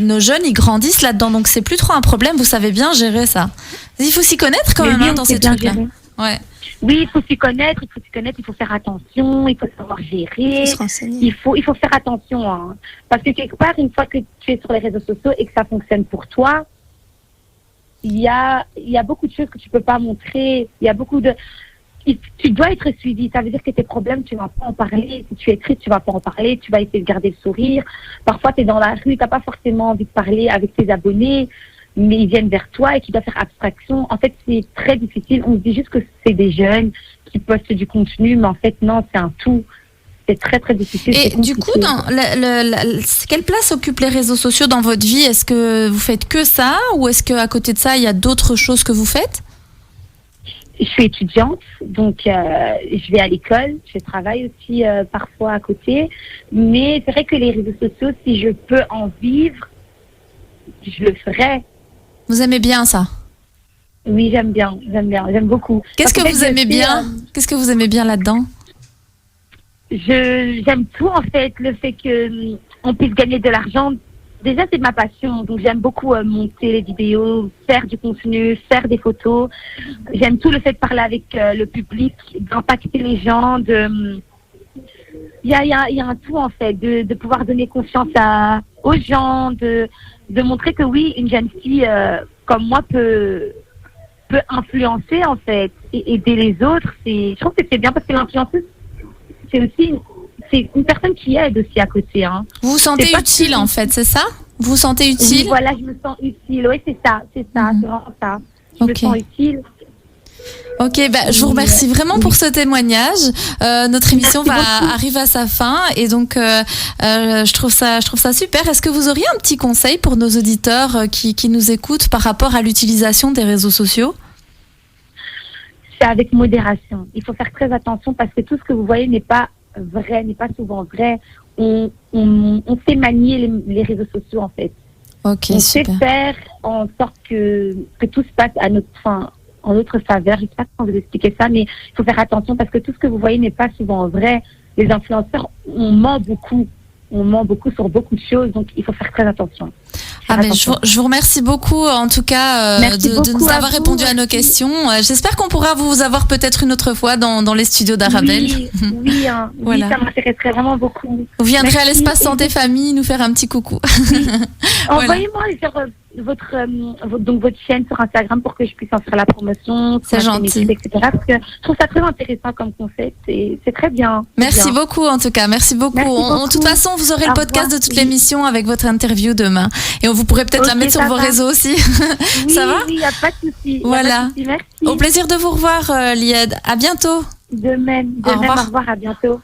nos jeunes, ils grandissent là-dedans. Donc, c'est plus trop un problème. Vous savez bien gérer ça. Il faut s'y connaître quand même dans ces trucs-là. Ouais. Oui, il faut s'y connaître, il faut faire attention, il faut savoir gérer. Il faut se renseigner. Il faut faire attention. Hein. Parce que quelque part, une fois que tu es sur les réseaux sociaux et que ça fonctionne pour toi, il y a beaucoup de choses que tu peux pas montrer. Il y a beaucoup de... Tu dois être suivi. Ça veut dire que tes problèmes, tu vas pas en parler. Si tu es triste, tu vas pas en parler. Tu vas essayer de garder le sourire. Parfois, tu es dans la rue, t'as pas forcément envie de parler avec tes abonnés, mais ils viennent vers toi et tu dois faire abstraction. En fait, c'est très difficile. On se dit juste que c'est des jeunes qui postent du contenu, mais en fait, non, c'est un tout. C'est très, très difficile. Et du coup, quelle place occupent les réseaux sociaux dans votre vie? Est-ce que vous faites que ça ou est-ce qu'à côté de ça, il y a d'autres choses que vous faites? Je suis étudiante, donc je vais à l'école. Je travaille aussi parfois à côté. Mais c'est vrai que les réseaux sociaux, si je peux en vivre, je le ferai. Vous aimez bien ça? Oui, j'aime beaucoup. Qu'est-ce que vous aimez bien? Qu'est-ce que vous aimez bien là-dedans? J'aime tout en fait, le fait que on puisse gagner de l'argent. Déjà, c'est ma passion, donc j'aime beaucoup monter les vidéos, faire du contenu, faire des photos. J'aime tout le fait de parler avec le public, d'impacter les gens. Il y a un tout en fait, de pouvoir donner confiance aux gens, de montrer que oui, une jeune fille comme moi peut influencer en fait et aider les autres. Je trouve que c'est bien parce que l'influenceuse, c'est une personne qui aide aussi à côté. Hein. Vous vous sentez utile en fait, c'est ça? Vous vous sentez utile? Oui, voilà, je me sens utile. Oui, c'est ça, c'est vraiment ça. Je me sens utile. Ok, je vous remercie vraiment pour ce témoignage. Notre émission arrive à sa fin et donc je trouve ça super. Est-ce que vous auriez un petit conseil pour nos auditeurs qui nous écoutent par rapport à l'utilisation des réseaux sociaux? C'est avec modération. Il faut faire très attention parce que tout ce que vous voyez n'est pas vrai, n'est pas souvent vrai. On sait manier les réseaux sociaux en fait. Ok, on super. sait faire en sorte que tout se passe en notre faveur. Je ne sais pas comment vous expliquer ça, mais il faut faire attention parce que tout ce que vous voyez n'est pas souvent vrai. Les influenceurs, on ment beaucoup sur beaucoup de choses, donc il faut faire très attention. Je vous remercie beaucoup en tout cas de nous avoir répondu à nos questions. J'espère qu'on pourra vous avoir peut-être une autre fois dans les studios d'Arabelle. Oui, voilà. Oui, ça m'intéresserait vraiment beaucoup. Vous viendrez à l'espace Santé Famille nous faire un petit coucou. Oui. Envoyez-moi votre chaîne sur Instagram pour que je puisse en faire la promotion. C'est gentil. Etc. Parce que je trouve ça très intéressant comme concept et c'est très bien. Merci beaucoup en tout cas, merci beaucoup. De toute façon, vous aurez le podcast de toute l'émission avec votre interview demain. Et vous pourrez peut-être la mettre sur vos réseaux aussi. Ça va? Oui, il n'y a pas de souci. Voilà. Merci. Au plaisir de vous revoir, Lied. À bientôt. De même. Au revoir, à bientôt.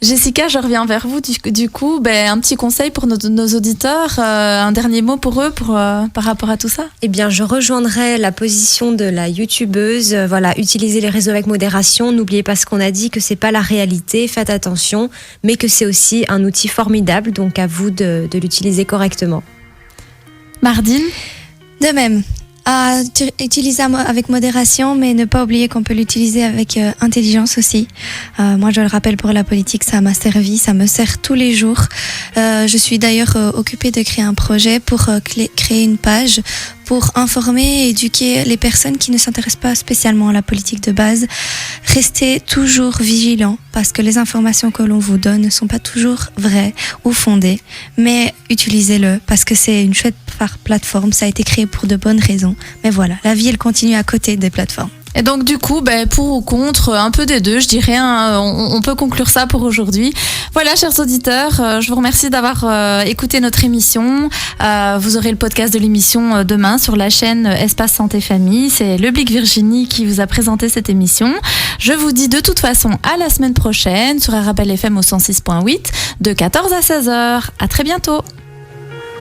Jessica, je reviens vers vous. Du coup, un petit conseil pour nos auditeurs, un dernier mot pour eux par rapport à tout ça? Eh bien, je rejoindrai la position de la youtubeuse. Utilisez les réseaux avec modération. N'oubliez pas ce qu'on a dit, que c'est pas la réalité. Faites attention, mais que c'est aussi un outil formidable. Donc, à vous de l'utiliser correctement. Mardine? De même. À utiliser avec modération, mais ne pas oublier qu'on peut l'utiliser avec intelligence aussi. Moi, je le rappelle, pour la politique, ça m'a servi, ça me sert tous les jours. Je suis d'ailleurs occupée de créer un projet pour créer une page pour informer et éduquer les personnes qui ne s'intéressent pas spécialement à la politique de base. restez toujours vigilants parce que les informations que l'on vous donne ne sont pas toujours vraies ou fondées, mais utilisez-le parce que c'est une chouette plateforme, ça a été créé pour de bonnes raisons. Mais voilà, la vie elle continue à côté des plateformes. Et donc du coup, pour ou contre, un peu des deux, je dirais, hein, on peut conclure ça pour aujourd'hui. Voilà, chers auditeurs, je vous remercie d'avoir écouté notre émission. Vous aurez le podcast de l'émission demain sur la chaîne Espace Santé Famille. C'est Le Blic Virginie qui vous a présenté cette émission. Je vous dis de toute façon à la semaine prochaine sur Arabelle FM au 106.8 de 14 à 16h. À très bientôt.